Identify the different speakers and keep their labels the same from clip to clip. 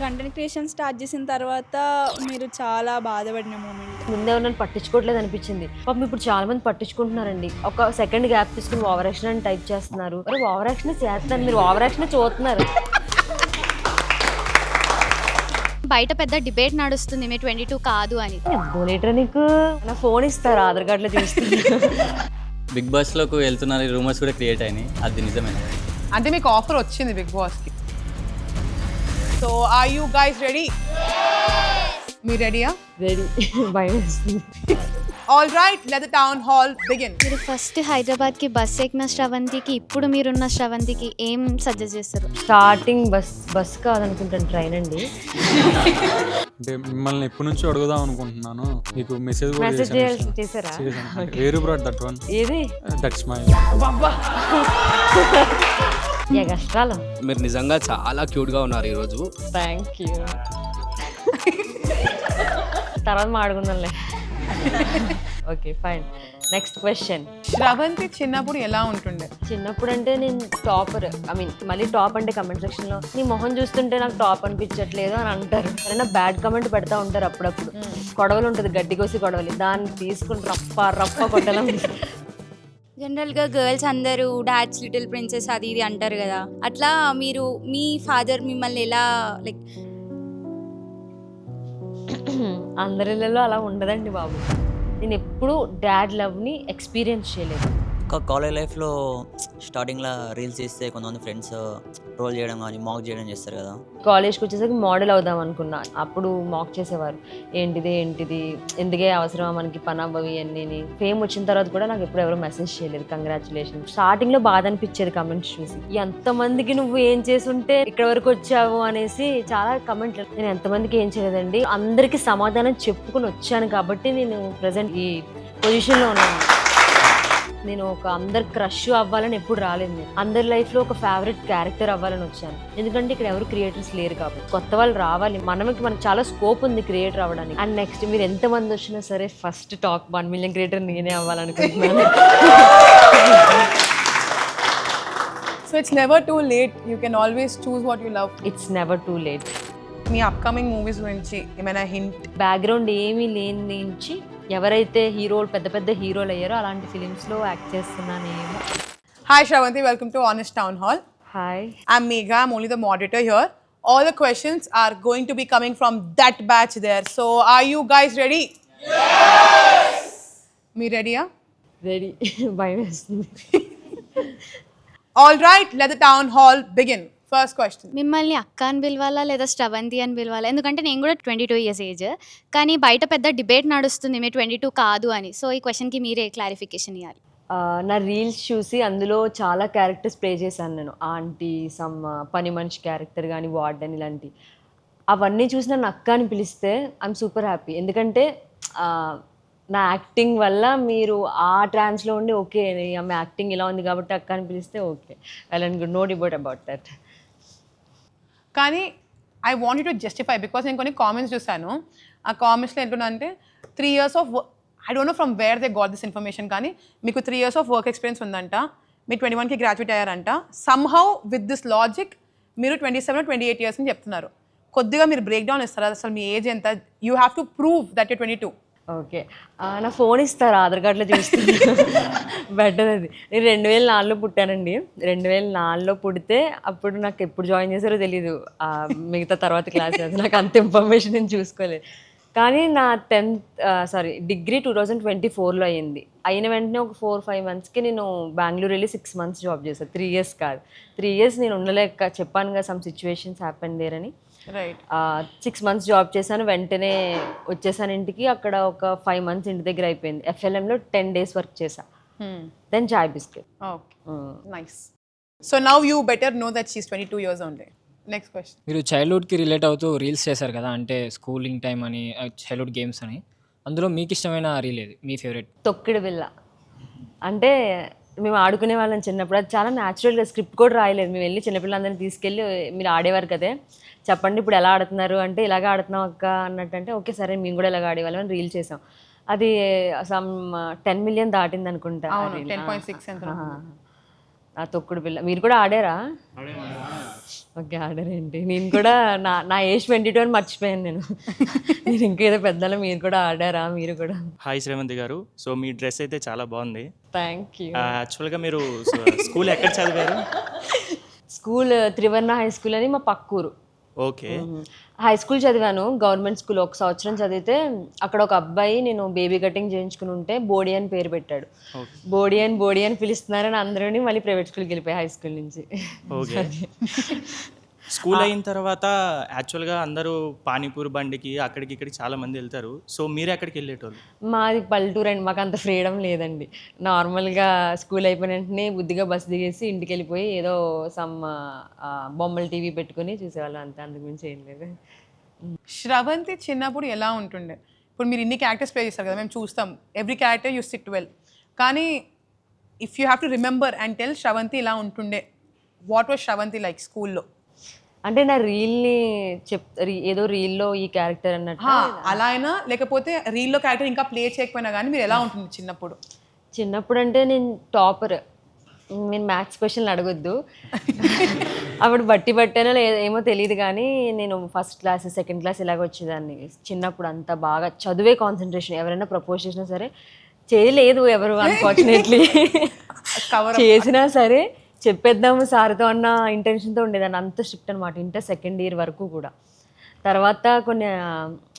Speaker 1: Content creation start చేసిన తర్వాత మీరు చాలా బాధపడిన మూమెంట్?
Speaker 2: ముందే నన్ను పట్టించుకోవట్లేదు అనిపించింది. పాపం ఇప్పుడు చాలా మంది పట్టించుకుంటున్నారండి. ఒక సెకండ్ గ్యాప్ తీసుకుని ఓవర్ యాక్షన్ అని టైప్ చేస్తున్నారు. అరే ఓవర్ యాక్షన్ చేస్తున్నారు, మీరు ఓవర్ యాక్షన్ చూస్తున్నారు.
Speaker 3: బయట పెద్ద డిబేట్ నడుస్తుంది మే 22 కాదు అని.
Speaker 2: బోలేటర్ నీకు నా ఫోన్ ఇస్తారు, ఆధార్ కార్డులో చూస్తున్నారు.
Speaker 4: బిగ్ బాస్లోకి వెళ్తున్నారు, రూమర్స్ కూడా క్రియేట్ అయినాయి, అది నిజమేనా?
Speaker 5: అంటే మీకు ఆఫర్ వచ్చింది బిగ్ బాస్కి. So are you guys ready? మీరు రెడీయా?
Speaker 2: రెడీ. భయం వేస్తుంది.
Speaker 5: All right, let the town hall begin.
Speaker 3: మీరు ఫస్ట్ హైదరాబాద్కి బస్ ఎక్కిన శ్రవంతికి ఇప్పుడు మీరున్న శ్రవంతికి ఏం సజెస్ట్ చేస్తారు?
Speaker 2: స్టార్టింగ్ బస్ కాదనుకుంటాను, ట్రైన్ అండి.
Speaker 6: అంటే మిమ్మల్ని ఎప్పటి నుంచో అడుగుదాం అనుకుంటున్నాను. మీకు మెసేజ్ కూడా
Speaker 2: చేశారా?
Speaker 6: వేరు బ్రాడ్ దట్ వన్.
Speaker 2: ఏది?
Speaker 6: That's my.
Speaker 2: కష్టాలు.
Speaker 7: మీరు నిజంగా చాలా క్యూట్ గా ఉన్నారు ఈరోజు.
Speaker 2: Thank you. తర్వాత మాడుకుందాంలే. Okay fine. Next question.
Speaker 5: Sravanthi చిన్నప్పుడు ఎలా ఉంటుండే?
Speaker 2: చిన్నప్పుడు అంటే నేను టాపర్, మళ్ళీ టాప్ అంటే కమెంట్ సెక్షన్ లో నీ మొహం చూస్తుంటే నాకు టాప్ అనిపించట్లేదు అని అంటారు. ఏదైనా బ్యాడ్ కమెంట్ పెడతా ఉంటారు అప్పుడప్పుడు. కొడవలు ఉంటుంది, గడ్డి కోసి కొడవలి, దాన్ని తీసుకుని రప్ప కొట్టడం.
Speaker 8: జనరల్గా గర్ల్స్ అందరూ డాడ్స్ లిటిల్ ప్రిన్సెస్ అది ఇది అంటారు కదా, అట్లా మీరు మీ ఫాదర్ మిమ్మల్ని ఎలా లైక్?
Speaker 2: అందరిలో అలా ఉండదండి బాబు. నేను ఎప్పుడు డాడ్ లవ్ని ఎక్స్పీరియన్స్ చేయలేదు.
Speaker 9: ఒక కాలేజ్ లైఫ్లో స్టార్టింగ్లో రీల్స్ చేస్తే కొంతమంది ఫ్రెండ్స్ ట్రోల్ చేయడం కానీ మాక్ చేయడం చేస్తారు కదా.
Speaker 2: కాలేజ్కి వచ్చేసరికి మోడల్ అవుదాం అనుకున్నా. అప్పుడు మాక్ చేసేవారు, ఏంటిది ఎందుకే అవసరమా మనకి పని అవ్వవి అన్నీ. ఫేమ్ వచ్చిన తర్వాత కూడా నాకు ఎప్పుడు ఎవరో మెసేజ్ చేయలేదు కంగ్రాచులేషన్. స్టార్టింగ్లో బాధ అనిపించేది కమెంట్స్ చూసి, ఎంతమందికి నువ్వు ఏం చేసుంటే ఇక్కడ వరకు వచ్చావు అనేసి చాలా కమెంట్లు. నేను ఎంతమందికి ఏం చేయలేదండి, అందరికీ సమాధానం చెప్పుకుని వచ్చాను కాబట్టి నేను ప్రజెంట్ ఈ పొజిషన్లో ఉన్నాను. నేను ఒక అందరి క్రష్ అవ్వాలని ఎప్పుడు రాలేదు. నేను అందరి లైఫ్లో ఒక ఫేవరెట్ క్యారెక్టర్ అవ్వాలని వచ్చాను. ఎందుకంటే ఇక్కడ ఎవరు క్రియేటర్స్ లేరు కాబట్టి కొత్త వాళ్ళు రావాలి. మనకి చాలా స్కోప్ ఉంది క్రియేటర్ అవ్వడానికి. అండ్ నెక్స్ట్ మీరు ఎంతమంది వచ్చినా సరే ఫస్ట్ టాప్ 1 మిలియన్ క్రియేటర్ నేనే అవ్వాలనుకుంటున్నాను.
Speaker 5: So it's never too late, you can always choose what you love.
Speaker 2: It's never too late.
Speaker 5: మీ అప్కమింగ్ మూవీస్ గురించి ఏమైనా హింట్?
Speaker 2: బ్యాక్గ్రౌండ్ ఏమీ లేని నుంచి ఎవరైతే పెద్ద పెద్ద హీరోలు అయ్యారో అలాంటి ఫిలిమ్స్లో యాక్ట్ చేస్తున్నానేమో.
Speaker 5: Hi Sravanthi, welcome to honest town hall.
Speaker 2: Hi,
Speaker 5: I'm Megha, I'm only the moderator here. All the questions are going to be coming from that batch there. So are you guys ready? Yes! Me ready, yeah?
Speaker 2: Ready. భయం వేస్తుంది.
Speaker 5: All right, let the town hall begin. First question.
Speaker 3: మిమ్మల్ని అక్క అని పిలవాలా లేదా శ్రవంతి అని పిలవాలా? ఎందుకంటే నేను కూడా 22 ఇయర్స్ ఏజ్, కానీ బయట పెద్ద డిబేట్ నడుస్తుంది మే 22 కాదు అని. సో ఈ క్వశ్చన్కి మీరే క్లారిఫికేషన్ ఇవ్వాలి.
Speaker 2: నా రీల్స్ చూసి అందులో చాలా క్యారెక్టర్స్ ప్లే చేశాను నేను. ఆంటీ, సమ్ పని మనిషి క్యారెక్టర్ కానీ, వార్డెన్ ఇలాంటి అవన్నీ చూసి నన్ను అక్క అని పిలిస్తే ఐఎమ్ సూపర్ హ్యాపీ. ఎందుకంటే నా యాక్టింగ్ వల్ల మీరు ఆ ట్రాన్స్లో ఉండి ఓకే ఆమె యాక్టింగ్ ఇలా ఉంది కాబట్టి అక్క అని పిలిస్తే okay, well and good, no debate about that.
Speaker 5: కానీ I want to justify because నేను కొన్ని కామెంట్స్ చూసాను. ఆ కామెంట్స్లో ఏంటన్నా అంటే 3 years of I don't know from where they got this information, కానీ మీకు 3 years ఆఫ్ వర్క్ ఎక్స్పీరియన్స్ ఉందంట, మీరు 21కి గ్రాడ్యుయేట్ అయ్యారంట. సమ్హౌ విత్ దిస్ లాజిక్ మీరు 27 28 years అని చెప్తున్నారు. కొద్దిగా మీరు బ్రేక్ డౌన్ ఇస్తారా? అసలు మీ ఏజ్ ఎంత? You have to prove that you 22.
Speaker 2: Okay, నా ఫోన్ ఇస్తారు, ఆధార్ కార్డులో చూస్తున్నారు. బెటర్ అది. నేను 2004లో పుట్టానండి. 2004లో పుడితే అప్పుడు నాకు ఎప్పుడు జాయిన్ చేశారో తెలీదు. మిగతా తర్వాత క్లాస్ అది నాకు అంత ఇన్ఫర్మేషన్ నేను చూసుకోలేదు. కానీ నా డిగ్రీ 2024లో అయ్యింది. అయిన వెంటనే ఒక 4-5 monthsకి నేను బెంగళూరు వెళ్ళి 6 months జాబ్ చేశాను. 3 years కాదు, 3 years నేను ఉండలేక చెప్పాను కదా, సమ్ సిచ్యువేషన్స్ హ్యాపెన్ దేర్ అని.
Speaker 5: రైట్.
Speaker 2: 6 months జాబ్ చేశాను, వెంటనే వచ్చేసాను ఇంటికి. అక్కడ ఒక 5 months ఇంటి దగ్గర అయిపోయింది. FLMలో 10 days వర్క్ చేశా, దెన్ చాయ్ biscuit.
Speaker 5: Okay, nice. So now you better know that she is 22 years only. Next question.
Speaker 10: మీరు చైల్డ్హుడ్కి రిలేట్ అవుతూ రీల్స్ చేశారు కదా, అంటే స్కూలింగ్ టైం అని, చైల్డ్హుడ్ గేమ్స్ అని. అందులో మీకు ఇష్టమైన రీల్ ఏది, మీ ఫేవరెట్?
Speaker 2: తొక్కిడి బిళ్ళ. అంటే మేము ఆడుకునే వాళ్ళని చిన్నప్పుడు, అది చాలా న్యాచురల్గా, స్క్రిప్ట్ కూడా రాయలేదు. మేము వెళ్ళి చిన్నపిల్లలందరినీ తీసుకెళ్ళి మీరు ఆడేవారు కదే, చెప్పండి ఇప్పుడు ఎలా ఆడుతున్నారు అంటే, ఇలాగ ఆడుతున్నాం అక్క అన్నట్టు. అంటే ఓకే సరే మేము కూడా ఇలాగ ఆడేవాళ్ళం అని రీల్ చేసాం. అది సమ్ 10 million దాటింది అనుకుంటా.
Speaker 5: 10.6
Speaker 2: ఆ తొక్కుడు బిళ్ళ. మీరు కూడా ఆడారా? ఓకే, ఆడారేంటి? నేను కూడా నా ఏజ్ 22 అని మర్చిపోయాను నేను. నేను ఇంకేదో పెద్దలు, మీరు కూడా ఆడారా? మీరు కూడా?
Speaker 11: హాయ్ శ్రీమంతి గారు. సో మీ డ్రెస్ అయితే చాలా బాగుంది.
Speaker 2: Thank you.
Speaker 11: యాక్చువల్గా మీరు స్కూల్ ఎక్కడ చదివారు?
Speaker 2: స్కూల్ త్రివర్ణ హై స్కూల్ అని మా పక్కూరు.
Speaker 11: ఓకే.
Speaker 2: హై స్కూల్ చదివాను, గవర్నమెంట్ స్కూల్. 1 సంవత్సరం చదివితే అక్కడ ఒక అబ్బాయి నేను బేబీ కటింగ్ చేయించుకుని ఉంటే బోడి అని పేరు పెట్టాడు. బోడి అని పిలుస్తున్నారని అందరూ మళ్ళీ ప్రైవేట్ స్కూల్కి వెళ్ళిపోయి హై స్కూల్ నుంచి.
Speaker 11: ఓకే. స్కూల్ అయిన తర్వాత యాక్చువల్గా అందరూ పానీపూరి బండికి అక్కడికి ఇక్కడికి చాలా మంది వెళ్తారు. సో మీరు ఎక్కడికి వెళ్ళేటోళ్ళు?
Speaker 2: మాది పల్లెటూరు అండి, మాకు అంత ఫ్రీడమ్ లేదండి. నార్మల్గా స్కూల్ అయిపోయిన వెంటనే బుద్ధిగా బస్సు దిగేసి ఇంటికి వెళ్ళిపోయి ఏదో సమ్ బొమ్మల టీవీ పెట్టుకుని చూసేవాళ్ళం, అంతే, అంతకు మించి ఏం లేదు.
Speaker 5: శ్రవంతి చిన్నప్పుడు ఎలా ఉంటుండే? ఇప్పుడు మీరు ఇన్ని క్యారెక్టర్స్ ప్లే చేస్తారు కదా, మేము చూస్తాం, every character you sit well. కానీ if you have to remember and tell Sravanthi ఇలా ఉంటుండే, వాట్ వాజ్ శ్రవంతి లైక్ స్కూల్లో?
Speaker 2: అంటే నా రీల్ని ఏదో రీల్లో ఈ క్యారెక్టర్ అన్నట్టు
Speaker 5: అలా అయినా, లేకపోతే రీల్లో క్యారెక్టర్ ఇంకా ప్లే చేయకపోయినా కానీ మీరు ఎలా ఉంటుంది చిన్నప్పుడు?
Speaker 2: చిన్నప్పుడు అంటే నేను టాపర్. నేను మ్యాథ్స్ క్వశ్చన్లు అడగొద్దు. అప్పుడు బట్టానో ఏమో తెలియదు, కానీ నేను ఫస్ట్ క్లాస్ సెకండ్ క్లాస్ ఇలాగ వచ్చేదాన్ని. చిన్నప్పుడు అంతా బాగా చదువే కాన్సన్ట్రేషన్. ఎవరైనా ప్రపోజ్ చేసినా సరే, చేయలేదు ఎవరు అన్ఫార్చునేట్లీ, చేసినా సరే చెప్పేద్దాము సార్తో అన్న ఇంటెన్షన్తో ఉండేదాన్ని. అంత స్ట్రిక్ట్ అనమాట ఇంటర్ సెకండ్ ఇయర్ వరకు కూడా. తర్వాత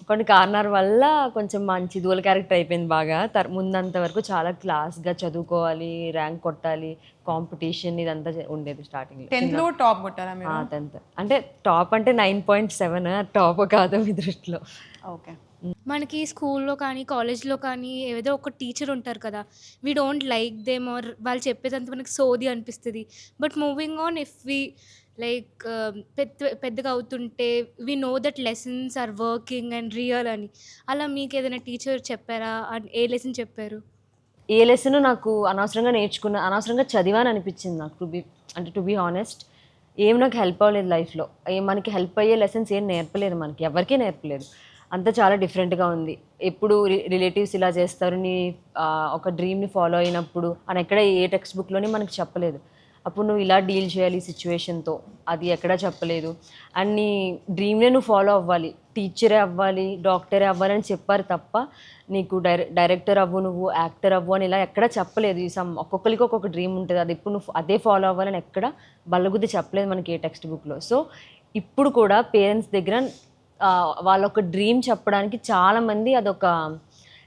Speaker 2: కొన్ని కారణాల వల్ల కొంచెం మంచి దూల క్యారెక్టర్ అయిపోయింది బాగా. ముందంత వరకు చాలా క్లాస్గా చదువుకోవాలి, ర్యాంక్ కొట్టాలి, కాంపిటీషన్ ఇదంతా ఉండేది స్టార్టింగ్లో.
Speaker 5: 10th టాప్ కొట్టారా మీరు?
Speaker 2: 10th అంటే టాప్ అంటే 9.7, టాప్ కాదు మీ దృష్టిలో.
Speaker 5: ఓకే.
Speaker 12: మనకి స్కూల్లో కానీ కాలేజ్లో కానీ ఏదో ఒక టీచర్ ఉంటారు కదా, we don't like them or వాళ్ళు చెప్పేదంతా మనకి సోది అనిపిస్తుంది. But moving on, if we like పెద్దగా అవుతుంటే we know that lessons are working and real అని. అలా మీకు ఏదైనా టీచర్ చెప్పారా? ఏ లెసన్ చెప్పారు?
Speaker 2: ఏ లెసన్ నాకు అనవసరంగా చదివాను అనిపించింది నాకు. టు బీ హానెస్ట్, ఏం నాకు హెల్ప్ అవ్వలేదు లైఫ్లో. మనకి హెల్ప్ అయ్యే లెసన్స్ ఏం నేర్పలేదు, మనకి ఎవరికీ నేర్పలేదు. అంతా చాలా డిఫరెంట్గా ఉంది. ఎప్పుడు రిలేటివ్స్ ఇలా చేస్తారు, నీ ఒక డ్రీమ్ని ఫాలో అయినప్పుడు అని ఎక్కడ ఏ టెక్స్ట్ బుక్లోని మనకు చెప్పలేదు. అప్పుడు నువ్వు ఇలా డీల్ చేయాలి ఈ సిచ్యువేషన్తో, అది ఎక్కడా చెప్పలేదు. అండ్ నీ డ్రీమ్నే నువ్వు ఫాలో అవ్వాలి, టీచరే అవ్వాలి, డాక్టరే అవ్వాలి అని చెప్పారు తప్ప నీకు డైరెక్టర్ అవ్వు, నువ్వు యాక్టర్ అవ్వు అని ఇలా ఎక్కడా చెప్పలేదు. ఒక్కొక్కరికి ఒక్కొక్క డ్రీమ్ ఉంటుంది, అది ఇప్పుడు నువ్వు అదే ఫాలో అవ్వాలని ఎక్కడ బల్లగుద్ది చెప్పలేదు మనకి ఏ టెక్స్ట్ బుక్లో. సో ఇప్పుడు కూడా పేరెంట్స్ దగ్గర వాళ్ళొక డ్రీమ్ చెప్పడానికి చాలామంది అదొక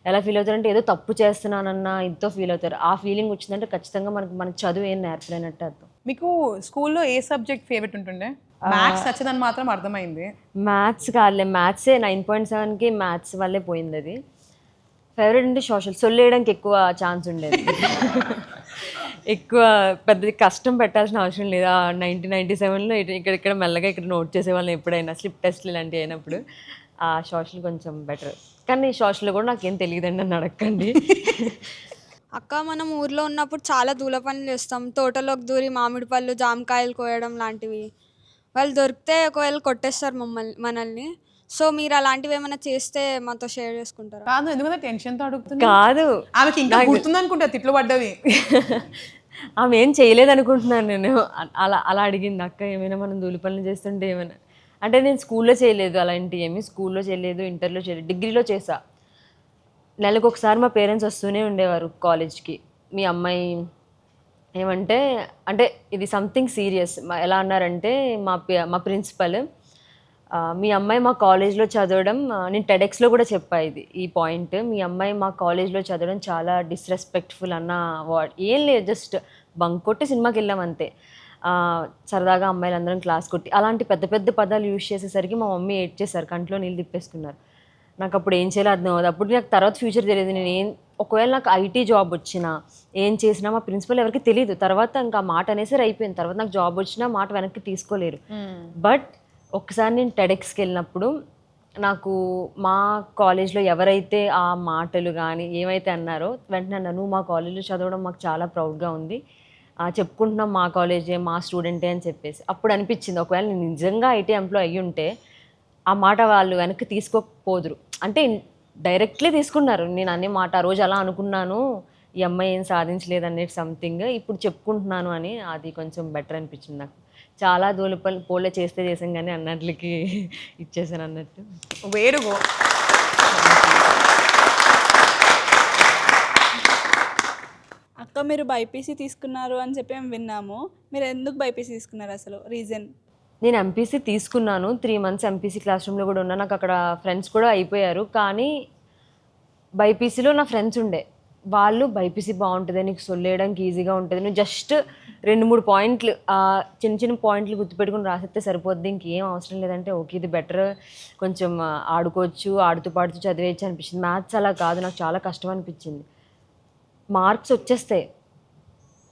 Speaker 2: ఎలా ఫీల్ అవుతారంటే ఏదో తప్పు చేస్తున్నానన్న ఇదితో ఫీల్ అవుతారు. ఆ ఫీలింగ్ వచ్చిందంటే ఖచ్చితంగా మన చదువు ఏం నేర్పలేనట్టు అర్థం.
Speaker 5: మీకు స్కూల్లో ఏ సబ్జెక్ట్ ఫేవరెట్ ఉంటుండే? మ్యాథ్స్ నచ్చదని మాత్రం అర్థమైంది.
Speaker 2: మ్యాథ్స్ కాదులే, మ్యాథ్సే 9.7కి మ్యాథ్స్ వల్లే పోయింది అది. ఫేవరెట్ అంటే సోషల్. సొల్లేయడానికి ఎక్కువ ఛాన్స్ ఉండేది. ఎక్కువ పెద్ద కష్టం పెట్టాల్సిన అవసరం లేదు. 1997లో ఇక్కడ మెల్లగా ఇక్కడ నోట్ చేసేవాళ్ళని ఎప్పుడైనా స్లిప్ టెస్ట్లు ఇలాంటివి అయినప్పుడు. ఆ సోషల్ కొంచెం బెటర్. కానీ సోషల్లో కూడా నాకేం తెలియదండి, నన్ను అడగండి.
Speaker 8: అక్క, మనం ఊర్లో ఉన్నప్పుడు చాలా దూల పనులు చేస్తాం. తోటలోకి దూరి మామిడి పళ్ళు, జామకాయలు కోయడం లాంటివి. వాళ్ళు దొరికితే ఒకవేళ కొట్టేస్తారు మనల్ని. సో మీరు అలాంటివి ఏమైనా చేస్తే మాతో షేర్ చేసుకుంటారా?
Speaker 5: కాదు, ఎందుకంటే టెన్షన్తో అడుగుతున్నా.
Speaker 2: కాదు,
Speaker 5: ఆమెకి ఇంకా గుర్తుంది అనుకుంటా తిట్లు పడ్డవి.
Speaker 2: ఆమె ఏం చేయలేదు అనుకుంటున్నాను నేను. అలా అడిగింది అక్క, ఏమైనా మనం దూలి పనులు చేస్తుంటే ఏమైనా అంటే. నేను స్కూల్లో చేయలేదు అలాంటివి ఏమి, స్కూల్లో చేయలేదు, ఇంటర్లో చేయలేదు, డిగ్రీలో చేసా. నెలకు ఒకసారి మా పేరెంట్స్ వస్తూనే ఉండేవారు కాలేజ్కి. మీ అమ్మాయి ఏమంటే, అంటే ఇది సంథింగ్ సీరియస్. ఎలా అన్నారంటే మా ప్రిన్సిపల్, మీ అమ్మాయి మా కాలేజ్లో చదవడం, నేను టెడెక్స్లో కూడా చెప్పా ఈ పాయింట్, మీ అమ్మాయి మా కాలేజ్లో చదవడం చాలా డిస్రెస్పెక్ట్ఫుల్ అన్న వర్డ్. ఏం లేదు, జస్ట్ బంక్ కొట్టి సినిమాకి వెళ్ళాం అంతే. సరదాగా అమ్మాయిలందరం క్లాస్ కొట్టి అలాంటి పెద్ద పెద్ద పదాలు యూజ్ చేసేసరికి మా మమ్మీ ఏడ్ చేశారు, కంట్లో నీళ్ళు తిప్పేసుకున్నారు. నాకు అప్పుడు ఏం చేయాలో అర్థం అవ్వదు. అప్పుడు నాకు తర్వాత ఫ్యూచర్ తెలియదు. ఒకవేళ నాకు ఐటీ జాబ్ వచ్చినా ఏం చేసినా మా ప్రిన్సిపల్ ఎవరికి తెలియదు. తర్వాత ఇంకా మాట అనేసరి అయిపోయింది. తర్వాత నాకు జాబ్ వచ్చినా మాట వెనక్కి తీసుకోలేరు. బట్ ఒకసారి నేను టెడెక్స్కి వెళ్ళినప్పుడు నాకు మా కాలేజ్లో ఎవరైతే ఆ మాటలు కానీ ఏమైతే అన్నారో వెంటనే అన్నారు, నువ్వు మా కాలేజ్లో చదవడం మాకు చాలా ప్రౌడ్గా ఉంది, చెప్పుకుంటున్నాం మా కాలేజే మా స్టూడెంటే అని చెప్పేసి. అప్పుడు అనిపించింది, ఒకవేళ నేను నిజంగా ఐటీ ఎంప్లాయ్ అయ్యి ఉంటే ఆ మాట వాళ్ళు వెనక్కి తీసుకోకపోదురు. అంటే డైరెక్ట్లీ తీసుకున్నారు. నేను అనే మాట ఆ రోజు అలా అనుకున్నాను, ఈ అమ్మాయి ఏం సాధించలేదు అనేది సంథింగ్, ఇప్పుడు చెప్పుకుంటున్నాను అని. అది కొంచెం బెటర్ అనిపించింది నాకు. చాలా పోలే చేస్తే చేసాం కానీ అన్నట్లకి ఇచ్చేసాను అన్నట్టు.
Speaker 5: వేడుగో.
Speaker 1: అక్క మీరు బైపీసీ తీసుకున్నారు అని చెప్పి మేము విన్నాము. మీరు ఎందుకు బైపీసీ తీసుకున్నారు అసలు రీజన్?
Speaker 2: నేను ఎంపీసీ తీసుకున్నాను. 3 months ఎంపీసీ క్లాస్ రూమ్లో కూడా ఉన్నా. నాకు అక్కడ ఫ్రెండ్స్ కూడా అయిపోయారు. కానీ బైపీసీలో నా ఫ్రెండ్స్ ఉండే వాళ్ళు బైపీసీ బాగుంటుంది, నీకు సొల్లేయడానికి ఈజీగా ఉంటుంది, నువ్వు జస్ట్ 2-3 పాయింట్లు చిన్న చిన్న పాయింట్లు గుర్తుపెట్టుకుని రాసేస్తే సరిపోద్ది, ఇంకేం అవసరం లేదంటే ఓకే ఇది బెటర్, కొంచెం ఆడుకోవచ్చు, ఆడుతూ పాడుతూ చదివేయచ్చు అనిపించింది. మ్యాథ్స్ అలా కాదు, నాకు చాలా కష్టం అనిపించింది. మార్క్స్ వచ్చేస్తాయి,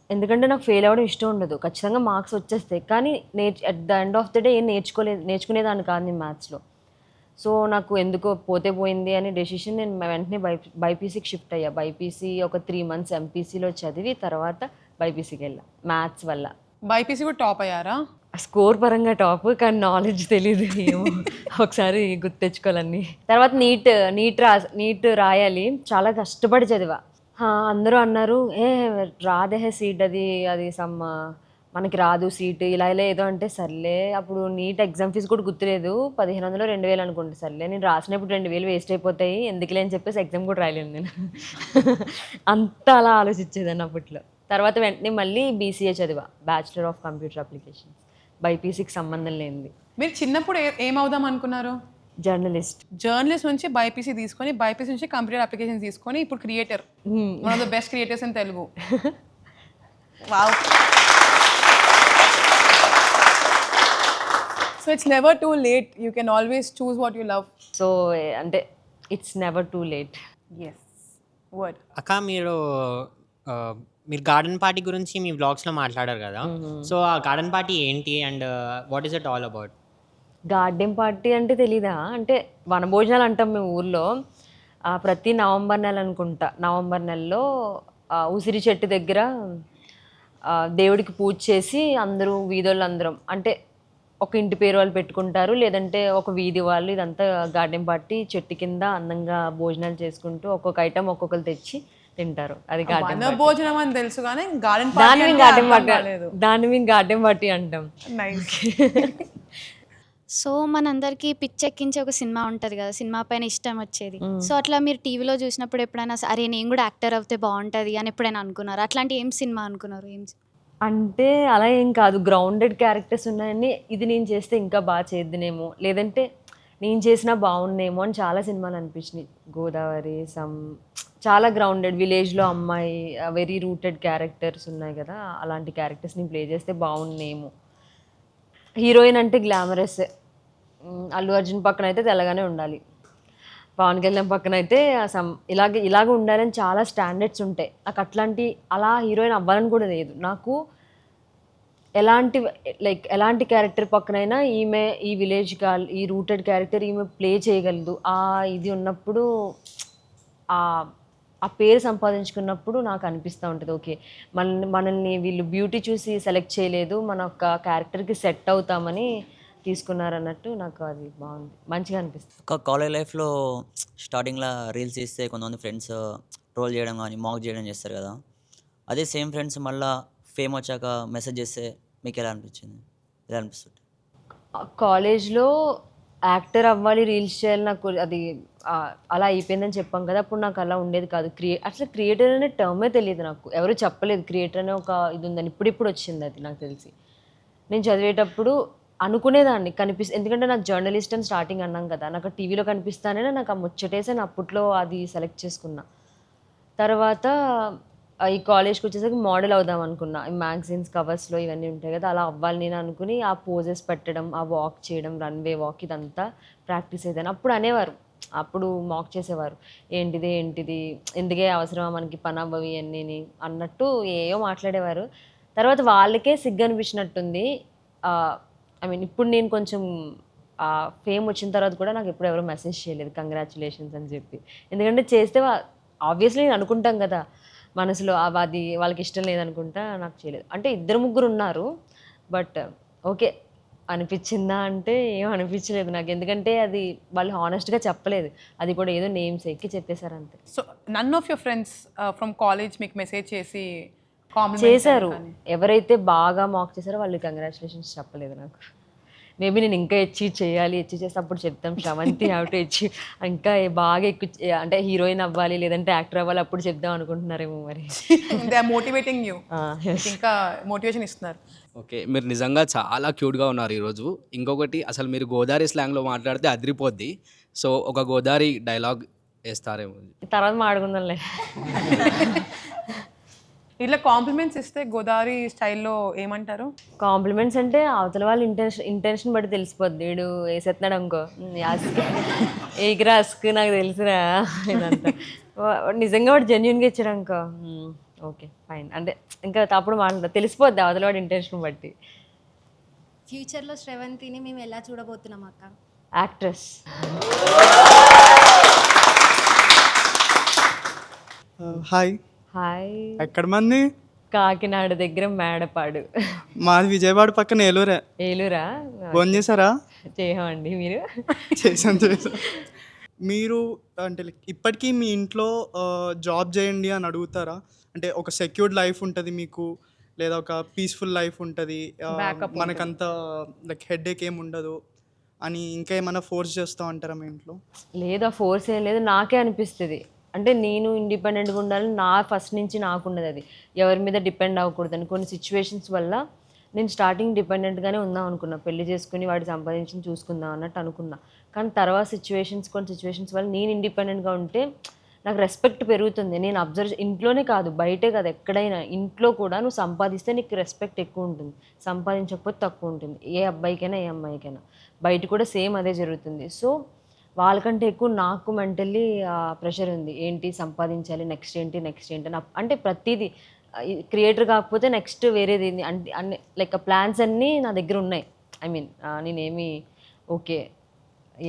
Speaker 2: ఎందుకంటే నాకు ఫెయిల్ అవ్వడం ఇష్టం ఉండదు, ఖచ్చితంగా మార్క్స్ వచ్చేస్తాయి. కానీ at the end of the day ఏం నేర్చుకునేదాన్ని కాదు నేను మ్యాథ్స్లో. సో నాకు ఎందుకో పోతే పోయింది అని డెసిషన్, నేను వెంటనే బైపీసీకి షిఫ్ట్ అయ్యా. బైపీసీ ఒక 3 months ఎంపీసీలో చదివి తర్వాత బైపీసీకి వెళ్ళా మ్యాథ్స్ వల్ల.
Speaker 5: బైపీసీ కూడా టాప్ అయ్యారా?
Speaker 2: స్కోర్ పరంగా టాప్, కానీ నాలెడ్జ్ తెలీదు, ఏమో ఒకసారి గుర్తు తెచ్చుకోవాలని. తర్వాత నీట్ రాయాలి, చాలా కష్టపడి చదివా. అందరూ అన్నారు రాదే సీట్, అది సమ్ మనకి రాదు సీట్, ఇలా ఏదో అంటే సర్లే. అప్పుడు నీట్ ఎగ్జామ్ ఫీజు కూడా గుర్తులేదు, 1500 2000 అనుకుంటే సర్లే నేను రాసినప్పుడు 2000 వేస్ట్ అయిపోతాయి ఎందుకులే అని చెప్పేసి ఎగ్జామ్ కూడా రాయలేను నేను. అంత అలా ఆలోచించేదాన్ని అప్పట్లో. తర్వాత వెంటనే మళ్ళీ బీసీఏ చదివా, బ్యాచిలర్ ఆఫ్ కంప్యూటర్ అప్లికేషన్స్, బైపీసీకి సంబంధం లేనిది.
Speaker 5: మీరు చిన్నప్పుడు ఏమవుదాం అనుకున్నారు?
Speaker 2: జర్నలిస్ట్
Speaker 5: నుంచి బైపీసీ తీసుకొని, బైపీసీ నుంచి కంప్యూటర్ అప్లికేషన్స్ తీసుకొని ఇప్పుడు creator, one of the best creators in Telugu. Wow. So it's never too late, you can always choose what you love.
Speaker 2: So అంటే it's never too late.
Speaker 5: Yes word.
Speaker 13: అక్క మీరు garden party గురించి మీ వ్లాగ్స్లో మాట్లాడారు కదా, so ఆ garden party ఏంటి and what is it all about?
Speaker 2: Garden party అంటే తెలీదా? అంటే వనభోజనాలు అంటాం మేము ఊర్లో. ప్రతి నవంబర్ నెల అనుకుంటా, నవంబర్ నెలలో ఉసిరి చెట్టు దగ్గర దేవుడికి పూజ చేసి అందరూ వీధోళ్ళు అందరం, అంటే ఒక ఇంటి పేరు వాళ్ళు పెట్టుకుంటారు, లేదంటే ఒక వీధి వాళ్ళు, ఇదంతా గార్డెన్ పార్టీ. చెట్టు కింద అందంగా భోజనాలు చేసుకుంటూ ఒక్కొక్క ఐటమ్ ఒక్కొక్కరు తెచ్చి తింటారు. అది గార్డెన్
Speaker 5: భోజనం అని తెలుసు కానీ
Speaker 2: దాన్ని మేము గార్డెన్ పార్టీ అంటాం.
Speaker 3: సో మనందరికీ పిచ్చెక్కించే ఒక సినిమా ఉంటుంది కదా, సినిమా పైన ఇష్టం వచ్చేది. సో అట్లా మీరు టీవీలో చూసినప్పుడు ఎప్పుడైనా అరే నేను కూడా యాక్టర్ అవుతే బాగుంటుంది అని ఎప్పుడైనా అనుకున్నారు? అట్లాంటి ఏం సినిమా అనుకున్నారు?
Speaker 2: అంటే అలా ఏం కాదు, గ్రౌండెడ్ క్యారెక్టర్స్ ఉన్నాయని ఇది నేను చేస్తే ఇంకా బాగా చేద్దునేమో, లేదంటే నేను చేసినా బాగుండేమో అని చాలా సినిమాలు అనిపించినాయి. గోదావరి, చాలా గ్రౌండెడ్, విలేజ్లో అమ్మాయి, వెరీ రూటెడ్ క్యారెక్టర్స్ ఉన్నాయి కదా, అలాంటి క్యారెక్టర్స్ నేను ప్లే చేస్తే బాగుండేమో. హీరోయిన్ అంటే గ్లామరస్, అల్లు అర్జున్ పక్కన అయితే తెల్లగానే ఉండాలి, పవన్ కళ్యాణ్ పక్కన అయితే ఇలాగ ఉండాలని చాలా స్టాండర్డ్స్ ఉంటాయి. నాకు అలా హీరోయిన్ అవ్వాలని కూడా లేదు. నాకు ఎలాంటి క్యారెక్టర్ పక్కనైనా ఈమె ఈ విలేజ్ ఈ రూటెడ్ క్యారెక్టర్ ఈమె ప్లే చేయగలదు, ఇది ఉన్నప్పుడు ఆ పేరు సంపాదించుకున్నప్పుడు నాకు అనిపిస్తూ ఉంటుంది ఓకే మనల్ని వీళ్ళు బ్యూటీ చూసి సెలెక్ట్ చేయలేదు, మన ఒక క్యారెక్టర్కి సెట్ అవుతామని తీసుకున్నారన్నట్టు నాకు అది బాగుంది, మంచిగా అనిపిస్తుంది.
Speaker 9: ఒక కాలేజ్ లైఫ్లో స్టార్టింగ్లో రీల్స్ ఇస్తే కొంతమంది ఫ్రెండ్స్ ట్రోల్ చేయడం కానీ మాక్ చేయడం చేస్తారు కదా, అదే సేమ్ ఫ్రెండ్స్ మళ్ళీ ఫేమ్ వచ్చాక మెసేజ్ చేస్తే మీకు ఎలా అనిపించింది, ఎలా అనిపిస్తుంది?
Speaker 2: కాలేజ్లో యాక్టర్ అవ్వాలి, రీల్స్ చేయాలి, నాకు అది అలా అయిపోయిందని చెప్పాం కదా, అప్పుడు నాకు అలా ఉండేది కాదు. అసలు క్రియేటర్ అనే టర్మే తెలియదు నాకు, ఎవరు చెప్పలేదు క్రియేటర్ అనే ఒక ఇది ఉందని, ఇప్పుడు వచ్చింది అది నాకు తెలిసి. నేను చదివేటప్పుడు అనుకునేదాన్ని ఎందుకంటే నాకు జర్నలిస్ట్ అని స్టార్టింగ్ అన్నాం కదా, నాకు టీవీలో కనిపిస్తానే నాకు ఆ ముచ్చటేసి నేను అప్పట్లో అది సెలెక్ట్ చేసుకున్నా. తర్వాత ఈ కాలేజ్కి వచ్చేసరికి మోడల్ అవుదాం అనుకున్నా, ఈ మ్యాగజైన్స్ కవర్స్లో ఇవన్నీ ఉంటాయి కదా, అలా అవ్వాలి నేను అనుకుని ఆ పోజెస్ పెట్టడం, ఆ వాక్ చేయడం, రన్వే వాక్, ఇదంతా ప్రాక్టీస్ అయ్యేదాన్ని. అప్పుడు అనేవారు, అప్పుడు మాక్ చేసేవారు, ఏంటిది ఎందుకే అవసరమా మనకి పని అవ్వవి అన్నీ అన్నట్టు ఏయో మాట్లాడేవారు. తర్వాత వాళ్ళకే సిగ్గు అనిపించినట్టుంది. ఇప్పుడు నేను కొంచెం ఫేమ్ వచ్చిన తర్వాత కూడా నాకు ఎప్పుడు ఎవరో మెసేజ్ చేయలేదు కంగ్రాచులేషన్స్ అని చెప్పి, ఎందుకంటే చేస్తే ఆబ్వియస్లీ నేను అనుకుంటాం కదా మనసులో, అది వాళ్ళకి ఇష్టం లేదనుకుంటా, నాకు చేయలేదు. అంటే 2-3 ఉన్నారు, బట్ ఓకే అనిపించిందా అంటే ఏం అనిపించలేదు నాకు, ఎందుకంటే అది వాళ్ళు హానెస్ట్గా చెప్పలేదు, అది కూడా ఏదో నేమ్స్ ఎక్కి చెప్పేశారు అంతే.
Speaker 5: So none of your friends from college మీకు మెసేజ్ చేసి Compliments
Speaker 2: చేశారు.
Speaker 5: కానీ.
Speaker 2: ఎవరైతే బాగా మాక్ చేశారో వాళ్ళు కంగ్రాచులేషన్స్ చెప్పలేదు నాకు. మేబీ నేను ఇంకా చేయాలి చేస్తే అప్పుడు చెప్తాం శ్రవంతి హ్యావ్ టు ఇంకా బాగా ఎక్కువ అంటే హీరోయిన్ అవ్వాలి లేదంటే యాక్టర్ అవ్వాలి అప్పుడు చెప్దాం అనుకుంటున్నారేమో మరి.
Speaker 5: They are motivating you. ఇంకా మోటివేషన్ ఇస్తున్నారు.
Speaker 7: ఓకే, మీరు నిజంగా చాలా క్యూట్గా ఉన్నారు ఈరోజు. ఇంకొకటి అసలు మీరు గోదావరి స్లాంగ్లో మాట్లాడితే అదిరిపోద్ది. సో ఒక గోదావరి డైలాగ్ వేస్తారేమో.
Speaker 2: తర్వాత మాడుకుందాంలే.
Speaker 5: ఇట్లా కాంప్లిమెంట్స్ ఇస్తే గోదావరి స్టైల్లో ఏమంటారు?
Speaker 2: కాంప్లిమెంట్స్ అంటే అవతల వాళ్ళ ఇంటెన్షన్ బట్టి తెలిసిపోద్ది. వీడు వేసేస్తున్నాడు అనుకో రాస్క్ నాకు తెలుసురా ఇదంతా. నిజంగా వాడు జెన్యున్గా ఇచ్చాడు అనుకో ఓకే ఫైన్ అంటే ఇంకా అప్పుడు మాట్లాడదు తెలిసిపోద్ది అవతల వాడి ఇంటెన్షన్ బట్టి.
Speaker 14: ఫ్యూచర్లో శ్రవంతిని మేము ఎలా చూడబోతున్నాం అక్క?
Speaker 2: యాక్ట్రెస్.
Speaker 15: హాయ్.
Speaker 2: హాయ్.
Speaker 15: ఎక్కడ మంది?
Speaker 2: కాకినాడ దగ్గర మేడపాడు.
Speaker 15: మాది విజయవాడ పక్కన ఏలూరే.
Speaker 2: ఏలూరా?
Speaker 15: ఫోన్ చేశారా?
Speaker 2: చేయమండి. మీరు?
Speaker 15: చేశాను. మీరు అంటే ఇప్పటికీ మీ ఇంట్లో జాబ్ చేయండి అని అడుగుతారా? అంటే ఒక సెక్యూర్డ్ లైఫ్ ఉంటుంది మీకు, లేదా ఒక పీస్ఫుల్ లైఫ్ ఉంటుంది, మనకంత లైక్ హెడేక్ ఏమి ఉండదు అని ఇంకా ఏమైనా ఫోర్స్ చేస్తూ ఉంటారా మీ ఇంట్లో?
Speaker 2: లేదు, ఆ ఫోర్స్ ఏం లేదు. నాకే అనిపిస్తుంది అంటే నేను ఇండిపెండెంట్గా ఉండాలని ఫస్ట్ నుంచి నాకు ఉన్నది అది. ఎవరి మీద డిపెండ్ అవ్వకూడదని. కొన్ని సిచ్యువేషన్స్ వల్ల నేను స్టార్టింగ్ డిపెండెంట్గానే ఉందాం అనుకున్నా. పెళ్లి చేసుకుని వాడి సంపాదించి చూసుకుందాం అన్నట్టు అనుకున్నా. కానీ తర్వాత కొన్ని సిచ్యువేషన్స్ వల్ల నేను ఇండిపెండెంట్గా ఉంటే నాకు రెస్పెక్ట్ పెరుగుతుంది. నేను అబ్జర్వ్ ఇంట్లోనే కాదు బయటే కాదు ఎక్కడైనా, ఇంట్లో కూడా నువ్వు సంపాదిస్తే నీకు రెస్పెక్ట్ ఎక్కువ ఉంటుంది, సంపాదించకపోతే తక్కువ ఉంటుంది. ఏ అబ్బాయికైనా ఏ అమ్మాయికైనా. బయట కూడా సేమ్ అదే జరుగుతుంది. సో వాళ్ళకంటే ఎక్కువ నాకు మెంటల్లీ ప్రెషర్ ఉంది. ఏంటి సంపాదించాలి, నెక్స్ట్ ఏంటి అని. అంటే ప్రతిదీ క్రియేటర్ కాకపోతే నెక్స్ట్ వేరేది అన్ని లైక్ ప్లాన్స్ అన్నీ నా దగ్గర ఉన్నాయి. ఐ మీన్ నేనేమి ఓకే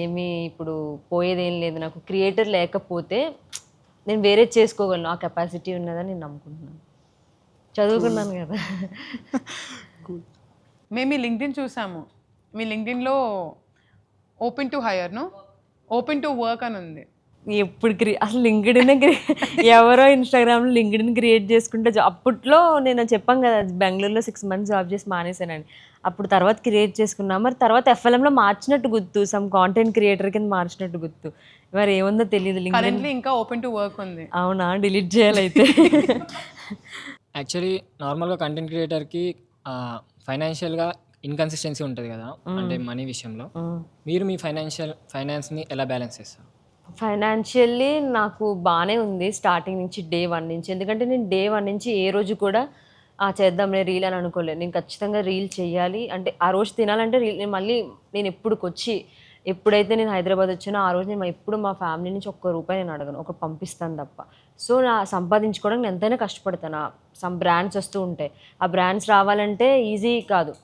Speaker 2: ఏమీ ఇప్పుడు పోయేదేం లేదు. నాకు క్రియేటర్ లేకపోతే నేను వేరే చేసుకోగలను, ఆ కెపాసిటీ ఉన్నదని నేను నమ్ముకుంటున్నాను. చదువుకున్నాను కదా.
Speaker 5: మేము మీ లింక్డ్ఇన్ చూసాము. మీ లింక్డ్ఇన్లో ఓపెన్ టు హైర్ను ఓపెన్ టు వర్క్ అని ఉంది.
Speaker 2: ఎప్పుడు అసలు లింక్డ్ఇన్ ఎవరో ఇన్స్టాగ్రామ్లో లింక్డ్ఇన్ క్రియేట్ చేసుకుంటే అప్పట్లో నేను చెప్పాం కదా బెంగళూరులో 6 months జాబ్ చేసి మానేశానని. అప్పుడు తర్వాత క్రియేట్ చేసుకున్నా. మరి తర్వాత FLMలో మార్చినట్టు గుర్తు, సమ్ కాంటెంట్ క్రియేటర్ కింద మార్చినట్టు గుర్తు. మరి ఏముందో తెలియదు.
Speaker 5: లింక్డ్ఇన్ ఇంకా ఓపెన్ టు వర్క్ ఉంది.
Speaker 2: అవునా? డిలీట్ చేయాలైతే.
Speaker 10: యాక్చువల్లీ నార్మల్గా కంటెంట్ క్రియేటర్కి ఫైనాన్షియల్గా ఇన్కన్సిస్టెన్సీ ఉంటుంది కదా, అంటే మనీ విషయంలో. మీరు మీ ఫైనాన్స్ని ఎలా బ్యాలెన్స్ చేస్తారు?
Speaker 2: ఫైనాన్షియల్లీ నాకు బాగానే ఉంది స్టార్టింగ్ నుంచి, డే 1 నుంచి. ఎందుకంటే నేను డే 1 నుంచి ఏ రోజు కూడా చేద్దాంలే రీల్ అని అనుకోలేదు. నేను ఖచ్చితంగా రీల్ చేయాలి అంటే ఆ రోజు తినాలంటే రీల్. నేను ఎప్పుడైతే నేను హైదరాబాద్ వచ్చానో ఆ రోజు నేను ఎప్పుడు మా ఫ్యామిలీ నుంచి ₹1 నేను అడగను, ఒకటి పంపిస్తాను తప్ప. సో నా సంపాదించుకోవడానికి నేను ఎంతైనా కష్టపడతాను. సమ్ బ్రాండ్స్ వస్తూ ఉంటాయి. ఆ బ్రాండ్స్ రావాలంటే ఈజీ కాదు.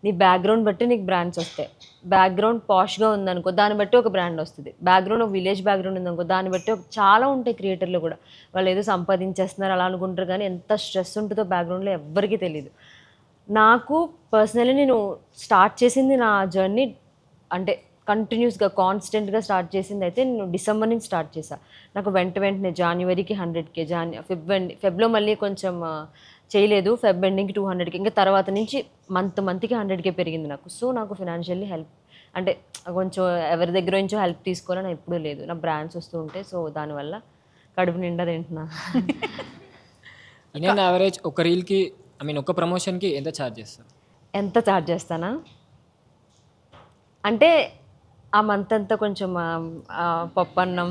Speaker 2: నీ బ్యాక్గ్రౌండ్ బట్టి నీకు బ్రాండ్స్ వస్తాయి. బ్యాక్గ్రౌండ్ పాష్గా ఉందనుకో దాన్ని బట్టి ఒక బ్రాండ్ వస్తుంది. బ్యాక్గ్రౌండ్ ఒక విలేజ్ బ్యాక్గ్రౌండ్ ఉందనుకో దాన్ని బట్టి చాలా ఉంటాయి. క్రియేటర్లు కూడా వాళ్ళు ఏదో సంపాదించేస్తున్నారు అలా అనుకుంటారు, కానీ ఎంత స్ట్రెస్ ఉంటుందో బ్యాక్గ్రౌండ్లో ఎవ్వరికీ తెలియదు. నాకు పర్సనలీ నేను స్టార్ట్ చేసింది నా జర్నీ అంటే కంటిన్యూస్గా కాన్స్టెంట్గా స్టార్ట్ చేసింది అయితే నేను డిసెంబర్ నుంచి స్టార్ట్ చేశాను. నాకు వెంటనే జనవరికి 100K, ఫెబ్లో మళ్ళీ కొంచెం చేయలేదు, ఫెబ్ ఎండింగ్కి 200K, ఇంకా తర్వాత నుంచి మంత్కి 100K పెరిగింది నాకు. సో నాకు ఫినాన్షియల్లీ హెల్ప్ అంటే కొంచెం ఎవరి దగ్గర నుంచో హెల్ప్ తీసుకోవాలని ఎప్పుడూ లేదు. నా బ్రాండ్స్ వస్తూ ఉంటాయి. సో దానివల్ల కడుపు నిండా తింటున్నా.
Speaker 10: ఇన్ యావరేజ్ ఒక రీల్కి ఒక ప్రమోషన్కి ఎంత ఛార్జ్ చేస్తానా అంటే ఆ మంత్ అంతా కొంచెం పప్పన్నం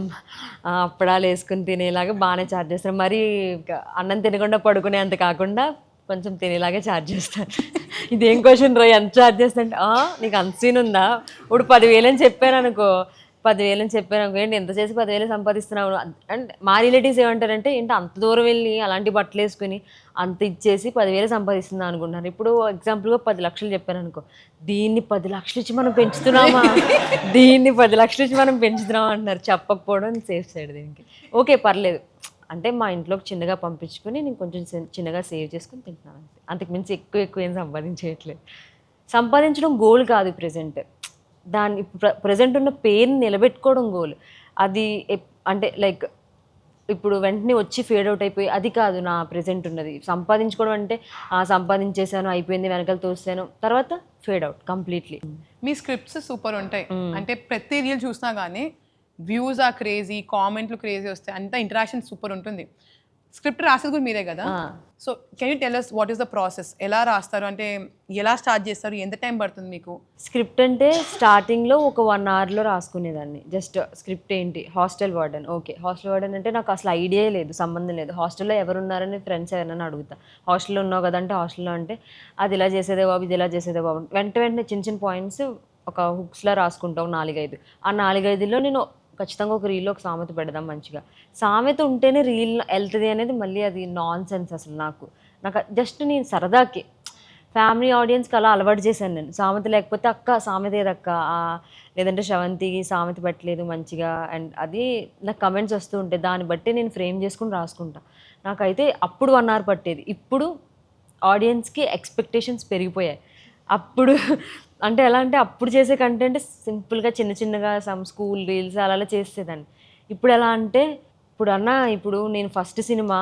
Speaker 10: అప్పడాలు వేసుకుని తినేలాగా బాగానే ఛార్జ్ చేస్తాను. మరీ అన్నం తినకుండా పడుకునే అంత కాకుండా కొంచెం తినేలాగే ఛార్జ్ చేస్తాను. ఇదేం క్వశ్చన్ రా ఎంత ఛార్జ్ చేస్తానంటే నీకు అంత సీన్ ఉందా? ఇప్పుడు 10,000 అని చెప్పాను అనుకో, 10,000 అని చెప్పాను అనుకో, ఏంటి ఎంత చేసి 10,000 సంపాదిస్తున్నావు అంటే మా రిలేటివ్స్ ఏమంటారంటే ఏంటి అంత దూరం వెళ్ళి అలాంటి బట్టలు వేసుకుని అంత ఇచ్చేసి 10,000 సంపాదిస్తుందా అనుకుంటున్నారు. ఇప్పుడు ఎగ్జాంపుల్గా 10 లక్షలు చెప్పాను అనుకో, దీన్ని 10 లక్షలు ఇచ్చి మనం పెంచుతున్నామా, దీన్ని 10 లక్షలు ఇచ్చి మనం పెంచుతున్నామా అంటున్నారు. చెప్పకపోవడం సేఫ్ సైడ్ దీనికి. ఓకే పర్లేదు అంటే మా ఇంట్లోకి చిన్నగా పంపించుకొని నేను కొంచెం చిన్నగా సేవ్ చేసుకుని తింటున్నాను. అంతకు మించి ఎక్కువ ఏం సంపాదించట్లేదు. సంపాదించడం గోల్ కాదు ప్రెజెంట్. దాన్ని ప్రజెంట్ ఉన్న పేరుని నిలబెట్టుకోవడం గోల్. అది అంటే లైక్
Speaker 2: ఇప్పుడు వెంటనే వచ్చి ఫేడ్ అవుట్ అయిపోయి అది కాదు నా ప్రెజెంట్ ఉన్నది. సంపాదించుకోవడం అంటే సంపాదించేసాను అయిపోయింది వెనకాల తోస్తాను తర్వాత ఫేడ్ అవుట్ కంప్లీట్లీ.
Speaker 5: మీ స్క్రిప్ట్స్ సూపర్ ఉంటాయి, అంటే ప్రతి రీల్ చూసినా కానీ వ్యూస్ ఆ క్రేజీ, కామెంట్లు క్రేజీ వస్తాయి, అంతా ఇంటరాక్షన్ సూపర్ ఉంటుంది. స్క్రిప్ట్ రాసేది కూడా మీరే కదా, so can you tell us what is the process? ఎలా రాస్తారు, అంటే ఎలా స్టార్ట్ చేస్తారు, ఎంత టైం పడుతుంది మీకు?
Speaker 2: స్క్రిప్ట్ అంటే స్టార్టింగ్లో ఒక 1 hourలో రాసుకునేదాన్ని. జస్ట్ స్క్రిప్ట్ ఏంటి, hostel warden. Okay, hostel warden అంటే నాకు అసలు ఐడియా లేదు, సంబంధం లేదు. హాస్టల్లో ఎవరున్నారని ఫ్రెండ్స్ ఎవరైనా అడుగుతా, హాస్టల్లో ఉన్నావు కదా అంటే హాస్టల్లో అంటే అది ఇలా చేసేదే బాబు, ఇది ఇలా చేసేదే బాబు. వెంటనే చిన్న చిన్న పాయింట్స్ ఒక హుక్స్లా రాసుకుంటాం 4-5. ఆ 4-5లో నేను ఖచ్చితంగా ఒక రీల్లో ఒక సామెత పెడదాం మంచిగా. సామెత ఉంటేనే రీల్ వెళ్తుంది అనేది మళ్ళీ అది నాన్ సెన్స్ అసలు. నాకు జస్ట్ నేను సరదాకి ఫ్యామిలీ ఆడియన్స్కి అలా అలవాటు చేశాను నేను. సామెత లేకపోతే అక్క సామెత ఏదక్క, లేదంటే శ్రవంతికి సామెత పెట్టలేదు మంచిగా, అండ్ అది నాకు కమెంట్స్ వస్తూ ఉంటాయి, దాన్ని బట్టి నేను ఫ్రేమ్ చేసుకుని రాసుకుంటా. నాకైతే అప్పుడు 1 hour పట్టేది. ఇప్పుడు ఆడియన్స్కి ఎక్స్పెక్టేషన్స్ పెరిగిపోయాయి. అప్పుడు అంటే ఎలా అంటే అప్పుడు చేసే కంటెంట్ సింపుల్గా చిన్న చిన్నగా సమ్ స్కూల్ రీల్స్ అలా చేసేదాన్ని. ఇప్పుడు ఎలా అంటే ఇప్పుడు నేను ఫస్ట్ సినిమా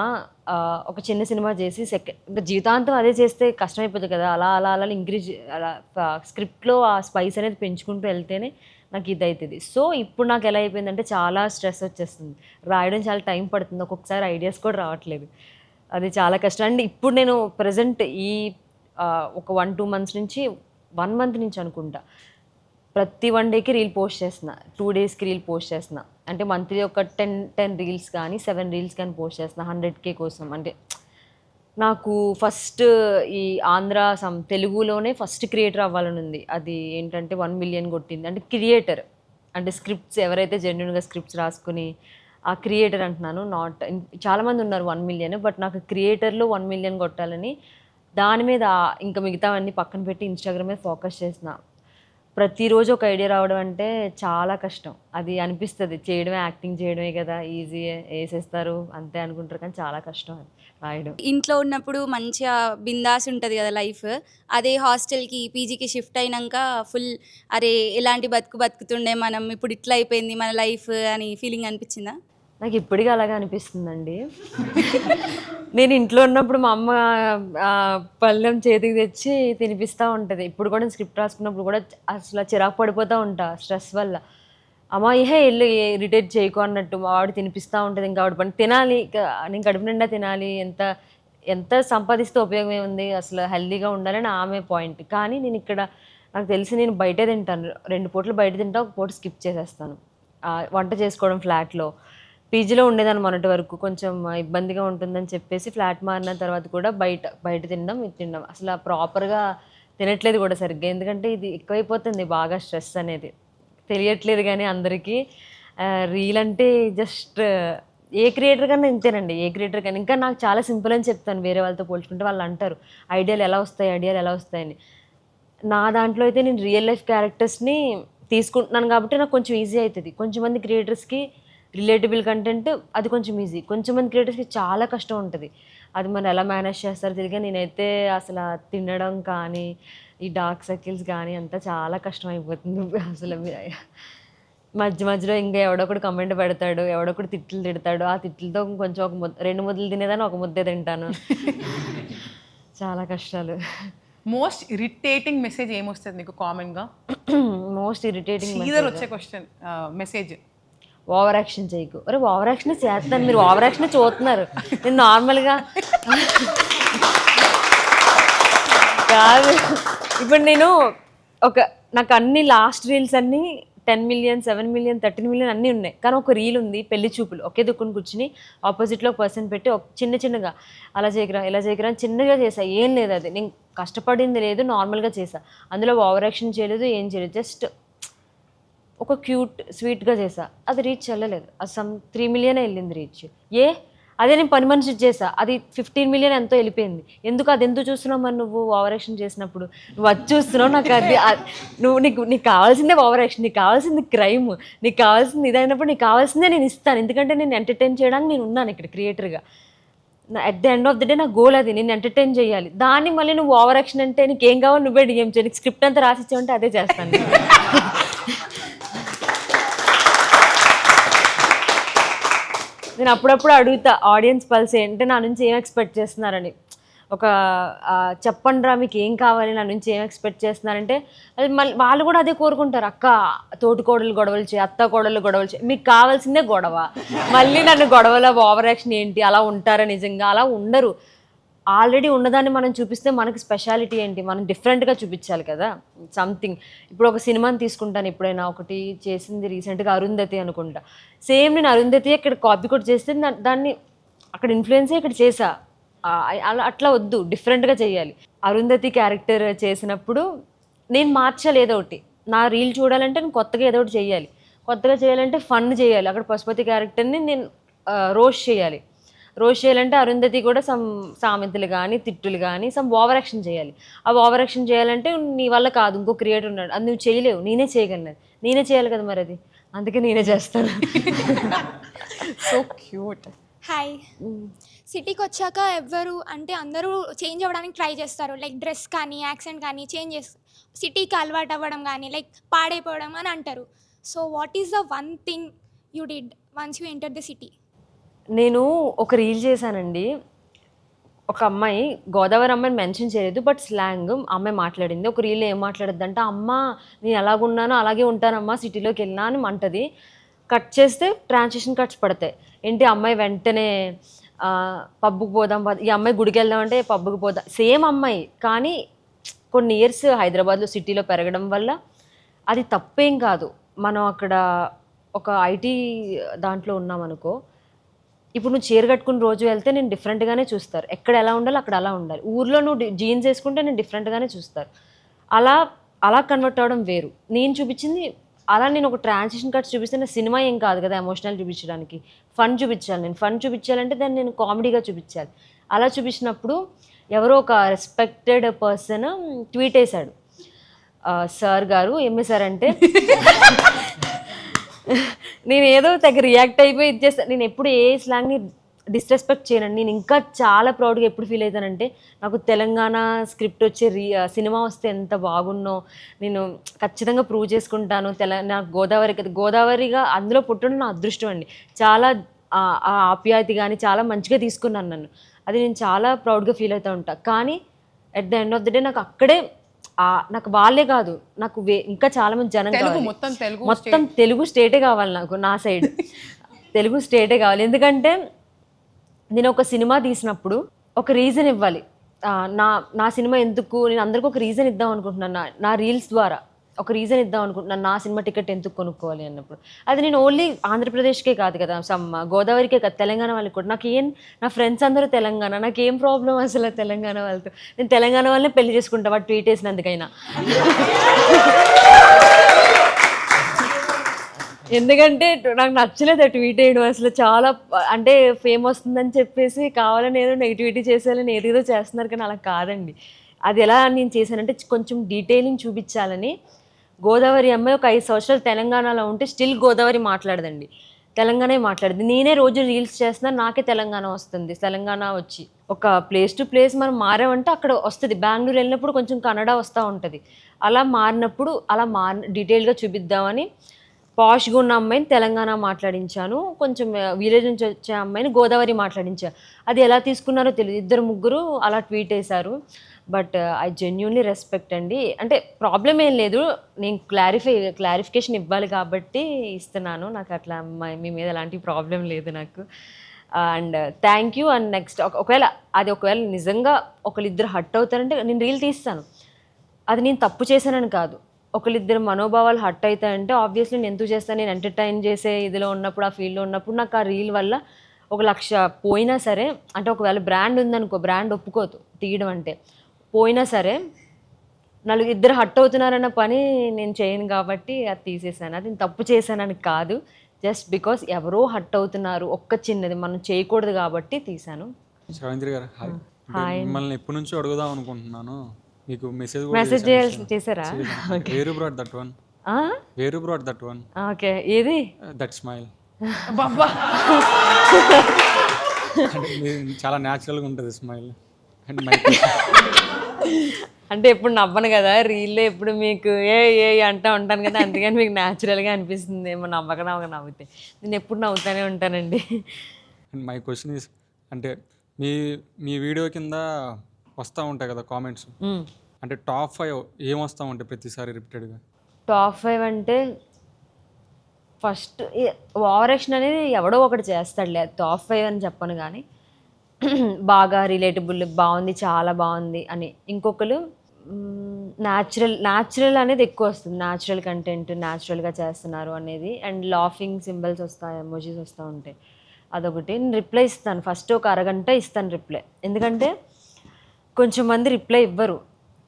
Speaker 2: ఒక చిన్న సినిమా చేసి ఇంకా జీవితాంతం అదే చేస్తే కష్టమైపోతుంది కదా, అలా అలా అలా ఇంక్రీజ్ అలా స్క్రిప్ట్లో ఆ స్పైస్ అనేది పెంచుకుంటూ వెళ్తేనే నాకు ఇది అవుతుంది. సో ఇప్పుడు నాకు ఎలా అయిపోయిందంటే చాలా స్ట్రెస్ వచ్చేస్తుంది, రాయడం చాలా టైం పడుతుంది, ఒక్కొక్కసారి ఐడియాస్ కూడా రావట్లేదు, అది చాలా కష్టం. అండ్ ఇప్పుడు నేను ప్రజెంట్ ఈ ఒక 1-2 months నుంచి 1 month నుంచి అనుకుంటా ప్రతి 1 dayకి రీల్ పోస్ట్ చేస్తున్నా, 2 daysకి రీల్ పోస్ట్ చేస్తున్నా. అంటే మంత్లీ ఒక 10 reels కానీ 7 reels కానీ పోస్ట్ చేస్తున్నా 100K కోసం. అంటే నాకు ఫస్ట్ ఈ ఆంధ్ర తెలుగులోనే ఫస్ట్ క్రియేటర్ అవ్వాలని ఉంది. అది ఏంటంటే 1 million కొట్టింది. అంటే క్రియేటర్ అంటే స్క్రిప్ట్స్ ఎవరైతే జెన్యున్గా స్క్రిప్ట్స్ రాసుకుని ఆ క్రియేటర్ అంటున్నాను, నాట్ చాలామంది ఉన్నారు 1 million, బట్ నాకు క్రియేటర్లో 1 million కొట్టాలని దాని మీద ఇంకా మిగతావన్నీ పక్కన పెట్టి ఇన్స్టాగ్రామ్ మీద ఫోకస్ చేసిన. ప్రతిరోజు ఒక ఐడియా రావడం అంటే చాలా కష్టం. అది అనిపిస్తుంది చేయడమే, యాక్టింగ్ చేయడమే కదా ఈజీ, వేసేస్తారు అంతే అనుకుంటారు, కానీ చాలా కష్టం అది రాయడం.
Speaker 16: ఇంట్లో ఉన్నప్పుడు మంచిగా బిందాస్ ఉంటుంది కదా లైఫ్, అదే హాస్టల్కి పీజీకి షిఫ్ట్ అయినాక ఫుల్ అరే ఎలాంటి బతుకుతుండే మనం, ఇప్పుడు ఇట్లా అయిపోయింది మన లైఫ్ అని ఫీలింగ్ అనిపించిందా?
Speaker 2: నాకు ఇప్పటికీ అలాగే అనిపిస్తుందండి. నేను ఇంట్లో ఉన్నప్పుడు మా అమ్మ పళ్ళెం చేతికి తెచ్చి తినిపిస్తూ ఉంటుంది. ఇప్పుడు కూడా స్క్రిప్ట్ రాసుకున్నప్పుడు కూడా అసలు చిరాకు పడిపోతూ ఉంటా స్ట్రెస్ వల్ల. అమ్మ వెళ్ళి ఇరిటేట్ చేయకు అన్నట్టు మా ఆవిడ తినిపిస్తూ ఉంటుంది. ఇంకా ఆవిడ పని తినాలి, నేను కడుపు నిండా తినాలి, ఎంత సంపాదిస్తే ఉపయోగం ఏముంది, అసలు హెల్తీగా ఉండాలని ఆమె పాయింట్. కానీ నేను ఇక్కడ నాకు తెలిసి నేను బయటే తింటాను, 2 పూటలు బయట తింటా, 1 పూట స్కిప్ చేసేస్తాను వంట చేసుకోవడం. ఫ్లాట్లో పీజీలో ఉండేదాన్ని మొన్నటి వరకు, కొంచెం ఇబ్బందిగా ఉంటుందని చెప్పేసి ఫ్లాట్ మారిన తర్వాత కూడా బయట తినడం ఇది తినడం అసలు ప్రాపర్గా తినట్లేదు కూడా సరిగ్గా. ఎందుకంటే ఇది ఎక్కువైపోతుంది బాగా, స్ట్రెస్ అనేది తెలియట్లేదు. కానీ అందరికీ రీల్ అంటే జస్ట్ ఏ క్రియేటర్ కన్నా ఇంతేనండి, ఏ క్రియేటర్ కన్నా. ఇంకా నాకు చాలా సింపుల్ అని చెప్తాను వేరే వాళ్ళతో పోల్చుకుంటే. వాళ్ళు అంటారు ఐడియాలు ఎలా వస్తాయని. నా దాంట్లో అయితే నేను రియల్ లైఫ్ క్యారెక్టర్స్ని తీసుకుంటున్నాను కాబట్టి నాకు కొంచెం ఈజీ అవుతుంది. కొంచెం మంది క్రియేటర్స్కి రిలేటబుల్ కంటెంట్ అది కొంచెం ఈజీ, కొంచెం మంది క్రియేటర్స్కి చాలా కష్టం ఉంటుంది. అది మనం ఎలా మేనేజ్ చేస్తారో తెలియక నేనైతే అసలు తినడం కానీ ఈ డార్క్ సర్కిల్స్ కానీ అంతా చాలా కష్టం అయిపోతుంది అసలు. మధ్యలో ఇంకా ఎవడొకడు కమెంట్ పెడతాడు, ఎవడొకడు తిడతాడు, ఆ తిట్లతో కొంచెం 2 ముద్దలు తినేదాన్ని 1 ముద్దే తింటాను. చాలా కష్టాలు.
Speaker 5: మోస్ట్ ఇరిటేటింగ్ మెసేజ్ ఏమొస్తుంది మీకు కామన్గా?
Speaker 2: మోస్ట్ ఇరిటేటింగ్
Speaker 5: వచ్చే క్వశ్చన్ మెసేజ్,
Speaker 2: ఓవర్ యాక్షన్ చేయకు. అరే ఓవర్ యాక్షన్ చేస్తాను, మీరు ఓవర్ యాక్షన్ చూస్తున్నారు. నేను నార్మల్గా కాదు. ఇప్పుడు నేను నాకు అన్ని లాస్ట్ రీల్స్ అన్నీ 10 million, 7 million, 13 million అన్నీ ఉన్నాయి. కానీ ఒక రీల్ ఉంది పెళ్లి చూపులు, ఒకే దుక్కుని కూర్చుని ఆపోజిట్లో ఒక పర్సన్ పెట్టి చిన్నగా అలా చేయకరా ఇలా చేయకరా అని చిన్నగా చేసా. ఏం లేదు, అది నేను కష్టపడింది లేదు, నార్మల్గా చేసా. అందులో ఓవర్ యాక్షన్ చేయలేదు, ఏం చేయలేదు, జస్ట్ ఒక క్యూట్ స్వీట్గా చేసా. అది రీచ్ వెళ్ళలేదు, అది 3 million వెళ్ళింది రీచ్. అదే నేను పని మనిషి చేసా, అది 15 million ఎంతో వెళ్ళిపోయింది. అది ఎందుకు చూస్తున్నావు మరి నువ్వు ఓవర్ యాక్షన్ చేసినప్పుడు? నువ్వు అది చూస్తున్నావు, నాకు అది నీకు కావాల్సిందే ఓవర్ యాక్షన్, నీకు కావాల్సింది క్రైమ్, నీకు కావాల్సింది ఇదైనప్పుడు నీకు కావాల్సిందే నేను ఇస్తాను. ఎందుకంటే నేను ఎంటర్టైన్ చేయడానికి నేను ఉన్నాను ఇక్కడ క్రియేటర్గా. At the end of the day నా గోల్ అది, నేను ఎంటర్టైన్ చేయాలి. దాన్ని మళ్ళీ నువ్వు ఓవర్ యాక్షన్ అంటే నీకేం కావాలి నువ్వే డిఎం చేయి, నీకు స్క్రిప్ట్ అంతా రాసిచ్చావంటే అదే చేస్తాను.
Speaker 10: నేను అప్పుడప్పుడు అడుగుతా ఆడియన్స్ పల్స్ ఏంటంటే నా నుంచి ఏం ఎక్స్పెక్ట్ చేస్తున్నారని. ఒక చెప్పండి రా మీకు ఏం కావాలి, నా నుంచి ఏం ఎక్స్పెక్ట్ చేస్తున్నారంటే అది మళ్ళీ వాళ్ళు కూడా అదే కోరుకుంటారు. అక్క తోటికోడలు గొడవలు చేయి, అత్త కోడలు గొడవలు చేయి, మీకు కావాల్సిందే గొడవ. మళ్ళీ నన్ను గొడవలో ఓవర్ యాక్షన్ ఏంటి, అలా ఉంటారా నిజంగా? అలా ఉండరు. ఆల్రెడీ ఉన్నదాన్ని మనం చూపిస్తే మనకి స్పెషాలిటీ ఏంటి, మనం డిఫరెంట్గా చూపించాలి కదా సంథింగ్. ఇప్పుడు ఒక సినిమాని తీసుకుంటాను, ఎప్పుడైనా ఒకటి చేసింది రీసెంట్గా అరుంధతి అనుకుంటా. సేమ్ నేను అరుంధతి ఇక్కడ కాపీ కూడా చేస్తే దాన్ని అక్కడ ఇన్ఫ్లుయెన్సే ఇక్కడ చేసా. అలా అట్లా వద్దు, డిఫరెంట్గా చేయాలి. అరుంధతి క్యారెక్టర్ చేసినప్పుడు నేను మార్చాలి ఏదో ఒకటి. నా రీల్ చూడాలంటే నేను కొత్తగా ఏదో ఒకటి చేయాలి. కొత్తగా చేయాలంటే ఫన్ చేయాలి. అక్కడ పశుపతి క్యారెక్టర్ని నేను రోస్ట్ చేయాలి. రోస్ట్ చేయాలంటే అరుంధతి కూడా సమ్ సామెతలు కానీ తిట్టులు కానీ సమ్ ఓవర్ యాక్షన్ చేయాలి. ఆ ఓవర్ యాక్షన్ చేయాలంటే నీ వల్ల కాదు, ఇంకో క్రియేటర్ ఉన్నాడు, అది నువ్వు చేయలేవు, నేనే చేయగలను. నేనే చేయాలి కదా మరి, అది అందుకే నేనే చేస్తాను.
Speaker 8: So cute. హాయ్. సిటీకి వచ్చాక ఎవ్వరు అంటే అందరూ చేంజ్ అవ్వడానికి ట్రై చేస్తారు. లైక్ డ్రెస్ కానీ యాక్సెంట్ కానీ చేంజ్ చేస్తారు, సిటీకి అలవాటు అవ్వడం కానీ లైక్ పాడైపోవడం అని అంటారు. So what is the one thing you did once you enter the city?
Speaker 10: నేను ఒక రీల్ చేశానండి. ఒక అమ్మాయి, గోదావరి అమ్మాయిని మెన్షన్ చేయలేదు, బట్ స్లాంగ్ అమ్మాయి మాట్లాడింది. ఒక రీల్లో ఏం మాట్లాడద్దంటే, అమ్మ నేను ఎలాగున్నానో అలాగే ఉంటానమ్మా సిటీలోకి వెళ్ళినా అని అంటది. కట్ చేస్తే ట్రాన్సిషన్ కట్స్ పడతాయి. ఏంటి అమ్మాయి వెంటనే పబ్బుకి పోదాం, ఈ అమ్మాయి గుడికి వెళ్దామంటే పబ్బుకి పోదాం, సేమ్ అమ్మాయి. కానీ కొన్ని ఇయర్స్ హైదరాబాద్లో సిటీలో పెరగడం వల్ల అది తప్పేం కాదు. మనం అక్కడ ఒక ఐటీ దాంట్లో ఉన్నామనుకో, ఇప్పుడు నువ్వు చీర కట్టుకుని రోజు వెళ్తే నేను డిఫరెంట్గానే చూస్తారు. ఎక్కడ ఎలా ఉండాలో అక్కడ అలా ఉండాలి. ఊర్లో నువ్వు జీన్స్ వేసుకుంటే నేను డిఫరెంట్గానే చూస్తారు. అలా కన్వర్ట్ అవ్వడం వేరు. నేను చూపించింది అలా. నేను ఒక ట్రాన్సిషన్ కట్స్ చూపిస్తే నా సినిమా ఏం కాదు కదా ఎమోషనల్ చూపించడానికి, ఫన్ చూపించాలి. నేను ఫన్ చూపించాలంటే దాన్ని నేను కామెడీగా చూపించాలి. అలా చూపించినప్పుడు ఎవరో ఒక రెస్పెక్టెడ్ పర్సన్ ట్వీట్ వేశాడు, సార్ గారు ఏం వేశారంటే నేను ఏదో తెగ రియాక్ట్ అయిపోయి ఇచ్చేస్తాను. నేను ఎప్పుడు ఏ స్లాంగ్ని డిస్రెస్పెక్ట్ చేయనండి. నేను ఇంకా చాలా ప్రౌడ్గా ఎప్పుడు ఫీల్ అవుతానంటే, నాకు తెలంగాణ స్క్రిప్ట్ వచ్చే సినిమా వస్తే ఎంత బాగున్నో నేను ఖచ్చితంగా ప్రూవ్ చేసుకుంటాను. నాకు గోదావరిగా అందులో పుట్టడం నా అదృష్టం అండి. చాలా ఆప్యాయత కానీ చాలా మంచిగా తీసుకున్నాను నన్ను. అది నేను చాలా ప్రౌడ్గా ఫీల్ అవుతూ ఉంటాను. కానీ at the end of the day నాకు అక్కడే నాకు వాళ్ళే కాదు, నాకు ఇంకా చాలా మంది జనం కావాలి. మొత్తం తెలుగు స్టేటే కావాలి నాకు. నా సైడ్ తెలుగు స్టేటే కావాలి. ఎందుకంటే నేను ఒక సినిమా తీసినప్పుడు ఒక రీజన్ ఇవ్వాలి. నా సినిమా ఎందుకు, నేను అందరికీ ఒక రీజన్ ఇద్దాం అనుకుంటున్నాను. నా రీల్స్ ద్వారా ఒక రీజన్ ఇద్దాం అనుకుంటున్నాను, నా సినిమా టికెట్ ఎందుకు కొనుక్కోవాలి అన్నప్పుడు. అది నేను ఓన్లీ ఆంధ్రప్రదేశ్కే కాదు కదా, గోదావరికే కాదు, తెలంగాణ వాళ్ళకి కూడా. నా ఫ్రెండ్స్ అందరూ తెలంగాణ, నాకేం ప్రాబ్లం అసలు తెలంగాణ వాళ్ళతో. నేను తెలంగాణ వాళ్ళనే పెళ్లి చేసుకుంటా వాడు ట్వీట్ వేసినందుకైనా. ఎందుకంటే నాకు నచ్చలేదు ఆ ట్వీట్ వేయడం. అసలు చాలా అంటే ఫేమ్ వస్తుందని చెప్పేసి కావాలని ఏదో నెగిటివిటీ చేసేయాలని ఏదేదో చేస్తున్నారు, కానీ అలా కాదండి. అది ఎలా నేను చేశానంటే కొంచెం డీటెయిలింగ్ చూపించాలని. గోదావరి అమ్మాయి ఒక 5 సంవత్సరాలు తెలంగాణలో ఉంటే స్టిల్ గోదావరి మాట్లాడదండి, తెలంగాణ మాట్లాడదు. నేనే రోజు రీల్స్ చేస్తున్నా, నాకే తెలంగాణ వస్తుంది. తెలంగాణ వచ్చి ఒక ప్లేస్ టు ప్లేస్ మనం మారామంటే అక్కడ వస్తుంది. బెంగళూరు వెళ్ళినప్పుడు కొంచెం కన్నడ వస్తూ ఉంటుంది. అలా మారినప్పుడు డీటెయిల్గా చూపిద్దామని పాష్గా ఉన్న అమ్మాయిని తెలంగాణ మాట్లాడించాను, కొంచెం విలేజ్ నుంచి వచ్చే అమ్మాయిని గోదావరి మాట్లాడించాను. అది ఎలా తీసుకున్నారో తెలియదు. 2-3 అలా ట్వీట్ వేశారు. బట్ ఐ జెన్యూన్లీ రెస్పెక్ట్ అండి. అంటే ప్రాబ్లం ఏం లేదు, నేను క్లారిఫికేషన్ ఇవ్వాలి కాబట్టి ఇస్తున్నాను. నాకు అట్లా మీ మీద ఎలాంటి ప్రాబ్లం లేదు నాకు. And thank you. And next ఒకవేళ నిజంగా ఒకళ్ళిద్దరు హట్ అవుతారంటే నేను రీల్ తీస్తాను. అది నేను తప్పు చేశానని కాదు, ఒకళ్ళిద్దరు మనోభావాలు హట్ అవుతాయంటే ఆబ్వియస్లీ నేను ఎందుకు చేస్తాను. నేను ఎంటర్టైన్ చేసే ఇదిలో ఉన్నప్పుడు, ఆ ఫీల్డ్లో ఉన్నప్పుడు నాకు ఆ రీల్ వల్ల 1 లక్ష పోయినా సరే, అంటే ఒకవేళ బ్రాండ్ ఉందనుకో, బ్రాండ్ ఒప్పుకోదు తీయడం అంటే, పోయినా సరే 4 హట్ అవుతున్నారన్న పని నేను చేయను కాబట్టి అది తీసేసాను. అది నేను తప్పు చేశానని కాదు, జస్ట్ బికాస్ ఎవరో హట్ అవుతున్నారు, ఒక్క చిన్నది మనం చేయకూడదు కాబట్టి తీశాను.
Speaker 6: శ్రవంతి గారు హాయ్. మిమ్మల్ని ఎప్పటి నుంచో అడుగుదాం అనుకుంటున్నాను. మీకు
Speaker 10: మెసేజ్ చేశారా?
Speaker 6: వేరు బ్రాట్ దట్ వన్.
Speaker 10: ఓకే, ఏది
Speaker 6: దట్ స్మైల్. చాలా న్యాచురల్గా ఉంటుంది స్మైల్.
Speaker 10: అంటే ఎప్పుడు నవ్వను కదా రీల్లో, ఎప్పుడు మీకు ఏ అంటూ ఉంటాను కదా, అందుకని మీకు న్యాచురల్గా అనిపిస్తుంది ఏమో నవ్వక నవ్వుతే. నేను ఎప్పుడు నవ్వుతూనే ఉంటానండి.
Speaker 6: అండ్ మై క్వశ్చన్ ఈస్, అంటే మీ మీ వీడియో కింద వస్తూ ఉంటాయి కదా కామెంట్స్, అంటే టాప్ 5 ఏం వస్తూ ఉంటాయి ప్రతిసారి రిపీటెడ్గా?
Speaker 2: టాప్ 5 అంటే ఫస్ట్ ఓవర్ యాక్షన్ అనేది ఎవడో ఒకటి చేస్తాడులే, టాప్ 5 అని చెప్పను కానీ బాగా రిలేటబుల్, బాగుంది, చాలా బాగుంది అని. ఇంకొకరు న్యాచురల్ అనేది ఎక్కువ వస్తుంది, న్యాచురల్ కంటెంట్, న్యాచురల్గా చేస్తున్నారు అనేది. అండ్ లాఫింగ్ సింబల్స్ వస్తాయి, ఎమోజీస్ వస్తూ ఉంటాయి, అదొకటి. నేను రిప్లై ఇస్తాను, ఫస్ట్ ఒక అరగంట ఇస్తాను రిప్లై, ఎందుకంటే కొంచెం మంది రిప్లై ఇవ్వరు.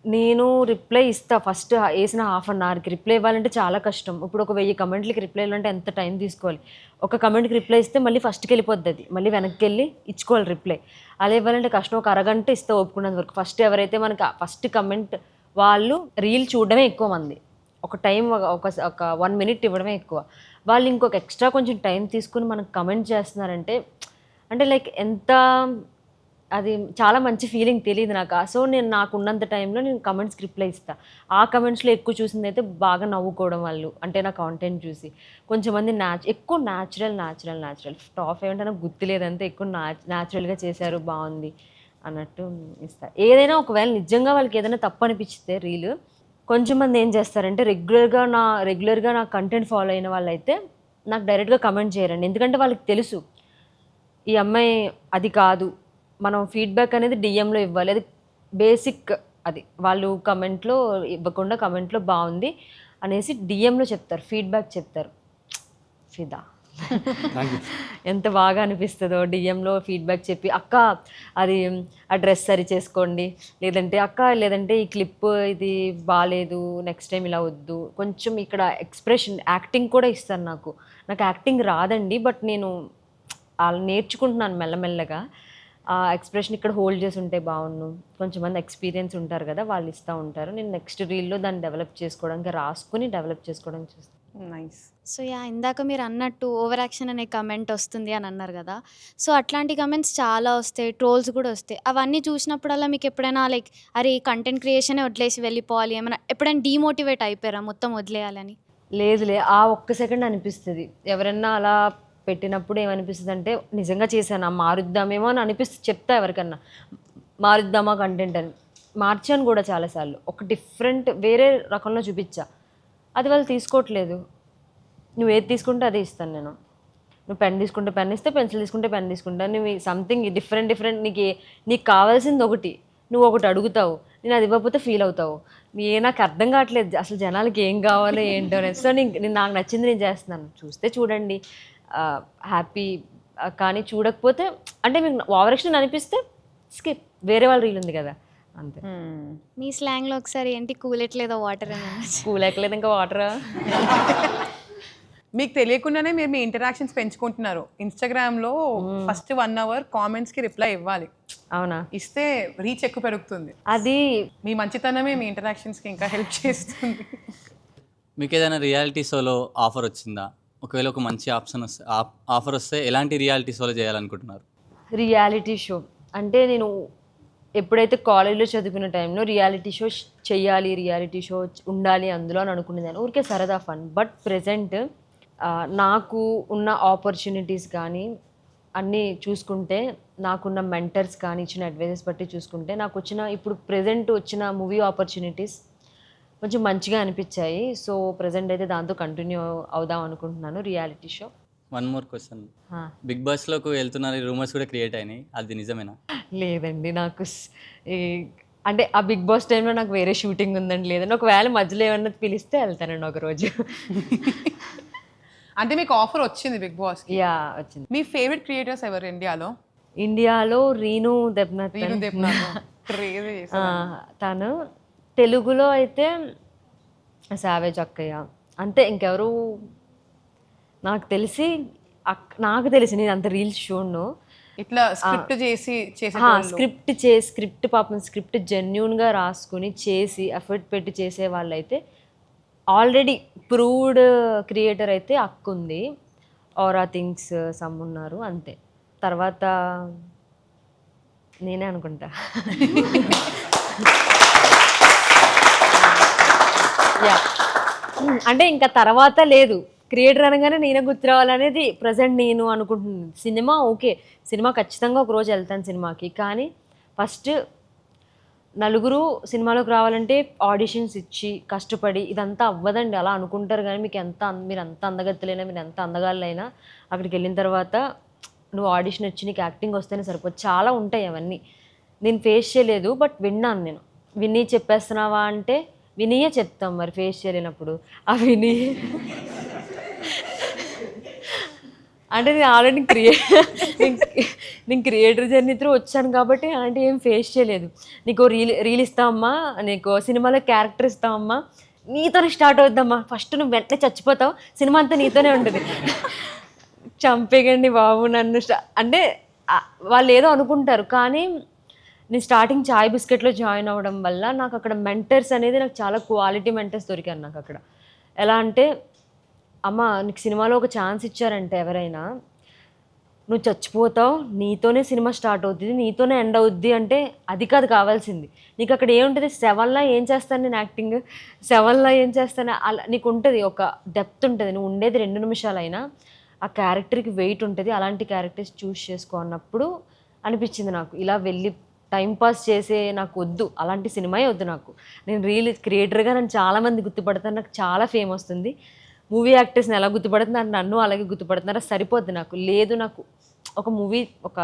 Speaker 2: నేను రిప్లై ఇస్తా, ఫస్ట్ వేసిన హాఫ్ అన్ అవర్కి రిప్లై ఇవ్వాలంటే చాలా కష్టం. ఇప్పుడు ఒక 1000 కమెంట్లకి రిప్లై ఇవ్వాలంటే ఎంత టైం తీసుకోవాలి. ఒక కమెంట్కి రిప్లై ఇస్తే మళ్ళీ ఫస్ట్కి వెళ్ళిపోద్ది, అది మళ్ళీ వెనక్కి వెళ్ళి ఇచ్చుకోవాలి రిప్లై. అలా ఇవ్వాలంటే కష్టం. ఒక అరగంట ఇస్తే ఒప్పుకున్నంత వరకు. ఫస్ట్ ఎవరైతే మనకి ఫస్ట్ కమెంట్ వాళ్ళు రీల్ చూడడమే ఎక్కువ మంది, ఒక టైం ఒక 1 మినిట్ ఇవ్వడమే ఎక్కువ. వాళ్ళు ఇంకొక ఎక్స్ట్రా కొంచెం టైం తీసుకుని మనకు కమెంట్ చేస్తున్నారంటే, అంటే లైక్ ఎంత, అది చాలా మంచి ఫీలింగ్, తెలియదు నాకు. సో నేను నాకు ఉన్నంత టైంలో నేను కమెంట్స్కి రిప్లై ఇస్తాను. ఆ కమెంట్స్లో ఎక్కువ చూసింది అయితే బాగా నవ్వుకోవడం వాళ్ళు, అంటే నా కాంటెంట్ చూసి. కొంచెం మంది ఎక్కువ న్యాచురల్. టాప్ 5 అంటే నాకు గుర్తులేదంటే ఎక్కువ న్యాచురల్గా చేశారు, బాగుంది అన్నట్టు ఇస్తారు. ఏదైనా ఒకవేళ నిజంగా వాళ్ళకి ఏదైనా తప్పు అనిపించితే రీల్, కొంచెం మంది ఏం చేస్తారంటే రెగ్యులర్గా నా కంటెంట్ ఫాలో అయిన వాళ్ళు అయితే నాకు డైరెక్ట్గా కమెంట్ చేయరండి, ఎందుకంటే వాళ్ళకి తెలుసు ఈ అమ్మాయి అది కాదు, మనం ఫీడ్బ్యాక్ అనేది డిఎంలో ఇవ్వాలి, అది బేసిక్. అది వాళ్ళు కమెంట్లో ఇవ్వకుండా కమెంట్లో బాగుంది అనేసి డిఎంలో చెప్తారు, ఫీడ్బ్యాక్ చెప్తారు. ఫిదా ఎంత బాగా అనిపిస్తుందో డిఎంలో ఫీడ్బ్యాక్ చెప్పి, అక్క అది ఆ డ్రెస్ సరి చేసుకోండి, లేదంటే ఈ క్లిప్ ఇది బాగాలేదు, నెక్స్ట్ టైం ఇలా వద్దు, కొంచెం ఇక్కడ ఎక్స్ప్రెషన్ యాక్టింగ్ కూడా ఇస్తారు. నాకు యాక్టింగ్ రాదండి, బట్ నేను అలా నేర్చుకుంటున్నాను మెల్లమెల్లగా. ఆ ఎక్స్ప్రెషన్ ఇక్కడ హోల్డ్ చేసి ఉంటే బాగుండు, కొంచెం మంది ఎక్స్పీరియన్స్ ఉంటారు కదా, వాళ్ళు ఇస్తూ ఉంటారు. నేను నెక్స్ట్ రీల్లో దాన్ని డెవలప్ చేసుకోవడానికి రాసుకుని డెవలప్ చేసుకోవడానికి చూస్తాను.
Speaker 5: నైస్.
Speaker 3: సో ఇందాక మీరు అన్నట్టు ఓవర్ యాక్షన్ అనే కమెంట్ వస్తుంది అని అన్నారు కదా, సో అట్లాంటి కమెంట్స్ చాలా వస్తాయి, ట్రోల్స్ కూడా వస్తాయి. అవన్నీ చూసినప్పుడల్లా మీకు ఎప్పుడైనా లైక్ అరే ఈ కంటెంట్ క్రియేషనే వదిలేసి వెళ్ళిపోవాలి, ఏమైనా ఎప్పుడైనా డీమోటివేట్ అయిపోయారా మొత్తం వదిలేయాలని?
Speaker 2: లేదులే, ఆ ఒక్క సెకండ్ అనిపిస్తుంది. ఎవరన్నా అలా పెట్టినప్పుడు ఏమనిపిస్తుంది అంటే నిజంగా చేశాను, మారుద్దామేమో అని అనిపిస్తుంది. చెప్తా ఎవరికన్నా మారుద్దామా కంటెంట్ అని, మార్చాను కూడా చాలాసార్లు. ఒక డిఫరెంట్ వేరే రకంలో చూపించా, అది వాళ్ళు తీసుకోవట్లేదు. నువ్వు ఏది తీసుకుంటే అదే ఇస్తాను నేను. నువ్వు పెన్ తీసుకుంటే పెన్ ఇస్తే, పెన్సిల్ తీసుకుంటే పెన్ తీసుకుంటా. నువ్వు సంథింగ్ డిఫరెంట్ నీకు కావాల్సింది ఒకటి, నువ్వు ఒకటి అడుగుతావు, నేను అది ఇవ్వకపోతే ఫీల్ అవుతావు. నాకు అర్థం కావట్లేదు అసలు జనాలకి ఏం కావాలో ఏంటో అనేది. సో నేను నాకు నచ్చింది నేను చేస్తున్నాను. చూస్తే చూడండి, హ్యాపీ. కానీ చూడకపోతే అంటే మీకు ఓవర్ యాక్షన్ అనిపిస్తే స్కిప్, వేరే వాళ్ళ రీల్ ఉంది కదా, అంతే.
Speaker 3: మీ స్లాంగ్లో ఒకసారి ఏంటి కూలెట్లేదో వాటర్ అని?
Speaker 2: కూలెక్కలేదు ఇంకా వాటరా?
Speaker 5: మీకు తెలియకుండానే మీరు మీ ఇంటరాక్షన్స్ పెంచుకుంటున్నారు. ఇన్స్టాగ్రామ్లో ఫస్ట్ 1 అవర్ కామెంట్స్కి రిప్లై ఇవ్వాలి.
Speaker 2: అవునా?
Speaker 5: ఇస్తే రీచ్ ఎక్కువ పెరుగుతుంది.
Speaker 2: అది
Speaker 5: మీ మంచితనమే మీ ఇంటరాక్షన్స్కి ఇంకా హెల్ప్ చేస్తుంది.
Speaker 4: మీకు ఏదైనా రియాలిటీ షోలో ఆఫర్ వచ్చిందా? ఒకవేళ ఒక మంచి ఆఫర్ వస్తే ఎలాంటి రియాలిటీ షోలో చేయాలనుకుంటున్నారు?
Speaker 2: రియాలిటీ షో అంటే నేను ఎప్పుడైతే కాలేజ్లో చదువుకున్న టైంలో రియాలిటీ షో చెయ్యాలి, రియాలిటీ షో ఉండాలి అందులో అని అనుకునేదాన్ని, ఊరికే సరదా ఫన్. బట్ ప్రెజెంట్ నాకు ఉన్న ఆపర్చునిటీస్ కానీ అన్నీ చూసుకుంటే, నాకున్న మెంటర్స్ కానీ ఇచ్చిన అడ్వైజెస్ బట్టి చూసుకుంటే, నాకు ఇప్పుడు ప్రెజెంట్ వచ్చిన మూవీ ఆపర్చునిటీస్ కొంచెం మంచిగా అనిపించాయి. సో ప్రెజెంట్ అయితే దాంతో కంటిన్యూ అవుదాం అనుకుంటున్నాను reality show.
Speaker 4: One more question, big బాస్లోకి వెళ్తున్నారు రూమర్స్ కూడా క్రియేట్ అయినాయి, అది నిజమేనా?
Speaker 2: లేదండి, నాకు అంటే ఆ బిగ్ బాస్ టైంలో నాకు వేరే షూటింగ్ ఉందండి. లేదండి, ఒకవేళ మధ్యలో ఏమన్నా పిలిస్తే వెళ్తానండి ఒకరోజు.
Speaker 5: అంటే మీకు ఆఫర్ వచ్చింది బిగ్ బాస్?
Speaker 2: యా, వచ్చింది.
Speaker 5: మీ ఫేవరెట్ క్రియేటర్స్ ఎవరు
Speaker 2: ఇండియాలో? రీను దెబ్నాథ్. తను తెలుగులో అయితే సావేజ్ అక్కయ్య, అంతే. ఇంకెవరు నాకు తెలిసి నేను అంత రీల్స్ చూడను.
Speaker 5: ఇట్లా స్క్రిప్ట్ చేసి
Speaker 2: స్క్రిప్ట్ పాపం స్క్రిప్ట్ జెన్యూన్గా రాసుకుని చేసి ఎఫర్ట్ పెట్టి చేసే వాళ్ళైతే ఆల్రెడీ ప్రూవ్డ్ క్రియేటర్ అయితే అక్కుంది, ఆరా థింగ్స్ సమ్ ఉన్నారు, అంతే. తర్వాత నేనే అనుకుంటా. అంటే ఇంకా తర్వాత లేదు, క్రియేటర్ అనగానే నేనే గుర్తు రావాలనేది ప్రజెంట్ నేను అనుకుంటున్నాను. సినిమా ఓకే, సినిమా ఖచ్చితంగా ఒక రోజు వెళ్తాను సినిమాకి. కానీ ఫస్ట్ నలుగురు సినిమాలోకి రావాలంటే ఆడిషన్స్ ఇచ్చి కష్టపడి ఇదంతా అవ్వదండి. అలా అనుకుంటారు కానీ మీరు ఎంత అందగత్తెలైనా, మీరు ఎంత అందగాళ్ళైనా అక్కడికి వెళ్ళిన తర్వాత నువ్వు ఆడిషన్ వచ్చి నీకు యాక్టింగ్ వస్తేనే సరిపోదు. చాలా ఉంటాయి అవన్నీ. నేను ఫేస్ చేయలేదు, బట్ విన్నాను. నేను విని చెప్పేస్తున్నావా అంటే వినియే చెప్తాం మరి ఫేస్ చేయలేనప్పుడు. ఆ విని అంటే నేను ఆల్రెడీ నేను క్రియేటర్ జర్నీ త్రూ వచ్చాను కాబట్టి అలాంటి ఏం ఫేస్ చేయలేదు. నీకు రీల్ ఇస్తామమ్మా, నీకు సినిమాలో క్యారెక్టర్ ఇస్తామమ్మా, నీతోనే స్టార్ట్ అవుద్దమ్మా, ఫస్ట్ నువ్వు వెంటనే చచ్చిపోతావు, సినిమా అంతా నీతోనే ఉంటుంది, చంపేయండి బాబు నన్ను అంటే వాళ్ళు ఏదో అనుకుంటారు. కానీ నేను స్టార్టింగ్ చాయ్ బిస్కెట్లో జాయిన్ అవ్వడం వల్ల నాకు అక్కడ మెంటర్స్ అనేది నాకు చాలా క్వాలిటీ మెంటర్స్ దొరికారు నాకు అక్కడ. ఎలా అంటే, అమ్మ నీకు సినిమాలో ఒక ఛాన్స్ ఇచ్చారంటే ఎవరైనా, నువ్వు చచ్చిపోతావు, నీతోనే సినిమా స్టార్ట్ అవుతుంది, నీతోనే ఎండ్ అవుద్ది అంటే అది కాదు కావాల్సింది. నీకు అక్కడ ఏముంటుంది, 7లా ఏం చేస్తాను నేను యాక్టింగ్, 7లా ఏం చేస్తాను అలా నీకు ఉంటుంది, ఒక డెప్త్ ఉంటుంది. నువ్వు ఉండేది 2 నిమిషాలైనా ఆ క్యారెక్టర్కి వెయిట్ ఉంటుంది. అలాంటి క్యారెక్టర్స్ చూస్ చేసుకో అన్నప్పుడు అనిపించింది నాకు, ఇలా వెళ్ళి టైంపాస్ చేసే నాకు వద్దు, అలాంటి సినిమాయే వద్దు నాకు. నేను క్రియేటర్గా నన్ను చాలామంది గుర్తుపడతాను, నాకు చాలా ఫేమ్ వస్తుంది. మూవీ యాక్టర్స్ని ఎలా గుర్తుపడుతున్నారు, నన్ను అలాగే గుర్తుపడుతున్నారు, సరిపోద్ది నాకు. లేదు నాకు ఒక మూవీ ఒక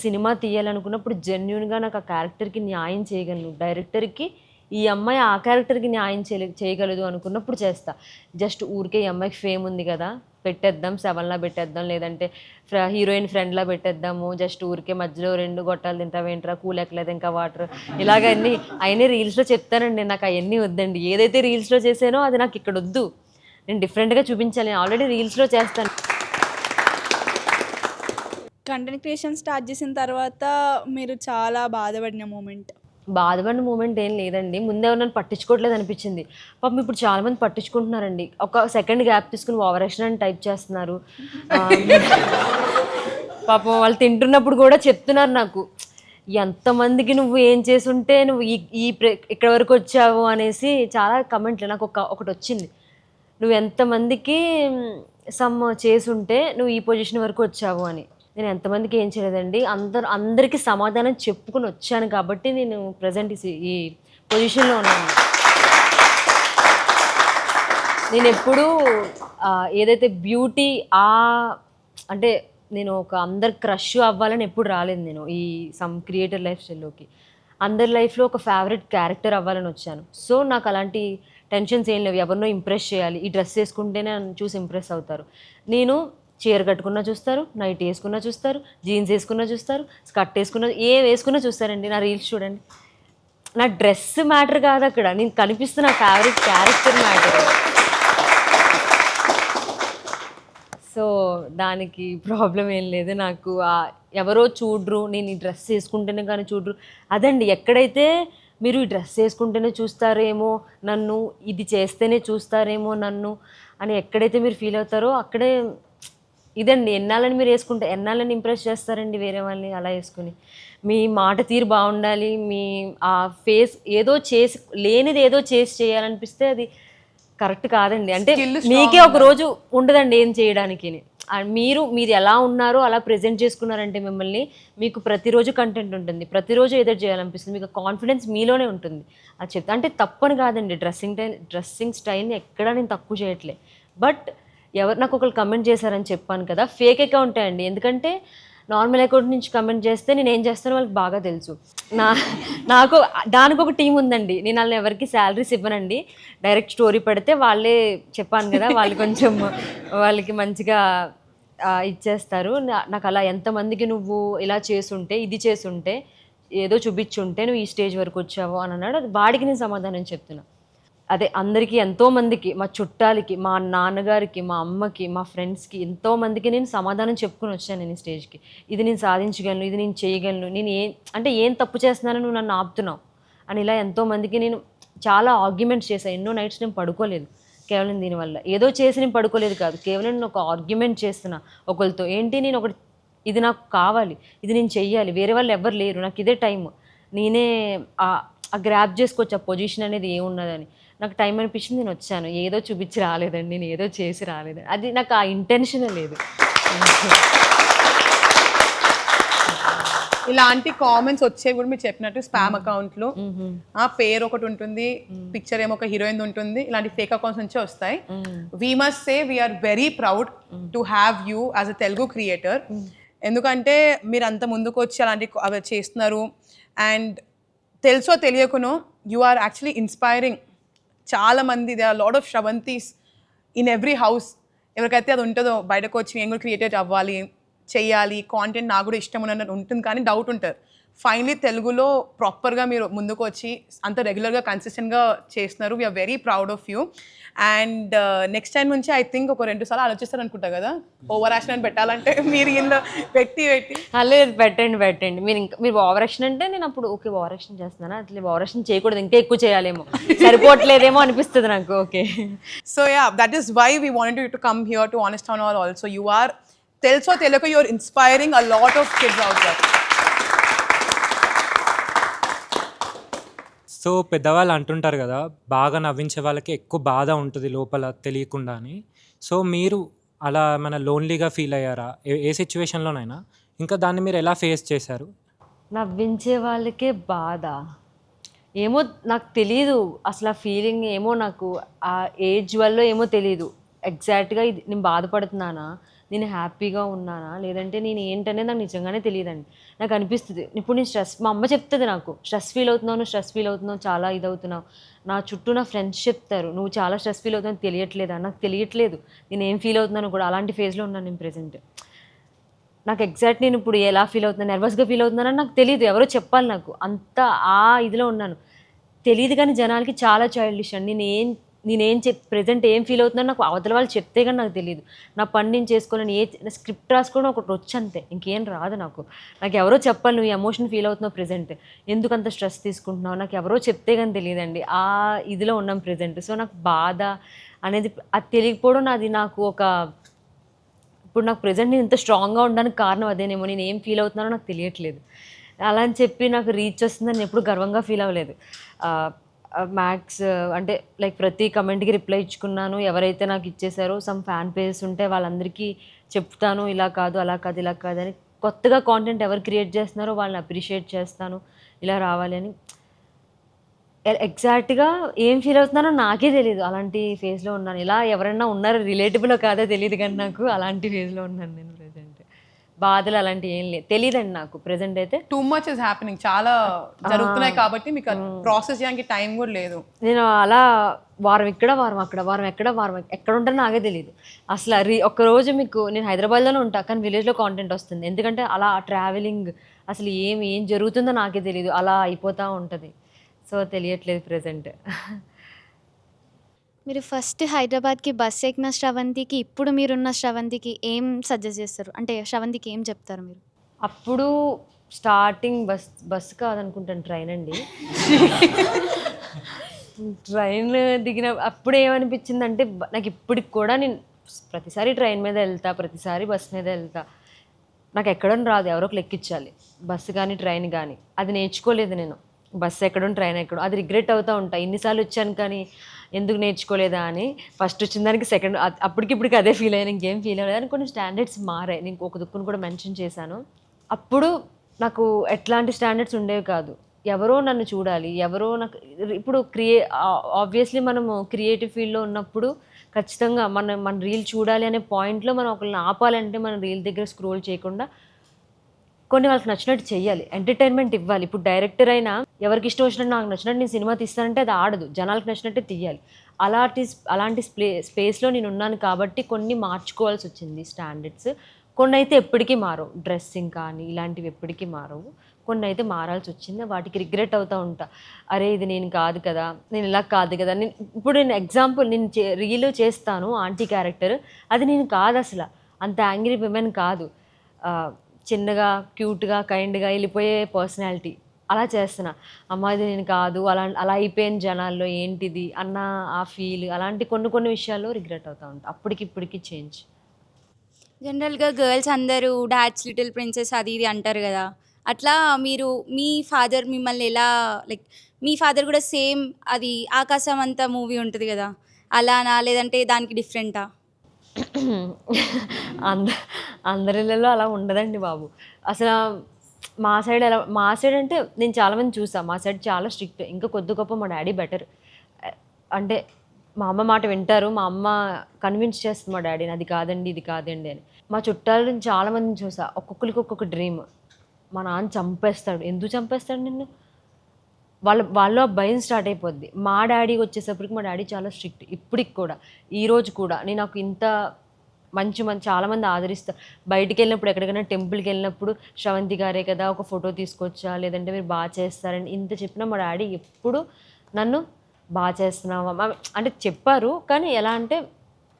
Speaker 2: సినిమా తీయాలనుకున్నప్పుడు జెన్యున్గా నాకు ఆ క్యారెక్టర్కి న్యాయం చేయగలను, డైరెక్టర్కి ఈ అమ్మాయి ఆ క్యారెక్టర్కి న్యాయం చేయగలదు అనుకున్నప్పుడు చేస్తా. జస్ట్ ఊరికే ఈ అమ్మాయికి ఫేమ్ ఉంది కదా పెట్టేద్దాం, 7లా పెట్టేద్దాం, లేదంటే హీరోయిన్ ఫ్రెండ్లా పెట్టేద్దాము, జస్ట్ ఊరికే మధ్యలో 2 గొట్టాలు తింటావేంట్రా, కూల్ ఎక్కలేదు ఇంకా వాటర్, ఇలాగ అవన్నీ రీల్స్లో చెప్తానండి. నాకు అవన్నీ వద్దండి. ఏదైతే రీల్స్లో చేసానో అది నాకు ఇక్కడ వద్దు, నేను డిఫరెంట్గా చూపించాలి. నేను ఆల్రెడీ రీల్స్లో చేస్తాను.
Speaker 1: కంటెంట్ క్రియేషన్ స్టార్ట్ చేసిన తర్వాత మీరు చాలా బాధపడిన మూమెంట్
Speaker 2: ఏం లేదండి. ముందే నన్ను పట్టించుకోవట్లేదు అనిపించింది. పాపం ఇప్పుడు చాలామంది పట్టించుకుంటున్నారండి. ఒక సెకండ్ గ్యాప్ తీసుకుని ఓవరాక్షన్ అని టైప్ చేస్తున్నారు. పాపం వాళ్ళు తింటున్నప్పుడు కూడా చెప్తున్నారు నాకు, ఎంతమందికి నువ్వు ఏం చేసుంటే నువ్వు ఇక్కడ వరకు వచ్చావు అనేసి చాలా కమెంట్లు. నాకు ఒకటి వచ్చింది, నువ్వు ఎంతమందికి చేసుంటే నువ్వు ఈ పొజిషన్ వరకు వచ్చావు అని. నేను ఎంతమందికి ఏం చేయలేదండి, అందరికీ సమాధానం చెప్పుకుని వచ్చాను కాబట్టి నేను ప్రజెంట్ ఈ పొజిషన్లో ఉన్నాను. నేను ఎప్పుడూ ఏదైతే బ్యూటీ అంటే నేను అందరి క్రష్ అవ్వాలని ఎప్పుడు రాలేదు. నేను ఈ క్రియేటర్ లైఫ్ స్టైల్లోకి అందరి లైఫ్లో ఒక ఫేవరెట్ క్యారెక్టర్ అవ్వాలని వచ్చాను. సో నాకు అలాంటి టెన్షన్స్ ఏం లేవు. ఎవరినో ఇంప్రెస్ చేయాలి, ఈ డ్రెస్ వేసుకుంటేనే నన్ను చూసి ఇంప్రెస్ అవుతారు. నేను చీర కట్టుకున్నా చూస్తారు, నైట్ వేసుకున్నా చూస్తారు, జీన్స్ వేసుకున్నా చూస్తారు, స్కర్ట్ వేసుకున్నా, ఏం వేసుకున్నా చూస్తారండి. నా రీల్స్ చూడండి. నా డ్రెస్ మ్యాటర్ కాదు అక్కడ, నేను కనిపిస్తున్న ఫేవరెట్ క్యారెక్టర్ మ్యాటర్. సో దానికి ప్రాబ్లం ఏం లేదు. నాకు ఎవరో చూడరు, నేను ఈ డ్రెస్ వేసుకుంటేనే కానీ చూడరు. అదండి, ఎక్కడైతే మీరు ఈ డ్రెస్ వేసుకుంటేనే చూస్తారేమో నన్ను, ఇది చేస్తేనే చూస్తారేమో నన్ను అని ఎక్కడైతే మీరు ఫీల్ అవుతారో అక్కడే ఇదండి. ఎన్నాళ్ళని మీరు వేసుకుంటే ఎన్నాళ్ళని ఇంప్రెస్ చేస్తారండి వేరే వాళ్ళని అలా వేసుకుని. మీ మాట తీరు బాగుండాలి, మీ ఆ ఫేస్ ఏదో లేనిది ఏదో చేయాలనిపిస్తే అది కరెక్ట్ కాదండి. అంటే మీకే ఒక రోజు ఉండదండి ఏం చేయడానికి. మీరు ఎలా ఉన్నారో అలా ప్రజెంట్ చేసుకున్నారంటే మిమ్మల్ని, మీకు ప్రతిరోజు కంటెంట్ ఉంటుంది, ప్రతిరోజు ఏదో చేయాలనిపిస్తుంది, మీకు కాన్ఫిడెన్స్ మీలోనే ఉంటుంది. అది చెప్తా అంటే తప్పని కాదండి. డ్రెస్సింగ్ స్టైల్ని ఎక్కడా నేను తక్కువ చేయట్లే. బట్ నాకు ఒకరు కమెంట్ చేశారని చెప్పాను కదా, ఫేక్ అకౌంటే అండి. ఎందుకంటే నార్మల్ అకౌంట్ నుంచి కమెంట్ చేస్తే నేను ఏం చేస్తానో వాళ్ళకి బాగా తెలుసు. నాకు దానికి ఒక టీం ఉందండి. నేను వాళ్ళని ఎవరికి శాలరీస్ ఇవ్వనండి, డైరెక్ట్ స్టోరీ పెడితే వాళ్ళే, చెప్పాను కదా, వాళ్ళకి మంచిగా ఇచ్చేస్తారు. నాకు అలా ఎంతమందికి నువ్వు ఇలా చేసుంటే, ఇది చేసుంటే, ఏదో చూపించుంటే నువ్వు ఈ స్టేజ్ వరకు వచ్చావు అని అన్నాడు. అది వాడికి నేను సమాధానం చెప్తున్నా. అదే అందరికీ, ఎంతోమందికి, మా చుట్టాలకి, మా నాన్నగారికి, మా అమ్మకి, మా ఫ్రెండ్స్కి, ఎంతోమందికి నేను సమాధానం చెప్పుకొని వచ్చాను. నేను స్టేజ్కి ఇది నేను సాధించగలను, ఇది నేను చేయగలను, నేను ఏం తప్పు చేస్తున్నానో నువ్వు నన్ను ఆపుతున్నావు అని ఇలా ఎంతోమందికి నేను చాలా ఆర్గ్యుమెంట్స్ చేశాను. ఎన్నో నైట్స్ నేను పడుకోలేదు కేవలం దీనివల్ల. ఏదో చేసి నేను పడుకోలేదు కాదు, కేవలం నేను ఒక ఆర్గ్యుమెంట్ చేస్తున్నా ఒకరితో. నేను ఇది నాకు కావాలి, ఇది నేను చెయ్యాలి, వేరే వాళ్ళు ఎవరు లేరు, నాకు ఇదే టైం, నేనే గ్రాప్ చేసుకోవచ్చు ఆ పొజిషన్ అనేది ఏమున్నదని. నాకు టైం అనిపించింది, నేను వచ్చాను. ఏదో చూపించి రాలేదండి, నేను ఏదో చేసి రాలేదు. అది నాకు ఆ ఇంటెన్షనే లేదు.
Speaker 5: ఇలాంటి కామెంట్స్ వచ్చేవి కూడా మీరు చెప్పినట్టు స్పామ్ అకౌంట్లు, ఆ పేరు ఒకటి ఉంటుంది, పిక్చర్ ఏమో ఒక హీరోయిన్ ఉంటుంది, ఇలాంటి ఫేక్ అకౌంట్స్ నుంచే వస్తాయి. We must say we are very proud to have you as a Telugu creator. ఎందుకంటే మీరు అంత ముందుకు వచ్చి అలాంటి అవి చేస్తున్నారు. అండ్ తెలుసో తెలియకునో యు ఆర్ యాక్చువల్లీ ఇన్స్పైరింగ్ చాలామంది. They are lot of Sravanthis in every house. ఎవరికైతే అది ఉంటుందో బయటకు వచ్చి నేను కూడా క్రియేటర్ అవ్వాలి, చెయ్యాలి, కాంటెంట్ నాకు కూడా ఇష్టం ఉన్నట్టు ఉంటుంది, కానీ డౌట్ ఉంటారు. ఫైనలీ తెలుగులో ప్రాపర్గా మీరు ముందుకు వచ్చి అంత రెగ్యులర్గా కన్సిస్టెంట్గా చేస్తున్నారు. We are very proud of you. And next time నుంచి ఐ థింక్ ఒక 2 సార్లు ఆలోచిస్తారు అనుకుంటా కదా ఓవర్ యాక్షన్ అని పెట్టాలంటే. మీరు ఇందులో పెట్టి
Speaker 2: లేదు, పెట్టండి. మీరు ఓవర్ యాక్షన్ అంటే నేను అప్పుడు ఓకే ఓవర్ యాక్షన్ చేస్తున్నాను, అట్లా ఓవర్ యాక్షన్ చేయకూడదు, ఇంకా ఎక్కువ చేయాలేమో, సరిపోవట్లేదేమో అనిపిస్తుంది నాకు. Okay,
Speaker 5: so yeah, that is why we wanted you to come here to honest town hall also. You are తెలుసో తెలియక you are inspiring a lot of kids out there.
Speaker 17: So పెద్దవాళ్ళు అంటుంటారు కదా, బాగా నవ్వించే వాళ్ళకి ఎక్కువ బాధ ఉంటుంది లోపల తెలియకుండా అని. సో మీరు అలా మన లోన్లీగా ఫీల్ అయ్యారా ఏ సిచ్యువేషన్లోనైనా? ఇంకా దాన్ని మీరు ఎలా ఫేస్ చేశారు?
Speaker 2: నవ్వించే వాళ్ళకే బాధ ఏమో నాకు తెలీదు అసలు. ఆ ఫీలింగ్ ఏమో నాకు ఆ ఏజ్ వల్ల ఏమో తెలీదు ఎగ్జాక్ట్గా. ఇది నేను బాధపడుతున్నానా, నేను హ్యాపీగా ఉన్నానా, లేదంటే నేను ఏంటనేది నాకు నిజంగానే తెలియదండి. నాకు అనిపిస్తుంది ఇప్పుడు నేను మా అమ్మ చెప్తుంది నాకు స్ట్రెస్ ఫీల్ అవుతున్నావు, చాలా ఇదవుతున్నావు. నా చుట్టూ నా ఫ్రెండ్స్ చెప్తారు నువ్వు చాలా స్ట్రెస్ ఫీల్ అవుతున్నావు, తెలియట్లేదా? నాకు తెలియట్లేదు నేను ఏం ఫీల్ అవుతున్నాను కూడా. అలాంటి ఫేజ్లో ఉన్నాను నేను ప్రెజెంట్. నాకు ఎగ్జాక్ట్ నేను ఇప్పుడు ఎలా ఫీల్ అవుతున్నాను, నర్వస్గా ఫీల్ అవుతున్నానని నాకు తెలియదు, ఎవరో చెప్పాలి నాకు. అంత ఆ ఇదిలో ఉన్నాను, తెలియదు. కానీ జనాలకి చాలా చైల్డిష్ అండి. నేనేం ప్రెజెంట్ ఏం ఫీల్ అవుతున్నాను నాకు అవతల వాళ్ళు చెప్తే కానీ నాకు తెలియదు. నా పని నేను చేసుకోవాలని స్క్రిప్ట్ రాసుకోవడం ఒకటి వచ్చి అంతే, ఇంకేం రాదు నాకు. నాకు ఎవరో చెప్పాలి నువ్వు ఎమోషన్ ఫీల్ అవుతున్నావు ప్రెజెంట్, ఎందుకంత స్ట్రెస్ తీసుకుంటున్నావు, నాకు ఎవరో చెప్తే కానీ తెలియదండి. ఆ ఇదిలో ఉన్నాం ప్రెజెంట్. సో నాకు బాధ అనేది అది తెలియకపోవడం నాది నాకు ఒక ఇప్పుడు నాకు ప్రెజెంట్ నేను ఇంత స్ట్రాంగ్గా ఉండడానికి కారణం అదేనేమో. నేను ఏం ఫీల్ అవుతున్నానో నాకు తెలియట్లేదు. అలా అని చెప్పి నాకు రీచ్ వస్తుందని ఎప్పుడు గర్వంగా ఫీల్ అవ్వలేదు. మ్యాక్స్ అంటే లైక్ ప్రతి కమెంట్కి రిప్లై ఇచ్చుకున్నాను. ఎవరైతే నాకు ఇచ్చేసారో సమ్ ఫ్యాన్ పేజెస్ ఉంటే వాళ్ళందరికీ చెప్తాను ఇలా కాదు, అలా కాదు, ఇలా కాదు అని. కొత్తగా కాంటెంట్ ఎవరు క్రియేట్ చేస్తున్నారో వాళ్ళని అప్రిషియేట్ చేస్తాను, ఇలా రావాలి అని. ఎగ్జాక్ట్గా ఏం ఫీల్ అవుతున్నానో నాకే తెలియదు. అలాంటి ఫేజ్లో ఉన్నాను. ఇలా ఎవరైనా ఉన్నారో రిలేటివ్లో కాదో తెలియదు, కానీ నాకు అలాంటి ఫేజ్లో ఉన్నాను నేను ప్రెజెంట్. బాధలు అలాంటివి ఏం లేదు, తెలియదండి నాకు ప్రెజెంట్ అయితే.
Speaker 5: టూ మచ్ ఇస్ హ్యాపెనింగ్, చాలా జరుగుతున్నాయి కాబట్టి మీకు ప్రాసెస్ చేయడానికి టైం కూడా లేదు.
Speaker 2: నేను అలా వారం ఇక్కడ, వారం అక్కడ, వారం ఎక్కడ ఉంటానో నాకే తెలియదు అసలు. ఒక్కరోజు మీకు నేను హైదరాబాద్లోనే ఉంటా, కానీ విలేజ్లో కాంటెంట్ వస్తుంది. ఎందుకంటే అలా ట్రావెలింగ్ అసలు ఏం జరుగుతుందో నాకే తెలియదు, అలా అయిపోతూ ఉంటుంది. సో తెలియట్లేదు ప్రెజెంట్.
Speaker 3: మీరు ఫస్ట్ హైదరాబాద్కి బస్ ఎక్కిన శ్రవంతికి ఇప్పుడు మీరున్న శ్రవంతికి ఏం సజెస్ట్ చేస్తారు? అంటే శ్రవంతికి ఏం చెప్తారు మీరు?
Speaker 2: అప్పుడు స్టార్టింగ్ బస్ కాదనుకుంటాను, ట్రైన్ అండి. ట్రైన్ దిగిన అప్పుడు ఏమనిపించిందంటే నాకు ఇప్పటికి కూడా నేను ప్రతిసారి ట్రైన్ మీద వెళ్తా, ప్రతిసారి బస్ మీద వెళ్తా. నాకు ఎక్కడం రాదు, ఎవరో ఒకరు ఎక్కించాలి, బస్సు కానీ ట్రైన్ కానీ. అది నేర్చుకోలేదు నేను. బస్సు ఎక్కడం, ట్రైన్ ఎక్కడం, అది రిగ్రెట్ అవుతూ ఉంటా. ఇన్నిసార్లు వచ్చాను కానీ ఎందుకు నేర్చుకోలేదా అని. ఫస్ట్ వచ్చిన దానికి సెకండ్ అప్పటికిప్పటికి అదే ఫీల్ అయ్యాను, ఇంకేం ఫీల్ అవ్వలేదు. అని కొన్ని స్టాండర్డ్స్ మారాయి. నేను ఒక దుక్కును కూడా మెన్షన్ చేశాను. అప్పుడు నాకు ఎట్లాంటి స్టాండర్డ్స్ ఉండేవి కాదు. ఎవరో నన్ను చూడాలి, ఎవరో నాకు ఇప్పుడు ఆబ్వియస్లీ మనము క్రియేటివ్ ఫీల్డ్లో ఉన్నప్పుడు ఖచ్చితంగా మన రీల్ చూడాలి అనే పాయింట్లో మనం ఒకరిని ఆపాలంటే మనం రీల్ దగ్గర స్క్రోల్ చేయకుండా కొన్ని వాళ్ళకి నచ్చినట్టు చెయ్యాలి, ఎంటర్టైన్మెంట్ ఇవ్వాలి. ఇప్పుడు డైరెక్టర్ అయినా ఎవరికి ఇష్టం వచ్చినట్టు నాకు నచ్చినట్టు నేను సినిమా తీస్తానంటే అది ఆడదు, జనాలకు నచ్చినట్టే తీయాలి. అలాంటి స్పేస్లో నేను ఉన్నాను కాబట్టి కొన్ని మార్చుకోవాల్సి వచ్చింది స్టాండర్డ్స్. కొన్ని అయితే ఎప్పటికీ మారవు, డ్రెస్సింగ్ కానీ ఇలాంటివి ఎప్పటికీ మారవు. కొన్ని అయితే మారాల్సి వచ్చింది, వాటికి రిగ్రెట్ అవుతూ ఉంటా. అరే ఇది నేను కాదు కదా, నేను ఇలా కాదు కదా. ఇప్పుడు నేను ఎగ్జాంపుల్ నేను రీల్ చేస్తాను ఆంటీ క్యారెక్టర్, అది నేను కాదు అసలు, అంత యాంగ్రీ విమెన్ కాదు. చిన్నగా క్యూట్గా కైండ్గా వెళ్ళిపోయే పర్సనాలిటీ అలా చేస్తున్నా. అమ్మ ఇది నేను కాదు, అలా అయిపోయిన జనాల్లో ఏంటిది అన్న ఆ ఫీల్. అలాంటి కొన్ని విషయాల్లో రిగ్రెట్ అవుతూ ఉంటా. అప్పటికిప్పటికి చేంజ్.
Speaker 16: జనరల్గా గర్ల్స్ అందరూ డాడ్స్ లిటిల్ ప్రిన్సెస్ అది ఇది అంటారు కదా, అట్లా మీరు మీ ఫాదర్ మిమ్మల్ని ఎలా లైక్ మీ ఫాదర్ కూడా సేమ్ అది ఆకాశం అంతా మూవీ ఉంటుంది కదా అలానా, లేదంటే దానికి డిఫరెంటా?
Speaker 10: అంద అందరిళ్ళలో అలా ఉండదండి బాబు. అసలు మా సైడ్ ఎలా, మా సైడ్ అంటే నేను చాలామంది చూసా, మా సైడ్ చాలా స్ట్రిక్ట్. ఇంకా కొద్ది గొప్ప మా డాడీ బెటర్. అంటే మా అమ్మ మాట వింటారు, మా అమ్మ కన్విన్స్ చేస్తుంది మా డాడీని, అది కాదండి ఇది కాదండి అని. మా చుట్టాలు చాలామందిని చూసా, ఒక్కొక్కరికి ఒక్కొక్క డ్రీమ్. మా నాన్న చంపేస్తాడు, ఎందుకు చంపేస్తాడు నిన్ను, వాళ్ళు ఆ భయం స్టార్ట్ అయిపోద్ది. మా డాడీకి వచ్చేసప్పటికి మా డాడీ చాలా స్ట్రిక్ట్. ఇప్పటికి కూడా, ఈరోజు కూడా నేను నాకు ఇంత మంచి చాలామంది ఆదరిస్తారు. బయటికి వెళ్ళినప్పుడు ఎక్కడికైనా టెంపుల్కి వెళ్ళినప్పుడు శ్రవంతి గారే కదా ఒక ఫోటో తీసుకొచ్చా, లేదంటే మీరు బాగా చేస్తారని ఇంత చెప్పినా మా డాడీ ఎప్పుడు నన్ను బాగా చేస్తున్నావా అంటే చెప్పారు. కానీ ఎలా అంటే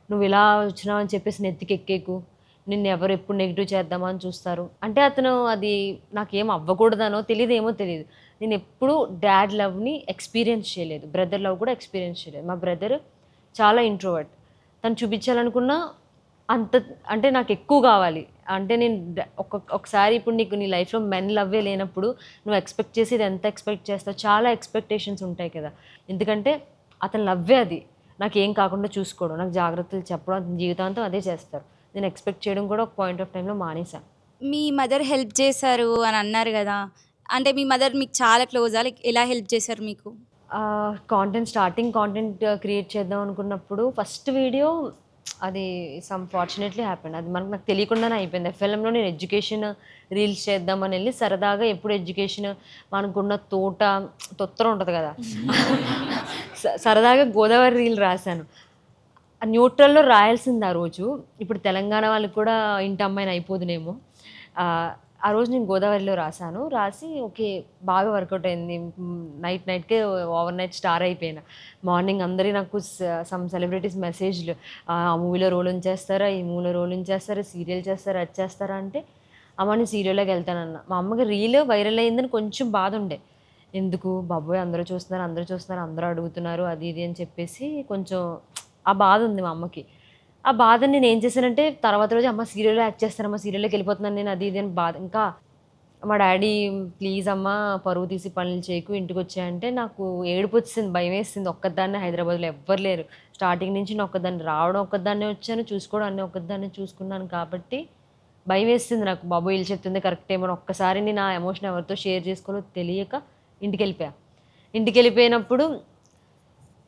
Speaker 10: నువ్వు ఇలా వచ్చినావు అని చెప్పేసి నెత్తికెక్కేకు, నిన్ను ఎవరు ఎప్పుడు నెగిటివ్ చేద్దామా అని చూస్తారు. అంటే అతను అది నాకేం అవ్వకూడదనో తెలియదు, ఏమో తెలియదు. నేను ఎప్పుడు డాడ్ లవ్ని ఎక్స్పీరియన్స్ చేయలేదు, బ్రదర్ లవ్ కూడా ఎక్స్పీరియన్స్ చేయలేదు. మా బ్రదర్ చాలా ఇంట్రోవర్ట్, తను చూపించాలనుకున్నా అంత అంటే నాకు ఎక్కువ కావాలి. అంటే నేను ఒకసారి ఇప్పుడు నీకు నీ లైఫ్లో మెన్ లవ్వే లేనప్పుడు నువ్వు ఎక్స్పెక్ట్ చేసేది ఎంత ఎక్స్పెక్ట్ చేస్తావు, చాలా ఎక్స్పెక్టేషన్స్ ఉంటాయి కదా. ఎందుకంటే అతను లవ్వే అది, నాకు ఏం కాకుండా చూసుకోవడం, నాకు జాగ్రత్తలు చెప్పడం, జీవితాంతం అదే చేస్తారు. నేను ఎక్స్పెక్ట్ చేయడం కూడా ఒక పాయింట్ ఆఫ్ టైంలో మానేశాను.
Speaker 16: మీ మదర్ హెల్ప్ చేశారు అని అన్నారు కదా, అంటే మీ మదర్ మీకు చాలా క్లోజా? లైక్ ఎలా హెల్ప్ చేశారు మీకు?
Speaker 10: స్టార్టింగ్ కాంటెంట్ క్రియేట్ చేద్దాం అనుకున్నప్పుడు ఫస్ట్ వీడియో అది ఫార్చునేట్లీ హ్యాపెండ్. అది నాకు తెలియకుండానే అయిపోయింది. ఎఫ్ఎల్ఎంలో నేను ఎడ్యుకేషన్ రీల్స్ చేద్దామని వెళ్ళి సరదాగా ఎప్పుడు ఎడ్యుకేషన్ మనకున్న తొత్తర ఉంటుంది కదా, సరదాగా గోదావరి రీల్ రాశాను. న్యూట్రల్లో రాయాల్సింది ఆ రోజు. ఇప్పుడు తెలంగాణ వాళ్ళకి కూడా ఇంటి అమ్మాయిని అయిపోదునేమో. ఆ రోజు నేను గోదావరిలో రాశాను. రాసి ఓకే బాగా వర్కౌట్ అయింది. నైట్కే ఓవర్ నైట్ స్టార్ అయిపోయినా. మార్నింగ్ అందరి నాకు సమ్ సెలబ్రిటీస్ మెసేజ్లు, ఆ మూవీలో రోల్ ఉంచేస్తారా, ఈ మూవీలో రోల్ ఉంచేస్తారా, సీరియల్ చేస్తారా, అది చేస్తారా అంటే అమ్మ నేను సీరియల్లోకి వెళ్తానన్న. మా అమ్మకి రీల్ వైరల్ అయిందని కొంచెం బాధ ఉండే, ఎందుకు బాబోయ్ అందరూ చూస్తున్నారు అందరూ అడుగుతున్నారు అది ఇది అని చెప్పేసి కొంచెం ఆ బాధ ఉంది మా అమ్మకి. ఆ బాధని నేను ఏం చేశానంటే తర్వాత రోజు అమ్మ సీరియల్లో యాక్ట్ చేస్తానమ్మా, సీరియల్లోకి వెళ్ళిపోతున్నాను నేను, అది ఇది అని బాధ. ఇంకా మా డాడీ ప్లీజ్ అమ్మ పరువు తీసి పనులు చేయకు ఇంటికి వచ్చాయంటే నాకు ఏడుపు వచ్చింది, భయం వేసింది. ఒక్కదాన్నే హైదరాబాద్లో ఎవ్వరు లేరు. స్టార్టింగ్ నుంచి నేను ఒక్కదాన్ని రావడం, ఒక్కదాన్నే వచ్చాను, చూసుకోవడం అన్నీ ఒక్కదాన్నే చూసుకున్నాను కాబట్టి భయం వేసింది నాకు. బాబు వీళ్ళు చెప్తుంది కరెక్ట్ ఏమో. ఒక్కసారి నేను ఆ ఎమోషన్ ఎవరితో షేర్ చేసుకోవాలో తెలియక ఇంటికి వెళ్ళిపోయా. ఇంటికి వెళ్ళిపోయినప్పుడు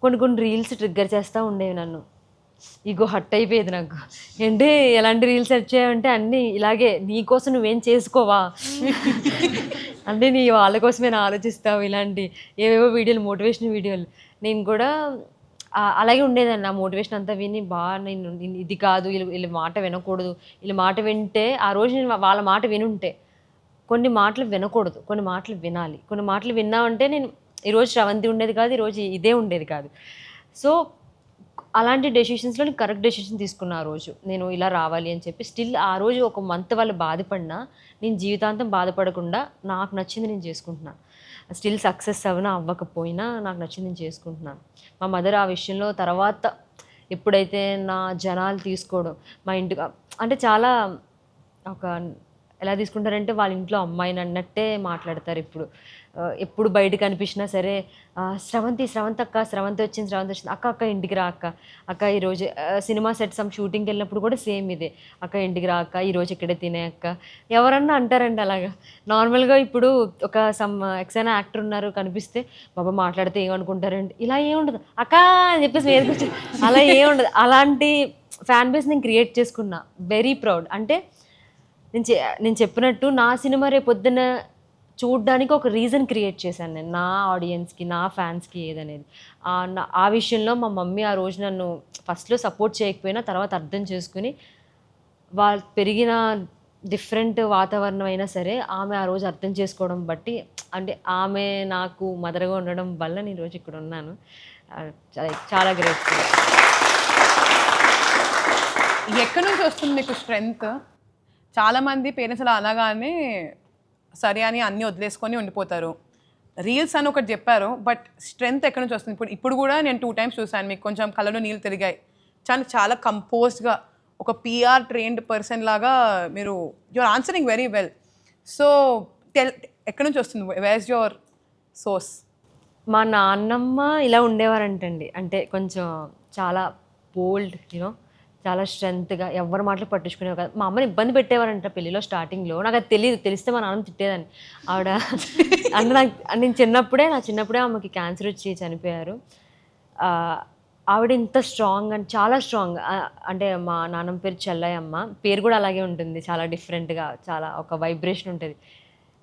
Speaker 10: కొన్ని రీల్స్ ట్రిగ్గర్ చేస్తూ ఉండేవి నన్ను. ఈగో హట్ అయిపోయేది నాకు. ఏంటి ఎలాంటి రీల్స్ వచ్చాయంటే అన్నీ ఇలాగే, నీకోసం నువ్వేం చేసుకోవా అంటే నీ వాళ్ళ కోసమే ఆలోచిస్తావు, ఇలాంటి ఏవేవో వీడియోలు, మోటివేషన్ వీడియోలు. నేను కూడా అలాగే ఉండేదాన్ని. నా మోటివేషన్ అంతా విని నేను ఇది కాదు, వీళ్ళ మాట వినకూడదు, వీళ్ళ మాట వింటే ఆ రోజు నేను వాళ్ళ మాట వినుంటే, కొన్ని మాటలు వినకూడదు, కొన్ని మాటలు వినాలి. కొన్ని మాటలు విన్నామంటే నేను ఈరోజు శ్రవంతి ఉండేది కాదు, ఈరోజు ఇదే ఉండేది కాదు. సో అలాంటి డెసిషన్స్లో నేను కరెక్ట్ డెసిషన్ తీసుకున్నా. ఆ రోజు నేను ఇలా రావాలి అని చెప్పి స్టిల్ ఆ రోజు ఒక మంత్ వాళ్ళు బాధపడినా నేను జీవితాంతం బాధపడకుండా నాకు నచ్చింది నేను చేసుకుంటున్నాను. స్టిల్ సక్సెస్ అవ్వకపోయినా నాకు నచ్చింది నేను చేసుకుంటున్నాను. మా మదర్ ఆ విషయంలో తర్వాత ఎప్పుడైతే నా జనాలు తీసుకోవడం, మా ఇంటికి అంటే చాలా ఒక ఎలా తీసుకుంటారంటే వాళ్ళ ఇంట్లో అమ్మాయిని అన్నట్టే మాట్లాడతారు. ఎప్పుడు బయటకు కనిపించినా సరే శ్రవంతి వచ్చింది అక్క ఇంటికి రా అక్క ఈరోజు సినిమా సెట్ షూటింగ్కి వెళ్ళినప్పుడు కూడా సేమ్ ఇదే, అక్క ఇంటికి రా అక్క ఈరోజు ఇక్కడే తినే అక్క, ఎవరన్నా అంటారండి అలాగా. నార్మల్గా ఇప్పుడు ఒక ఎక్సైనా యాక్టర్ ఉన్నారు కనిపిస్తే బాబా మాట్లాడితే ఏమనుకుంటారండి, ఇలా ఏముండదు అక్క అని చెప్పేసి వేరుకొచ్చి అలా ఏముండదు. అలాంటి ఫ్యాన్ బేస్ నేను క్రియేట్ చేసుకున్నా. Very proud. అంటే నేను చెప్పినట్టు నా సినిమా రేపొద్దున చూడడానికి ఒక రీజన్ క్రియేట్ చేశాను నేను, నా ఆడియన్స్కి, నా ఫ్యాన్స్కి ఏదనేది. ఆ విషయంలో మా మమ్మీ ఆ రోజు నన్ను ఫస్ట్లో సపోర్ట్ చేయకపోయినా తర్వాత అర్థం చేసుకుని, వాళ్ళు పెరిగిన డిఫరెంట్ వాతావరణం అయినా సరే ఆమె ఆ రోజు అర్థం చేసుకోవడం బట్టి, అంటే ఆమె నాకు మదర్గా ఉండడం వల్ల నేను ఈరోజు ఇక్కడ ఉన్నాను. చాలా గ్రేట్ఫుల్.
Speaker 5: ఎక్కడి నుంచి వస్తుంది మీకు స్ట్రెంగ్త్? చాలామంది పేరెంట్స్ అలా అనగానే సరే అని అన్నీ వదిలేసుకొని ఉండిపోతారు. రీల్స్ అని ఒకటి చెప్పారు, బట్ స్ట్రెంగ్త్ ఎక్కడి నుంచి వస్తుంది? ఇప్పుడు కూడా నేను 2 times చూసాను, మీకు కొంచెం కళ్ళలో నీళ్ళు తిరిగాయి. చాలా కంపోజ్డ్గా ఒక PR ట్రైన్డ్ పర్సన్ లాగా మీరు you are answering very well. So ఎక్కడి నుంచి వస్తుంది? Where is your source?
Speaker 10: మా నాన్నమ్మ ఇలా ఉండేవారంటండి. అంటే కొంచెం చాలా బోల్డ్ చాలా స్ట్రెంగ్త్‌గా ఎవరి మాటలు పట్టించుకునేవారు కాదు. మా అమ్మని ఇబ్బంది పెట్టేవారంట పెళ్ళిలో స్టార్టింగ్‌లో. నాకు అది తెలీదు. తెలిస్తే మా నాన్నని తిట్టేదాన్ని. ఆవిడ అంటే నేను చిన్నప్పుడే ఆమెకి క్యాన్సర్ వచ్చి చనిపోయారు. ఆవిడ ఇంత స్ట్రాంగ్ అండ్ చాలా స్ట్రాంగ్. అంటే మా నాన్నమ్మ పేరు చెల్లయ్యమ్మ. పేరు కూడా అలాగే ఉంటుంది. చాలా డిఫరెంట్‌గా చాలా ఒక వైబ్రేషన్ ఉంటది.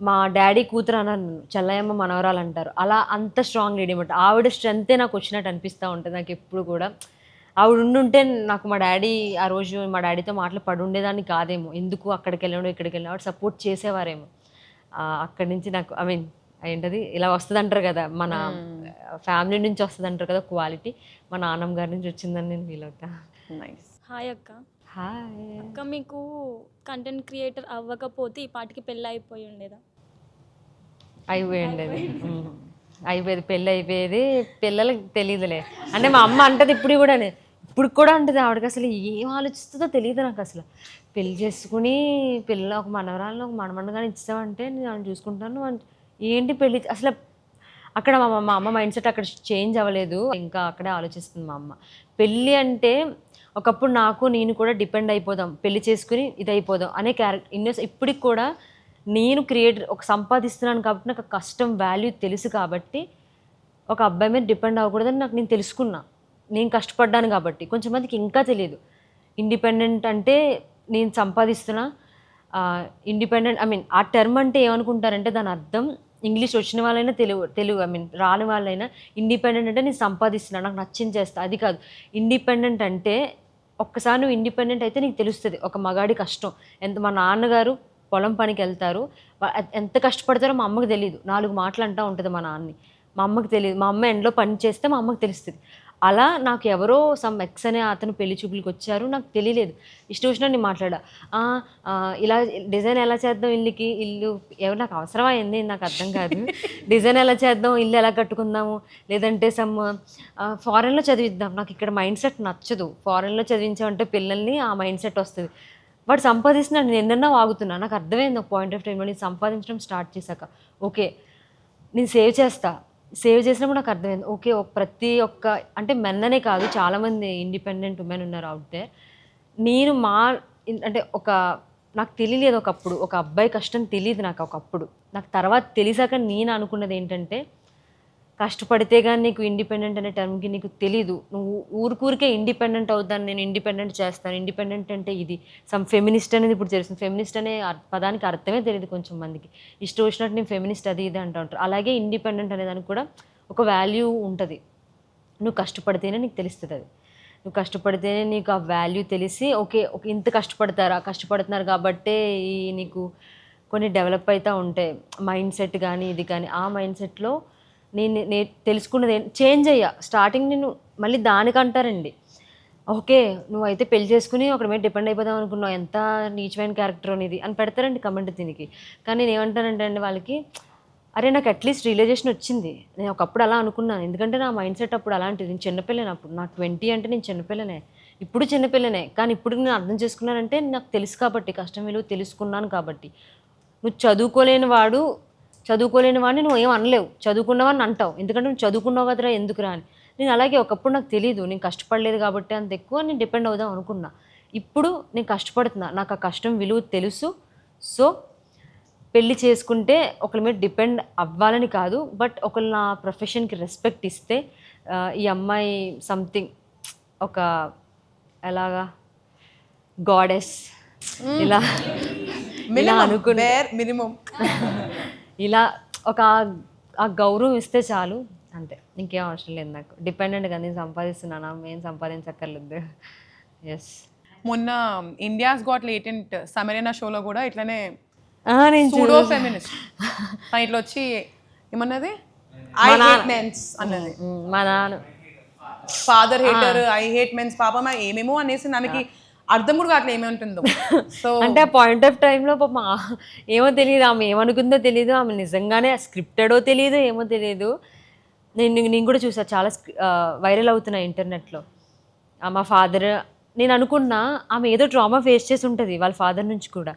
Speaker 10: మా డ్యాడీ కూతురు అనను. చెల్లయ్యమ్మ మనవరాలు అంటారు. అలా అంత స్ట్రాంగ్ లేడీ అనమాట. ఆవిడ స్ట్రెంతే నాకు వచ్చినట్టు అనిపిస్తూ ఉంటుంది నాకెప్పుడు కూడా. ఆవిడ ఉండుంటే నాకు మా డ్యాడీతో మాటలు పడుండేదాన్ని కాదేమో. ఎందుకు అక్కడికెళ్ళాడు, ఇక్కడికెళ్ళాడు ఆవిడ సపోర్ట్ చేసేవారేమో. అక్కడి నుంచి నాకు ఏంటది ఇలా వస్తదంటారు కదా! మన ఫ్యామిలీ నుంచి వస్తదంటారు కదా క్వాలిటీ. మా నాన్నమ్మ గారి నుంచి వచ్చిందని నేను ఫీల్ అవుతా.
Speaker 5: నైస్.
Speaker 18: హాయ్ అక్క.
Speaker 10: హాయ్.
Speaker 18: అక్క మీకు కంటెంట్ క్రియేటర్ అవ్వకపోతే ఈ పాటికి పెళ్ళి అయిపోయి ఉండేదా?
Speaker 10: అయిపోయిండేది. అయిపోయేది. పెళ్ళి అయిపోయేది. పిల్లలకి తెలీదులే. అంటే మా అమ్మ అంటది ఇప్పుడు కూడా అంటది. ఆవిడకి అసలు ఏం ఆలోచిస్తుందో తెలియదు నాకు అసలు. పెళ్లి చేసుకుని ఒక మనవరాలను ఒక మనమణ్ణి కానీ ఇచ్చామంటే నేను ఆమెను చూసుకుంటాను అంటే ఏంటి పెళ్ళి అసలు అక్కడ మా అమ్మ మైండ్ సెట్ అక్కడ చేంజ్ అవ్వలేదు. ఇంకా అక్కడే ఆలోచిస్తుంది మా అమ్మ. పెళ్ళి అంటే ఒకప్పుడు నేను కూడా డిపెండ్ అయిపోదాం, పెళ్లి చేసుకుని ఇదైపోదాం అనే ఇప్పటికి కూడా నేను ఒక సంపాదిస్తున్నాను కాబట్టి నాకు కష్టం వాల్యూ తెలుసు కాబట్టి ఒక అబ్బాయి మీద డిపెండ్ అవ్వకూడదని నేను తెలుసుకున్నా. నేను కష్టపడ్డాను కాబట్టి. కొంచెం మందికి ఇంకా తెలియదు. ఇండిపెండెంట్ అంటే నేను సంపాదిస్తున్నా. ఇండిపెండెంట్ ఆ టర్మ్ అంటే ఏమనుకుంటారంటే దాని అర్థం ఇంగ్లీష్ వచ్చిన వాళ్ళైనా తెలుగు రాని వాళ్ళైనా ఇండిపెండెంట్ అంటే నేను సంపాదిస్తున్నా, నాకు నచ్చింది చేస్తా. అది కాదు. ఇండిపెండెంట్ అంటే ఒక్కసారి నువ్వు ఇండిపెండెంట్ అయితే నీకు తెలుస్తుంది ఒక మగాడి కష్టం ఎంత. మా నాన్నగారు పొలం పనికి వెళ్తారు. ఎంత కష్టపడతారో మా అమ్మకి తెలియదు. 4 మాటలు అంటూ ఉంటుంది మా నాన్నని. మా అమ్మకి తెలియదు. మా అమ్మ ఎండలో పని చేస్తే మా అమ్మకి తెలుస్తుంది. అలా నాకు ఎవరో ఎక్స్ అనే అతను పెళ్లి చూపులకు వచ్చారు. నాకు తెలియలేదు. ఇష్టం వచ్చినట్టు నేను మాట్లాడా. ఇలా డిజైన్ ఎలా చేద్దాం, ఇల్లు ఎవరు నాకు అవసరమా ఏంది నాకు అర్థం కాదు. డిజైన్ ఎలా చేద్దాం, ఇల్లు ఎలా కట్టుకుందాము, లేదంటే ఫారెన్లో చదివిద్దాం. నాకు ఇక్కడ మైండ్ సెట్ నచ్చదు. ఫారెన్లో చదివించామంటే పిల్లల్ని ఆ మైండ్ సెట్ వస్తుంది. వాడు సంపాదిస్తున్నాడు, నేను ఎన్నెన్నో వాగుతున్నా. నాకు అర్థమైంది ఒక పాయింట్ ఆఫ్ టైంలో నేను సంపాదించడం స్టార్ట్ చేశాక. ఓకే నేను సేవ్ చేసినప్పుడు నాకు అర్థమైంది. ఓకే ప్రతి ఒక్క అంటే మెన్ అనే కాదు చాలామంది ఇండిపెండెంట్ ఉమెన్ ఉన్నారు అవుట్ దేర్. నేను అంటే నాకు తెలియలేదు ఒకప్పుడు. ఒక అబ్బాయి కష్టం తెలియదు నాకు ఒకప్పుడు. నాకు తర్వాత తెలిసాక నేను అనుకున్నది ఏంటంటే కష్టపడితే కానీ నీకు ఇండిపెండెంట్ అనే టర్మ్కి నీకు తెలీదు. నువ్వు ఊరికే ఇండిపెండెంట్ అవుతాను, నేను ఇండిపెండెంట్ చేస్తాను, ఇండిపెండెంట్ అంటే ఇది ఫెమినిస్ట్ అనేది ఇప్పుడు తెలుస్తుంది. ఫెమినిస్ట్ అనే పదానికి అర్థమే తెలియదు కొంచెం మందికి. ఇష్టం వచ్చినట్టు నేను ఫెమినిస్ట్ అది ఇది అంటూ ఉంటారు. అలాగే ఇండిపెండెంట్ అనే దానికి కూడా ఒక వాల్యూ ఉంటుంది. నువ్వు కష్టపడితేనే నీకు తెలుస్తుంది అది. నువ్వు కష్టపడితేనే నీకు ఆ వాల్యూ తెలిసి ఓకే ఇంత కష్టపడుతున్నారు కాబట్టే నీకు కొన్ని డెవలప్ అవుతూ ఉంటాయి మైండ్ సెట్ కానీ ఇది కానీ. ఆ మైండ్ సెట్లో నేను తెలుసుకున్నది చేంజ్ అయ్యా. స్టార్టింగ్ నేను మళ్ళీ దానికంటారండి ఓకే నువ్వైతే పెళ్లి చేసుకుని ఒకరి మీద డిపెండ్ అయిపోదాం అనుకున్నావు, ఎంత నీచమైన క్యారెక్టర్ అనేది అని పెడతారండి కమెంట్ దీనికి. కానీ నేను ఏమంటానంటే అండి వాళ్ళకి, అరే నాకు అట్లీస్ట్ రియలైజేషన్ వచ్చింది. నేను ఒకప్పుడు అలా అనుకున్నాను, ఎందుకంటే నా మైండ్ సెట్ అప్పుడు అలాంటిది. నేను చిన్నపిల్లనే అప్పుడు, నాకు 20 అంటే నేను చిన్నపిల్లనే, ఇప్పుడు చిన్నపిల్లనే. కానీ ఇప్పుడు నేను అర్థం చేసుకున్నానంటే నాకు తెలుసు కాబట్టి, కష్టం విలువ తెలుసుకున్నాను కాబట్టి. నువ్వు చదువుకోలేని వాడిని నువ్వు ఏం అనలేవు, చదువుకున్నవాడిని అంటావు, ఎందుకంటే నువ్వు చదువుకున్నావు కదరా ఎందుకురా అని. నేను అలాగే ఒకప్పుడు నాకు తెలియదు, నేను కష్టపడలేదు కాబట్టి అంత ఎక్కువ నేను డిపెండ్ అవుదాం అనుకున్నా. ఇప్పుడు నేను కష్టపడుతున్నా, నాకు ఆ కష్టం విలువ తెలుసు. సో పెళ్ళి చేసుకుంటే ఒకరి మీద డిపెండ్ అవ్వాలని కాదు, బట్ ఒకళ్ళు నా ప్రొఫెషన్కి రెస్పెక్ట్ ఇస్తే ఈ అమ్మాయి సంథింగ్ ఒక ఎలాగా గాడెస్ ఇలా అనుకున్నా, ఇలా ఒక ఆ గౌరవం ఇస్తే చాలు, అంతే, ఇంకేం అవసరం లేదు నాకు. డిపెండెంట్గా నేను సంపాదిస్తున్నానా, ఏం సంపాదించక్కర్లేదు. ఎస్,
Speaker 5: మొన్న ఇండియాస్ గాట్ లేటెంట్ సమరీనా షోలో కూడా ఇట్లనే
Speaker 10: సూడో
Speaker 5: ఫెమినిస్ట్ ఇట్లా వచ్చి ఏమన్నది, ఐ హేట్ మెన్స్ అన్నది.
Speaker 10: మా నాన్న
Speaker 5: father hater, I hate mens, పాపం ఏమేమో అనేసి దానికి అర్థం కూడా అట్లా ఏమంటుందో. సో
Speaker 10: అంటే ఆ పాయింట్ ఆఫ్ టైంలో పాపం ఏమో తెలియదు, ఆమె ఏమనుకుందో తెలియదు, ఆమె నిజంగానే స్క్రిప్టెడో తెలియదు, ఏమో తెలియదు. నేను కూడా చూసా, చాలా వైరల్ అవుతున్నాయి ఇంటర్నెట్లో. మా ఫాదర్, నేను అనుకున్నా ఆమె ఏదో ట్రామా ఫేస్ చేసి ఉంటుంది వాళ్ళ ఫాదర్ నుంచి కూడా,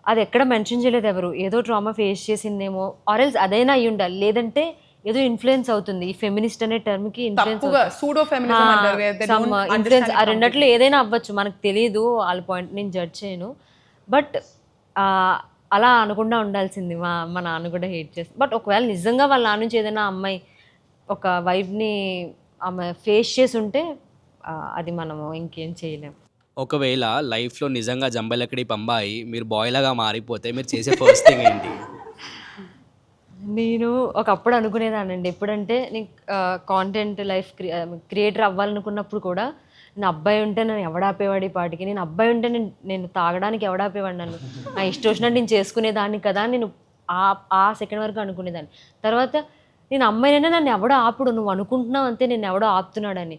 Speaker 10: అది ఎక్కడ మెన్షన్ చేయలేదు ఎవరు. ఏదో ట్రామా ఫేస్ చేసిందేమో, ఆర్ఎల్స్ అదైనా అయ్యి ఉండాలి, లేదంటే
Speaker 2: ఏదో ఇన్ఫ్లుయెన్స్ అవుతుంది. ఈ ఫెమినిస్ట్ అనే టర్మ్కి
Speaker 5: తప్పుగా pseudo feminism అంటారు. They don't
Speaker 2: ఇన్ఫ్లుయెన్స్
Speaker 5: understand
Speaker 2: ఆ
Speaker 5: it
Speaker 2: రెండట్లో ఏదైనా అవ్వచ్చు, మనకు తెలియదు, వాళ్ళ పాయింట్ నేను జడ్జ్ చేయను. బట్ అలా అనకుండా ఉండాల్సింది. మా నాన్న కూడా హేట్ చేస్తుంది. బట్ ఒకవేళ నిజంగా వాళ్ళ నాన్న నుంచి ఏదైనా అమ్మాయి ఒక వైఫ్ని ఆమె ఫేస్ చేసి ఉంటే అది మనము ఇంకేం చేయలేం.
Speaker 7: ఒకవేళ లైఫ్లో నిజంగా జంబలక్కడి పంబాయి మీరు బాయ్ లాగా మారిపోతే మీరు చేసే ఫస్ట్ థింగ్ ఏంటి?
Speaker 2: నేను ఒకప్పుడు అనుకునేదానండి. ఎప్పుడంటే నేను కాంటెంట్ లైఫ్ క్రియేటర్ అవ్వాలనుకున్నప్పుడు కూడా నేను అబ్బాయి ఉంటే నన్ను ఎవడాపేవాడు ఈ పాటికి, నేను అబ్బాయి ఉంటే నేను తాగడానికి ఎవడాపేవాడు నన్ను, నా ఇష్టం వచ్చినట్టు నేను చేసుకునేదాన్ని కదా అని నేను ఆ సెకండ్ వరకు అనుకునేదాన్ని. తర్వాత నేను అమ్మాయినైనా నన్ను ఎవడో ఆపుడు, నువ్వు అనుకుంటున్నావు అంతే, నేను ఎవడో ఆపుతున్నాడని.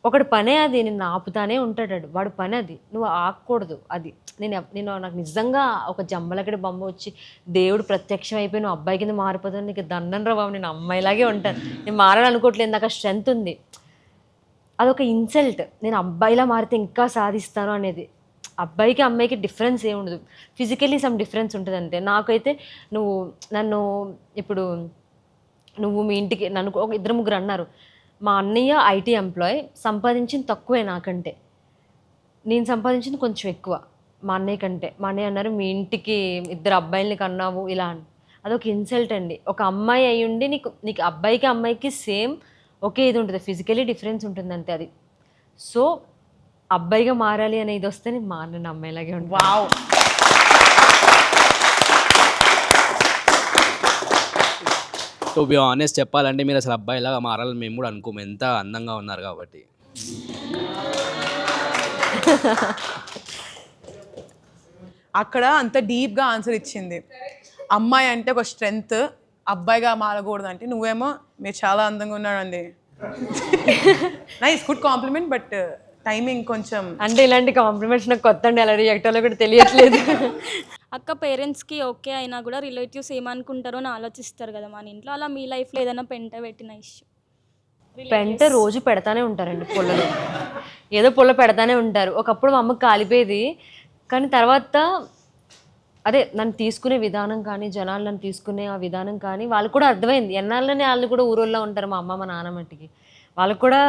Speaker 2: ఒకటి పనే అది, నిన్ను ఆపుతానే ఉంటాడు వాడు పని, అది నువ్వు ఆగకూడదు. అది నేను నాకు నిజంగా ఒక జంబలక్కడి బొమ్మ వచ్చి దేవుడు ప్రత్యక్షం అయిపోయి నువ్వు అబ్బాయి కింద మారిపోతాను, నీకు దండం రా బాబు, నేను అమ్మాయిలాగే ఉంటాను, నేను మారాలనుకోవట్లేదు, నాకు ఆ స్ట్రెంత్ ఉంది. అదొక ఇన్సల్ట్, నేను అబ్బాయిలా మారితే ఇంకా సాధిస్తాను అనేది. అబ్బాయికి అమ్మాయికి డిఫరెన్స్ ఏముండదు, ఫిజికల్లీ సమ్ డిఫరెన్స్ ఉంటుంది అంతే. నాకైతే నన్ను ఇప్పుడు నువ్వు మీ ఇంటికి నన్ను ఒక 2-3 అన్నారు. మా అన్నయ్య ఐటీ ఎంప్లాయ్, సంపాదించింది తక్కువే నాకంటే, నేను సంపాదించింది కొంచెం ఎక్కువ మా అన్నయ్య కంటే. మా అన్నయ్య అన్నారు మీ ఇంటికి 2 అబ్బాయిల్ని కన్నావు ఇలా అని. అదొక ఇన్సల్ట్ అండి. ఒక అమ్మాయి అయి ఉండి నీకు అబ్బాయికి అమ్మాయికి సేమ్ ఒకే ఇది ఉంటుంది, ఫిజికలీ డిఫరెన్స్ ఉంటుంది అంతే. అది సో అబ్బాయిగా మారాలి అనే ఇది వస్తే నేను మారను, అమ్మాయిలాగే ఉంటాను.
Speaker 5: వావ్.
Speaker 7: టు బి ఆనెస్ట్ చెప్పాలంటే మీరు అసలు అబ్బాయిలాగా మారాలని మేము కూడా అనుకోము, ఎంత అందంగా ఉన్నారు కాబట్టి.
Speaker 5: అక్కడ అంత డీప్గా ఆన్సర్ ఇచ్చింది. అమ్మాయి అంటే ఒక స్ట్రెంగ్త్, అబ్బాయిగా మారకూడదు అంటే నువ్వేమో మీరు చాలా అందంగా ఉన్నాడండి. Nice, good complement. But timing కొంచెం
Speaker 2: అంటే ఇలాంటి కాంప్లిమెంట్స్ నాకు కొత్త అండి, ఎలా రియాక్ట్ అవ్వాలో కూడా తెలియట్లేదు.
Speaker 18: అక్క పేరెంట్స్కి ఓకే అయినా కూడా రిలేటివ్స్ ఏమనుకుంటారో అని ఆలోచిస్తారు కదా మన ఇంట్లో. అలా మీ లైఫ్లో ఏదైనా పెంట పెట్టిన ఇష్యూ?
Speaker 2: పెంట రోజు పెడతానే ఉంటారండి పొలలో, ఏదో పొల పెడతానే ఉంటారు. ఒకప్పుడు మా అమ్మకి కాలిపోయేది, కానీ తర్వాత అదే నన్ను తీసుకునే విధానం కానీ, జనాలు నన్ను తీసుకునే ఆ విధానం కానీ వాళ్ళకు కూడా అర్థమైంది. ఎన్నాళ్ళని వాళ్ళు కూడా ఊరోళ్ళో ఉంటారు, మా అమ్మ మా నాన్న మట్టికి వాళ్ళకు కూడా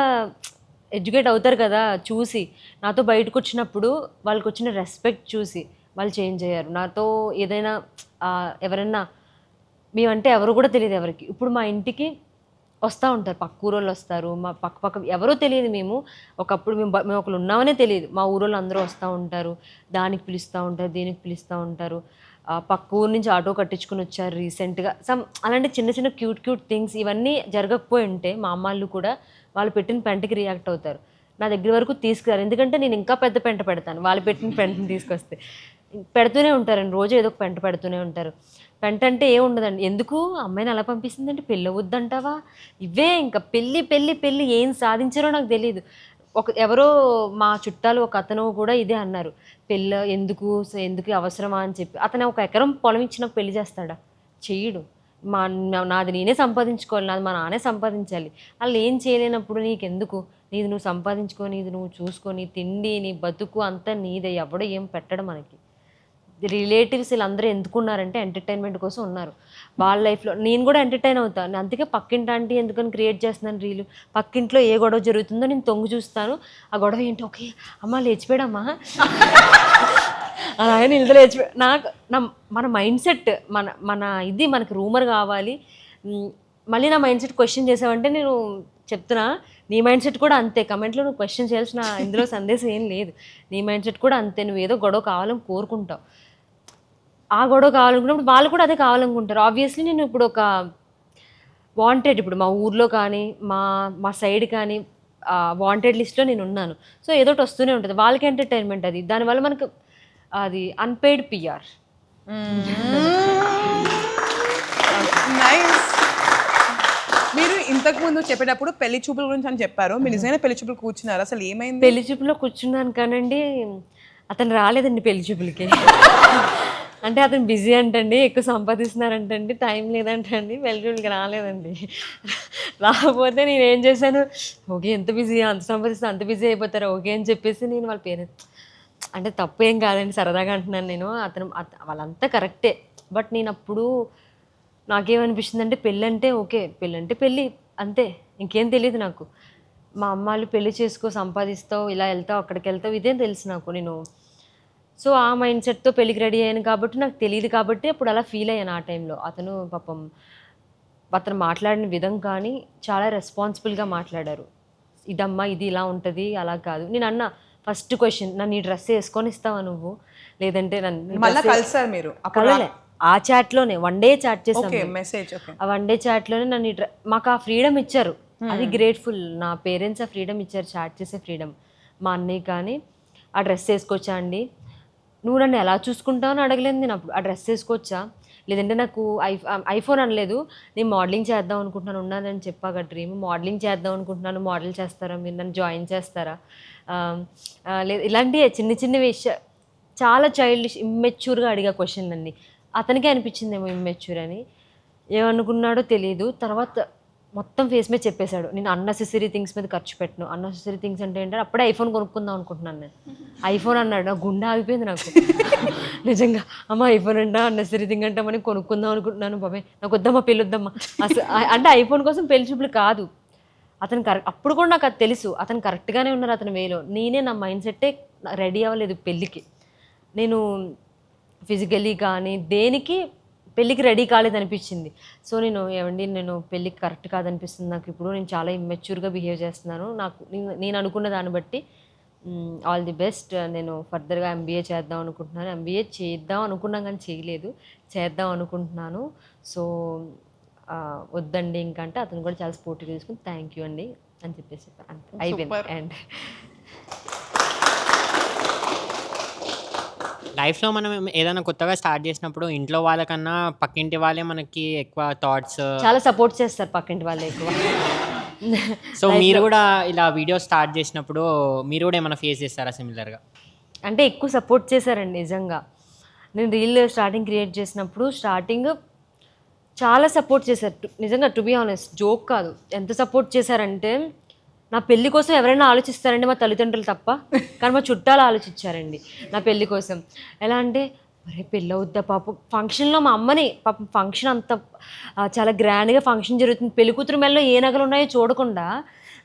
Speaker 2: ఎడ్యుకేట్ అవుతారు కదా చూసి. నాతో బయటకు వచ్చినప్పుడు వాళ్ళకి వచ్చిన రెస్పెక్ట్ చూసి వాళ్ళు చేంజ్ అయ్యారు. నాతో ఏదైనా ఎవరన్నా మేమంటే ఎవరు కూడా తెలియదు ఎవరికి. ఇప్పుడు మా ఇంటికి వస్తూ ఉంటారు, పక్క ఊరోళ్ళు వస్తారు, మా పక్క ఎవరో తెలియదు. ఒకప్పుడు మేము ఒకరు ఉన్నామనే తెలియదు, మా ఊరోళ్ళు అందరూ వస్తూ ఉంటారు, దానికి పిలుస్తూ ఉంటారు, దీనికి పిలుస్తూ ఉంటారు. పక్క ఊరు నుంచి ఆటో కట్టించుకుని వచ్చారు రీసెంట్గా. అలాంటి చిన్న చిన్న క్యూట్ థింగ్స్ ఇవన్నీ జరగకపోయి ఉంటే మా అమ్మాళ్ళు కూడా వాళ్ళు పెట్టిన పెంటకి రియాక్ట్ అవుతారు, నా దగ్గర వరకు తీసుకురారు. ఎందుకంటే నేను ఇంకా పెద్ద పెంట పెడతాను వాళ్ళు పెట్టిన పెంటని తీసుకొస్తే. పెడుతూనే ఉంటారండి, రోజు ఏదో ఒక పెంట పెడుతూనే ఉంటారు. పెంట అంటే ఏముండదండి, ఎందుకు అమ్మాయిని అలా పంపిస్తుందంటే పెళ్ళి వద్దంటావా, ఇవే ఇంకా పెళ్ళి ఏం సాధించారో నాకు తెలియదు. ఎవరో మా చుట్టాలు ఒక అతను కూడా ఇదే అన్నారు, పెళ్ళి ఎందుకు అవసరమా అని చెప్పి. అతను 1 ఎకరం పొలం ఇచ్చి నాకు పెళ్లి చేస్తాడా? చెయ్యడు. నాది నేనే సంపాదించుకోవాలి, నాది మా నాన్నే సంపాదించాలి. వాళ్ళు ఏం చేయలేనప్పుడు నీకెందుకు, నీది నువ్వు సంపాదించుకొని, నీది నువ్వు చూసుకొని, తిండి నీ బతుకు అంతా నీదే, ఎవడో ఏం పెట్టడం మనకి. రిలేటివ్స్ వీళ్ళందరూ ఎందుకున్నారంటే ఎంటర్టైన్మెంట్ కోసం ఉన్నారు. వాళ్ళ లైఫ్లో నేను కూడా ఎంటర్టైన్ అవుతాను. అందుకే పక్కింటి ఆంటీ ఎందుకని క్రియేట్ చేస్తున్నాను రీలు. పక్కింట్లో ఏ గొడవ జరుగుతుందో నేను తొంగి చూస్తాను, ఆ గొడవ ఏంటి, ఓకే అమ్మ లేచిపోయాడమ్మా అలాగే నిలద లేచిపోయా. మన మైండ్ సెట్ మన ఇది మనకి రూమర్ కావాలి. మళ్ళీ నా మైండ్ సెట్ క్వశ్చన్ చేసావంటే నేను చెప్తున్నా, నీ మైండ్ సెట్ కూడా అంతే. కమెంట్లో నువ్వు క్వశ్చన్ చేయాల్సిన ఇందులో సందేశం ఏం లేదు. నీ మైండ్ సెట్ కూడా అంతే, నువ్వు ఏదో గొడవ కావాలని కోరుకుంటావు, ఆ గొడవ కావాలనుకున్నప్పుడు వాళ్ళు కూడా అదే కావాలనుకుంటారు. ఆబ్వియస్లీ నేను ఇప్పుడు ఒక వాంటెడ్, ఇప్పుడు మా ఊర్లో కానీ మా సైడ్ కానీ వాంటెడ్ లిస్ట్లో నేను ఉన్నాను. సో ఏదో ఒకటి వస్తూనే ఉంటుంది, వాళ్ళకి ఎంటర్టైన్మెంట్ అది. దానివల్ల మనకు అది అన్పెయిడ్ పిఆర్.
Speaker 5: నైస్. మీరు ఇంతకు ముందు చెప్పేటప్పుడు పెళ్లి చూపుల గురించి అని చెప్పారు, మీరు నిజంగానే పెళ్లి చూపులు కూర్చున్నారు, అసలు ఏమైంది?
Speaker 2: పెళ్లి చూపులో కూర్చున్నాను కానండి, అతను రాలేదండి పెళ్లి చూపులకి. అంటే అతను బిజీ అంటండి, ఎక్కువ సంపాదిస్తున్నారంటండి, టైం లేదంటండి, పెళ్లి చూపులకి రాలేదండి. రాకపోతే నేను ఏం చేశాను, ఓకే ఎంత బిజీ, అంత సంపాదిస్తే అంత బిజీ అయిపోతారు ఓకే అని చెప్పేసి నేను వాళ్ళ పేరెంట్స్, అంటే తప్పు ఏం కాదండి, సరదాగా అంటున్నాను నేను. వాళ్ళంతా కరెక్టే. బట్ నేను అప్పుడు నాకేమనిపిస్తుంది అంటే పెళ్ళి అంటే ఓకే, పెళ్ళి అంటే పెళ్ళి అంతే, ఇంకేం తెలియదు నాకు. మా అమ్మ వాళ్ళు పెళ్లి చేసుకో, సంపాదిస్తావు, ఇలా వెళ్తావు, అక్కడికి వెళ్తావు, ఇదేం తెలుసు నాకు. నేను సో ఆ మైండ్ సెట్తో పెళ్ళికి రెడీ అయ్యాను కాబట్టి నాకు తెలియదు కాబట్టి అప్పుడు అలా ఫీల్ అయ్యాను ఆ టైంలో. అతను పాపం అతను మాట్లాడిన విధం కానీ చాలా రెస్పాన్సిబుల్గా మాట్లాడారు. ఇదమ్మా ఇది ఇలా ఉంటుంది అలా కాదు. నేను అన్న ఫస్ట్ క్వశ్చన్, నన్ను ఈ డ్రెస్ వేసుకొని ఇస్తావా నువ్వు, లేదంటే
Speaker 5: మళ్ళీ కలిసారు మీరు
Speaker 2: కలవలే ఆ చాట్లోనే, వన్ డే చాట్ చేసాం.
Speaker 5: మెసేజ్
Speaker 2: ఆ వన్ డే చాట్లోనే నన్ను మాకు ఆ ఫ్రీడమ్ ఇచ్చారు, అది గ్రేట్ఫుల్. నా పేరెంట్స్ ఆ ఫ్రీడమ్ ఇచ్చారు, చాట్ చేసే ఫ్రీడమ్. మా అన్నయ్య కానీ ఆ డ్రెస్ వేసుకోవచ్చా అండి, నువ్వు నన్ను ఎలా చూసుకుంటావు అని అడగలేదు నేను అప్పుడు. ఆ డ్రెస్ వేసుకోవచ్చా, లేదంటే నాకు ఐఫోన్ అనలేదు, నేను మోడలింగ్ చేద్దాం అనుకుంటున్నాను, ఉన్నానని చెప్పాక డ్రీమ్, మోడలింగ్ చేద్దాం అనుకుంటున్నాను, మోడల్ చేస్తారా మీరు, నన్ను జాయిన్ చేస్తారా, లేదు ఇలాంటి చిన్న చిన్న విషయం, చాలా చైల్డిష్ ఇమ్మెచ్యూర్గా అడిగా క్వశ్చన్లు అన్నీ. అతనికే అనిపించిందేమో ఇమ్మెచ్యూర్ అని, ఏమనుకున్నాడో తెలియదు. తర్వాత మొత్తం ఫేస్ మీద చెప్పేశాడు, నేను అన్నెసెసరీ థింగ్స్ మీద ఖర్చు పెట్టను. అన్నెసెసరీ థింగ్స్ అంటే ఏంటంటే అప్పుడే ఐఫోన్ కొనుక్కుందాం అనుకుంటున్నాను నేను. ఐఫోన్ అన్నాడు, నా గుండె ఆగిపోయింది నాకు నిజంగా. అమ్మ ఐఫోన్ అంటా అన్నెసెసరీ థింగ్ అంటే మనం కొనుక్కుందాం అనుకుంటున్నాను, బాబాయ్ నాకు వద్దమ్మా పెళ్ళి వద్దమ్మా అసలు. అంటే ఐఫోన్ కోసం పెళ్లి చూపులు కాదు. అతను కరెక్ట్, అప్పుడు కూడా నాకు అది తెలుసు, అతను కరెక్ట్గానే ఉన్నారు అతని వేలో. నేనే నా మైండ్ సెట్టే రెడీ అవ్వలేదు పెళ్ళికి. నేను ఫిజికలీ కానీ దేనికి పెళ్ళికి రెడీ కాలేదనిపించింది. సో నేను ఏమండి నేను పెళ్ళికి కరెక్ట్ కాదనిపిస్తుంది నాకు ఇప్పుడు, నేను చాలా ఇమ్మెచ్యూర్గా బిహేవ్ చేస్తున్నాను, నాకు నేను అనుకున్న దాన్ని బట్టి ఆల్ ది బెస్ట్. నేను ఫర్దర్గా ఎంబీఏ చేద్దాం అనుకుంటున్నాను. ఎంబీఏ చేద్దాం అనుకున్నాం కానీ చేయలేదు, చేద్దాం అనుకుంటున్నాను. సో వద్దండి ఇంకంటే అతను కూడా చాలా స్పోర్టివ్ తీసుకుని థ్యాంక్ యూ అండి అని చెప్పేసి చెప్పాను, అంతే అయిపోయింది. అండ్
Speaker 13: లైఫ్లో మనం ఏదైనా కొత్తగా స్టార్ట్ చేసినప్పుడు ఇంట్లో వాళ్ళకన్నా పక్కింటి వాళ్ళే మనకి ఎక్కువ థాట్స్,
Speaker 2: చాలా సపోర్ట్ చేస్తారు పక్కింటి వాళ్ళే ఎక్కువ.
Speaker 13: సో మీరు కూడా ఇలా వీడియో స్టార్ట్ చేసినప్పుడు మీరు కూడా ఏమైనా ఫేస్ చేస్తారా సిమిలర్గా?
Speaker 2: అంటే ఎక్కువ సపోర్ట్ చేశారండి నిజంగా. నేను రీల్ స్టార్టింగ్ క్రియేట్ చేసినప్పుడు స్టార్టింగ్ చాలా సపోర్ట్ చేశారు నిజంగా, టు బీ ఆనెస్ట్, జోక్ కాదు. ఎంత సపోర్ట్ చేశారంటే నా పెళ్లి కోసం ఎవరైనా ఆలోచిస్తారండి మా తల్లిదండ్రులు తప్ప, కానీ మా చుట్టాలు ఆలోచించారండి నా పెళ్లి కోసం. ఎలా అంటే అరే పెళ్ళి అవుద్దా పాపం, ఫంక్షన్లో మా అమ్మని పాపం ఫంక్షన్ అంత చాలా గ్రాండ్గా ఫంక్షన్ జరుగుతుంది, పెళ్లి కూతురు మెల్లో ఏ నగలు ఉన్నాయో చూడకుండా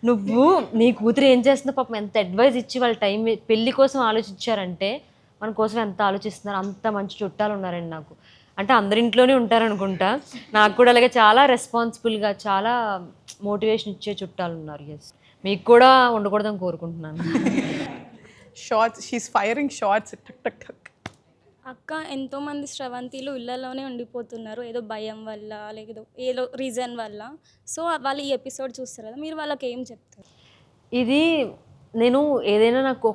Speaker 2: నువ్వు నీ కూతురు ఏం చేస్తుందో పాపం ఎంత అడ్వైజ్ ఇచ్చి వాళ్ళ టైం పెళ్లి కోసం ఆలోచించారంటే మన కోసం ఎంత ఆలోచిస్తున్నారు. అంత మంచి చుట్టాలు ఉన్నారండి నాకు. అంటే అందరింట్లోనే ఉంటారనుకుంటా, నాకు కూడా అలాగే చాలా రెస్పాన్సిబుల్గా చాలా మోటివేషన్ ఇచ్చే చుట్టాలు ఉన్నారు. ఎస్, మీకు కూడా ఉండకూడదని కోరుకుంటున్నాను.
Speaker 5: షార్ట్స్, షీస్ ఫైరింగ్ షార్ట్స్ టక్ టక్ టక్.
Speaker 18: అక్క ఎంతోమంది స్రవంతిలు ఇళ్ళలోనే ఉండిపోతున్నారు ఏదో భయం వల్ల, లేకపోతే ఏదో రీజన్ వల్ల. సో వాళ్ళు ఈ ఎపిసోడ్ చూస్తారు కదా, మీరు వాళ్ళకి ఏం చెప్తారు?
Speaker 2: ఇది నేను ఏదైనా నాకు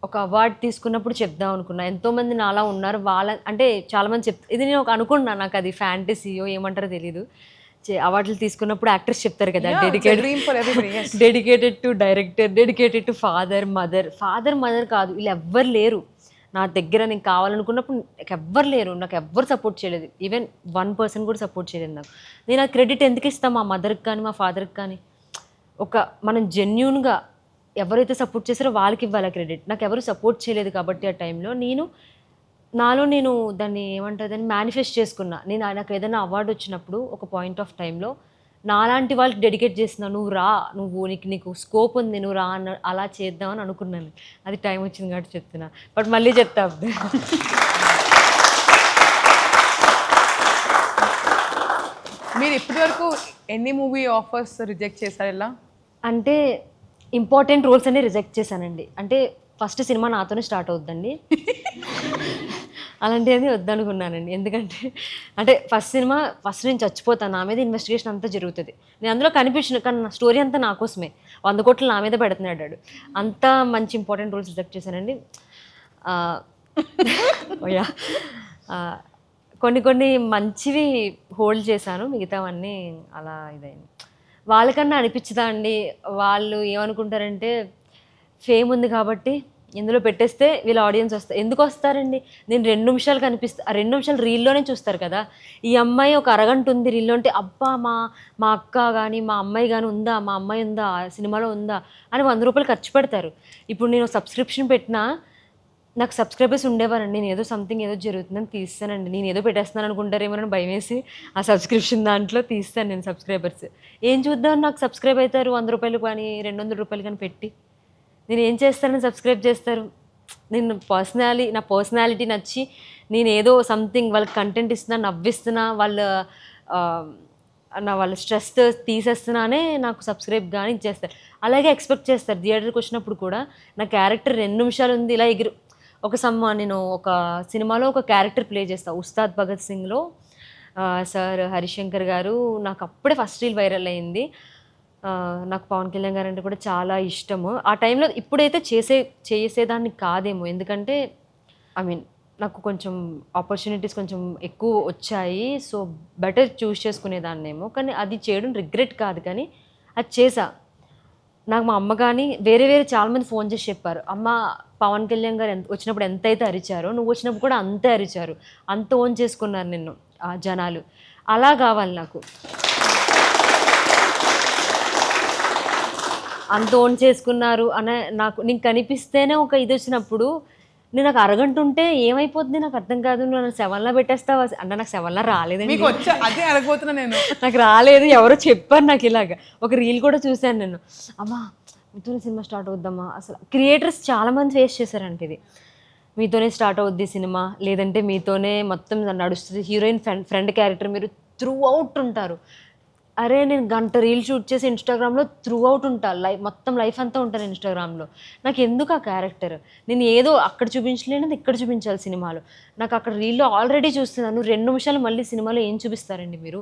Speaker 2: ఒక అవార్డు తీసుకున్నప్పుడు చెప్దాం అనుకున్నా. ఎంతోమంది నాలా ఉన్నారు, వాళ్ళ అంటే చాలామంది ఇది నేను అనుకున్నా, నాకు అది ఫ్యాంటసీయో ఏమంటారో తెలీదు. అవార్డులు తీసుకున్నప్పుడు యాక్టర్స్ చెప్తారు కదా, dedicated to director, dedicated to father mother కాదు, వీళ్ళు ఎవ్వరు లేరు నా దగ్గర. నేను కావాలనుకున్నప్పుడు నాకు ఎవ్వరు లేరు, నాకు ఎవ్వరు సపోర్ట్ చేయలేదు, ఈవెన్ 1% కూడా సపోర్ట్ చేయలేదు నాకు. నేను ఆ క్రెడిట్ ఎందుకు ఇస్తాను మా మదర్కి కానీ మా ఫాదర్కి కానీ? మనం జెన్యూన్గా ఎవరైతే సపోర్ట్ చేశారో వాళ్ళకి ఇవ్వాలి క్రెడిట్. నాకు ఎవరు సపోర్ట్ చేయలేదు కాబట్టి ఆ టైంలో నాలో నేను దాన్ని ఏమంటారు దాన్ని మేనిఫెస్ట్ చేసుకున్నా. నాకు ఏదైనా అవార్డు వచ్చినప్పుడు ఒక పాయింట్ ఆఫ్ టైంలో నాలాంటి వాళ్ళకి డెడికేట్ చేస్తున్నా, నువ్వు రా, నీకు స్కోప్ ఉంది, నువ్వు రా అన్న అలా చేద్దామని అనుకున్నాను. అది టైం వచ్చింది కాబట్టి చెప్తున్నా, బట్ మళ్ళీ చెప్తా.
Speaker 5: మీరు ఇప్పటివరకు ఎన్ని మూవీ ఆఫర్స్ రిజెక్ట్ చేశారు? ఎలా అంటే
Speaker 2: ఇంపార్టెంట్ రోల్స్ అన్నీ రిజెక్ట్ చేశానండి. అంటే ఫస్ట్ సినిమా నాతోనే స్టార్ట్ అవుద్దండి, అలాంటిది వద్దనుకున్నానండి. ఎందుకంటే అంటే ఫస్ట్ నేను చచ్చిపోతాను, నా మీద ఇన్వెస్టిగేషన్ అంతా జరుగుతుంది, నేను అందులో కనిపించిన, కానీ నా స్టోరీ అంతా నా కోసమే, 100 కోట్లు నా మీద పెడుతున్నాడు. అంత మంచి ఇంపార్టెంట్ రోల్స్ రిజెక్ట్ చేశానండి. కొన్ని మంచివి హోల్డ్ చేశాను, మిగతావన్నీ అలా ఇదైంది. వాళ్ళకన్నా అనిపించదా అండి, వాళ్ళు ఏమనుకుంటారంటే ఫేమ్ ఉంది కాబట్టి ఇందులో పెట్టేస్తే వీళ్ళ ఆడియన్స్ వస్తారు. ఎందుకు వస్తారండి? నేను 2 నిమిషాలు కనిపిస్తా, ఆ 2 నిమిషాలు రీల్లోనే చూస్తారు కదా. ఈ అమ్మాయి ఒక అరగంట ఉంది రీల్లో అంటే, అబ్బా మా అక్క కానీ మా అమ్మాయి కానీ ఉందా, మా అమ్మాయి ఉందా సినిమాలో ఉందా అని 100 రూపాయలు ఖర్చు పెడతారు. ఇప్పుడు నేను సబ్స్క్రిప్షన్ పెట్టినా
Speaker 10: నాకు సబ్స్క్రైబర్స్ ఉండేవారండి. నేను ఏదో సంథింగ్ ఏదో జరుగుతుందని తీస్తానండి. నేను ఏదో పెట్టేస్తున్నాను అనుకుంటారేమో అని భయమేసి ఆ సబ్స్క్రిప్షన్ దాంట్లో తీస్తాను నేను సబ్స్క్రైబర్స్. ఏం చూద్దాం నాకు సబ్స్క్రైబ్ అవుతారు ₹100 కానీ ₹200 కానీ పెట్టి. నేను ఏం చేస్తానని సబ్స్క్రైబ్ చేస్తారు. నేను నా పర్సనాలిటీ నచ్చి నేను ఏదో సంథింగ్ వాళ్ళకి కంటెంట్ ఇస్తున్నా, నవ్విస్తున్నా, వాళ్ళ స్ట్రెస్ తీసేస్తున్నానే నాకు సబ్స్క్రైబ్ కానీ ఇచ్చేస్తారు. అలాగే ఎక్స్పెక్ట్ చేస్తారు. థియేటర్కి వచ్చినప్పుడు కూడా నా క్యారెక్టర్ 2 నిమిషాలు ఉంది ఇలా నేను ఒక సినిమాలో ఒక క్యారెక్టర్ ప్లే చేస్తాను. ఉస్తాద్ భగత్ సింగ్లో సార్ హరిశంకర్ గారు నాకు అప్పుడే ఫస్ట్ రీల్ వైరల్ అయింది. నాకు పవన్ కళ్యాణ్ గారు అంటే కూడా చాలా ఇష్టము. ఆ టైంలో ఇప్పుడైతే చేసేదాన్ని కాదేమో, ఎందుకంటే నాకు కొంచెం ఆపర్చునిటీస్ కొంచెం ఎక్కువ వచ్చాయి. సో బెటర్ చూస్ చేసుకునేదాన్నేమో. కానీ అది చేయడం రిగ్రెట్ కాదు, కానీ అది చేసా. నాకు మా అమ్మ కానీ వేరే చాలామంది ఫోన్ చేసి చెప్పారు, అమ్మ పవన్ కళ్యాణ్ గారు వచ్చినప్పుడు ఎంతైతే అరిచారో నువ్వు వచ్చినప్పుడు కూడా అంతే అరిచారు, అంత ఓన్ చేసుకున్నారు నిన్ను ఆ జనాలు. అలా కావాలి నాకు, అంత ఓన్ చేసుకున్నారు అనే నీకు కనిపిస్తేనే ఒక ఇది వచ్చినప్పుడు నేను నాకు అరగంట ఉంటే ఏమైపోతుంది నాకు అర్థం కాదు. నువ్వు నన్ను 7లా పెట్టేస్తావా అంటే నాకు 7లా రాలేదండి.
Speaker 5: అదే అడగబోతున్నా నేను.
Speaker 10: నాకు రాలేదు, ఎవరో చెప్పారు నాకు ఇలాగ. ఒక రీల్ కూడా చూశాను నేను, అమ్మా మీతోనే సినిమా స్టార్ట్ అవుద్దమ్మా. అసలు క్రియేటర్స్ చాలామంది ఫేస్ చేశారంటే ఇది, మీతోనే స్టార్ట్ అవుద్ది సినిమా, లేదంటే మీతోనే మొత్తం నడుస్తుంది. హీరోయిన్ ఫ్రెండ్ క్యారెక్టర్ మీరు త్రూ అవుట్ ఉంటారు. అరే నేను గంట రీల్ షూట్ చేసి ఇన్స్టాగ్రామ్లో త్రూ అవుట్ ఉంటాను, మొత్తం లైఫ్ అంతా ఉంటాను ఇన్స్టాగ్రామ్లో. నాకు ఎందుకు ఆ క్యారెక్టర్, నేను ఏదో అక్కడ చూపించలేనిది ఇక్కడ చూపించాలి సినిమాలో. నాకు అక్కడ రీల్లో ఆల్రెడీ చూస్తున్నాను. 2 నిమిషాలు మళ్ళీ సినిమాలో ఏం చూపిస్తారండి మీరు?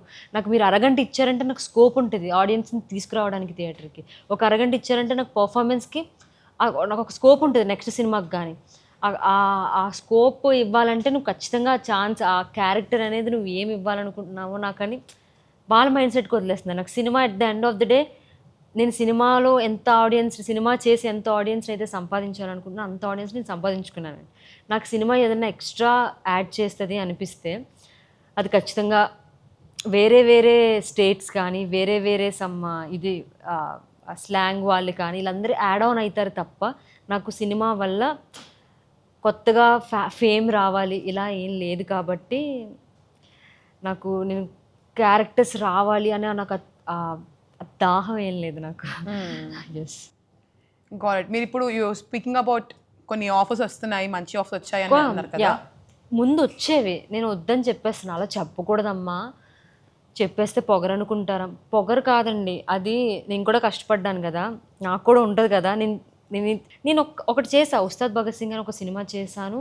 Speaker 10: మీరు అరగంట ఇచ్చారంటే నాకు స్కోప్ ఉంటుంది ఆడియన్స్ని తీసుకురావడానికి థియేటర్కి. ఒక అరగంట ఇచ్చారంటే నాకు పర్ఫార్మెన్స్కి నాకు ఒక స్కోప్ ఉంటుంది నెక్స్ట్ సినిమాకి. కానీ ఆ స్కోప్ ఇవ్వాలంటే నువ్వు ఖచ్చితంగా ఛాన్స్, ఆ క్యారెక్టర్ అనేది నువ్వు ఏమి ఇవ్వాలనుకుంటున్నావో నాకని వాళ్ళ మైండ్ సెట్కి వదిలేస్తుంది. నాకు cinema at the end of the day నేను సినిమాలో సినిమా చేసి ఎంత ఆడియన్స్ని అయితే సంపాదించాలనుకుంటున్నా అంత ఆడియన్స్ నేను సంపాదించుకున్నాను. నాకు సినిమా ఏదైనా ఎక్స్ట్రా యాడ్ చేస్తుంది అనిపిస్తే అది ఖచ్చితంగా వేరే స్టేట్స్ కానీ వేరే ఇది స్లాంగ్ వాళ్ళు కానీ వీళ్ళందరూ యాడ్ ఆన్ అవుతారు తప్ప నాకు సినిమా వల్ల కొత్తగా ఫేమ్ రావాలి ఇలా ఏం లేదు. కాబట్టి నేను క్యారెక్టర్స్ రావాలి అని నాకు దాహం ఏం లేదు నాకు. Yes
Speaker 5: got it. మీరు ఇప్పుడు స్పీకింగ్ అబౌట్ కొన్ని ఆఫర్స్ వస్తున్నాయి, మంచి ఆఫర్స్ వచ్చాయి అని అన్నారు కదా.
Speaker 10: ముందు వచ్చేవి, నేను వద్దని చెప్పేస్తాను. అలా చెప్పకూడదమ్మా, చెప్పేస్తే పొగరు అనుకుంటారా? పొగరు కాదండి, అది నేను కూడా కష్టపడ్డాను కదా, నాకు కూడా ఉంటుంది కదా. నేను ఒకటి చేసా, ఉస్తాద్ భగత్ సింగ్ అని ఒక సినిమా చేశాను.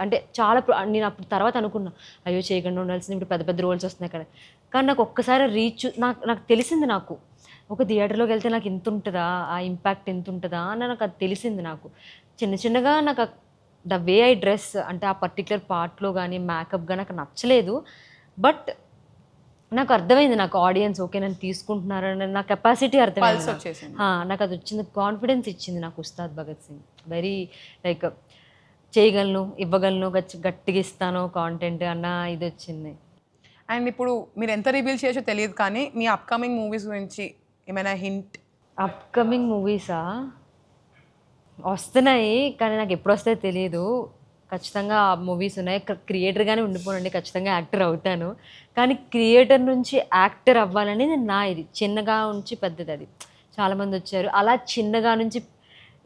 Speaker 10: అంటే చాలా నేను అప్పుడు తర్వాత అనుకున్నా, అయ్యో చేయకుండా ఉండాల్సింది, ఇప్పుడు పెద్ద రోల్స్ వస్తున్నాయి కదా. కానీ నాకు ఒక్కసారి నాకు తెలిసింది. నాకు ఒక థియేటర్లోకి వెళ్తే నాకు ఇంత ఉంటుందా, ఆ ఇంపాక్ట్ ఎంత ఉంటుందా అని నాకు అది తెలిసింది. నాకు చిన్నగా నాకు ద వే ఐ డ్రెస్ అంటే ఆ పర్టికులర్ పార్ట్లో కానీ మేకప్ కానీ నాకు నచ్చలేదు. బట్ నాకు అర్థమైంది, నాకు ఆడియన్స్ ఓకే నన్ను తీసుకుంటున్నారని నా కెపాసిటీ అర్థమైంది. నాకు అది వచ్చింది, కాన్ఫిడెన్స్ ఇచ్చింది నాకు ఉస్తాద్ భగత్ సింగ్. వెరీ లైక్ చేయగలను, ఇవ్వగలను, గట్టిగా ఇస్తాను కాంటెంట్ అన్న ఇది వచ్చింది.
Speaker 5: అండ్ ఇప్పుడు మీరు ఎంత రివీల్ చేయొచ్చో తెలియదు, కానీ మీ అప్కమింగ్ మూవీస్ గురించి ఏమైనా హింట్?
Speaker 10: అప్కమింగ్ మూవీసా వస్తున్నాయి, కానీ నాకు ఎప్పుడు వస్తాయో తెలియదు. ఖచ్చితంగా ఆ మూవీస్ ఉన్నాయి. క్రియేటర్గానే ఉండిపోనండి, ఖచ్చితంగా యాక్టర్ అవుతాను. కానీ క్రియేటర్ నుంచి యాక్టర్ అవ్వాలనేది ఇది చిన్నగా నుంచి పెద్దది. అది చాలామంది వచ్చారు అలా చిన్నగా నుంచి,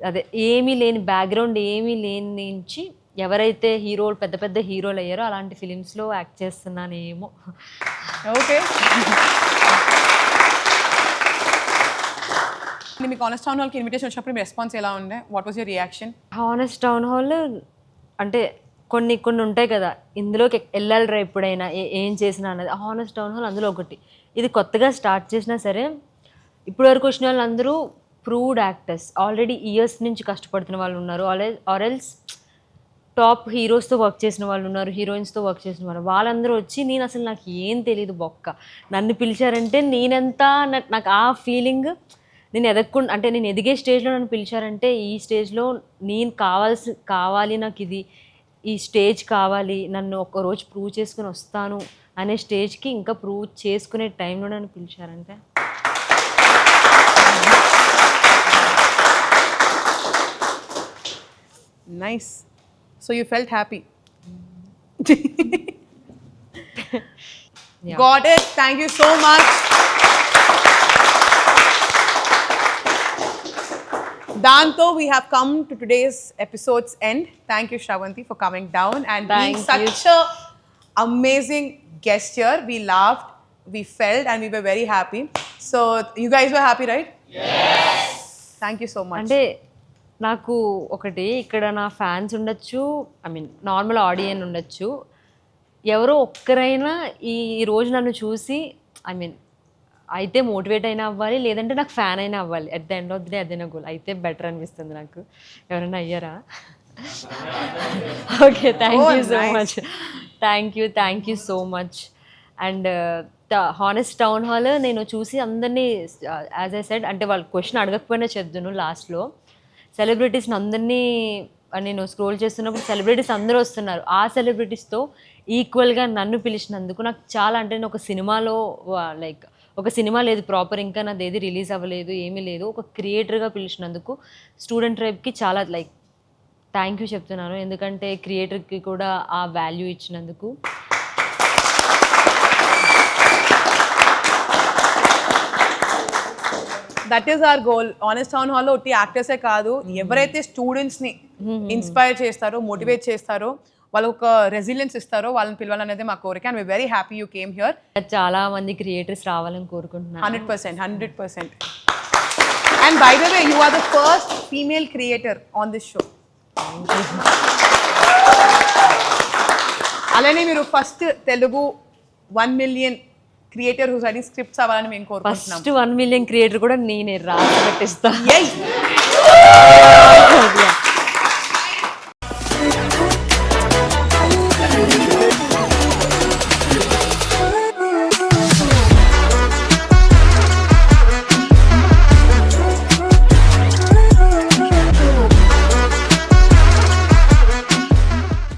Speaker 10: అదే ఏమీ లేని బ్యాక్గ్రౌండ్ ఏమీ లేని నుంచి ఎవరైతే పెద్ద హీరోలు అయ్యారో అలాంటి ఫిలిమ్స్లో యాక్ట్ చేస్తున్నానేమో.
Speaker 5: ఓకే. మీకు హానెస్ట్ టౌన్ హాల్కి ఇన్విటేషన్ వచ్చినప్పుడు మీ రెస్పాన్స్ ఎలా ఉండే? What was your reaction?
Speaker 10: Honest town hall అంటే కొన్ని ఉంటాయి కదా, ఇందులోకి వెళ్ళాలిరా ఎప్పుడైనా ఏం చేసినా అన్నది. హానెస్ట్ టౌన్ హాల్ అందులో ఒకటి. ఇది కొత్తగా స్టార్ట్ చేసినా సరే ఇప్పటి వరకు వచ్చిన వాళ్ళందరూ ప్రూవ్డ్ యాక్టర్స్, ఆల్రెడీ ఇయర్స్ నుంచి కష్టపడుతున్న వాళ్ళు ఉన్నారు. ఆర్ఎల్స్ టాప్ హీరోస్తో వర్క్ చేసిన వాళ్ళు ఉన్నారు, హీరోయిన్స్తో వర్క్ చేసిన వాళ్ళు. వాళ్ళందరూ వచ్చి నేను అసలు నాకు ఏం తెలీదు బొక్క, నన్ను పిలిచారంటే నేనెంత నాకు ఆ ఫీలింగ్, నేను అంటే నేను ఎదిగే స్టేజ్లో నన్ను పిలిచారంటే ఈ స్టేజ్లో నేను కావాలి, నాకు ఈ స్టేజ్ కావాలి, నన్ను ఒక్కరోజు ప్రూవ్ చేసుకుని వస్తాను అనే స్టేజ్కి ఇంకా ప్రూవ్ చేసుకునే టైంలో నన్ను పిలిచారంటే
Speaker 5: nice. So you felt happy.
Speaker 2: Yeah.
Speaker 5: Got it. Thank you so much. Danto, we have come to today's episode's end. Thank you, Shravanti, for coming down and being
Speaker 2: Thank
Speaker 5: such a amazing guest here. We laughed, we felt, and we were very happy. So you guys were happy, right? Yes. Thank you so much.
Speaker 2: అంటే నాకు ఒకటి ఇక్కడ నా fans ఉండొచ్చు, I mean normal audience ఉండొచ్చు, ఎవరో ఒక్కరైనా ఈ రోజు నన్ను చూసి ఐ మీన్ అయితే మోటివేట్ అయినా అవ్వాలి, లేదంటే నాకు ఫ్యాన్ అయినా అవ్వాలి. At the end of the day అదే నా గోల్. అయితే బెటర్ అనిపిస్తుంది నాకు. ఎవరైనా అయ్యారా? Okay, thank you so much. Thank you so much. And honest town hall నేను చూసి అందరినీ యాజ్ ఐ సెడ్, అంటే వాళ్ళు క్వశ్చన్ అడగకపోయినా చెప్తాను లాస్ట్లో, సెలబ్రిటీస్ని అందరినీ నేను స్క్రోల్ చేస్తున్నప్పుడు సెలబ్రిటీస్ అందరూ వస్తున్నారు. ఆ సెలబ్రిటీస్తో ఈక్వల్గా నన్ను పిలిచినందుకు నాకు చాలా, అంటే నేను ఒక సినిమాలో లైక్ ఒక సినిమా లేదు ప్రాపర్, ఇంకా నాది ఏది రిలీజ్ అవ్వలేదు, ఏమీ లేదు, ఒక క్రియేటర్గా పిలిచినందుకు స్టూడెంట్ ట్రైబ్కి చాలా లైక్ థ్యాంక్ యూ చెప్తున్నాను. ఎందుకంటే క్రియేటర్కి కూడా ఆ వాల్యూ ఇచ్చినందుకు.
Speaker 5: That is our goal. Honest town హాల్లో ఒట్టి యాక్టర్సే కాదు, ఎవరైతే స్టూడెంట్స్ని ఇన్స్పైర్ చేస్తారో, మోటివేట్ చేస్తారో, వాళ్ళకు ఒక రెసిలియన్స్ ఇస్తారో వాళ్ళని పిలవాలనేది మా కోరిక. And we very happy you came here.
Speaker 2: చాలా మంది క్రియేటర్స్ రావాలని కోరుకుంటున్నాను.
Speaker 5: 100%. And by the way, you are the first female creator on this show. అలానే మీరు first Telugu 1 million creator whose writing scripts అవ్వాలని మేము కోరుకుంటున్నాం.
Speaker 2: ఫస్ట్ 1 million క్రియేటర్ కూడా నేనే రాసి పెట్టిస్తా.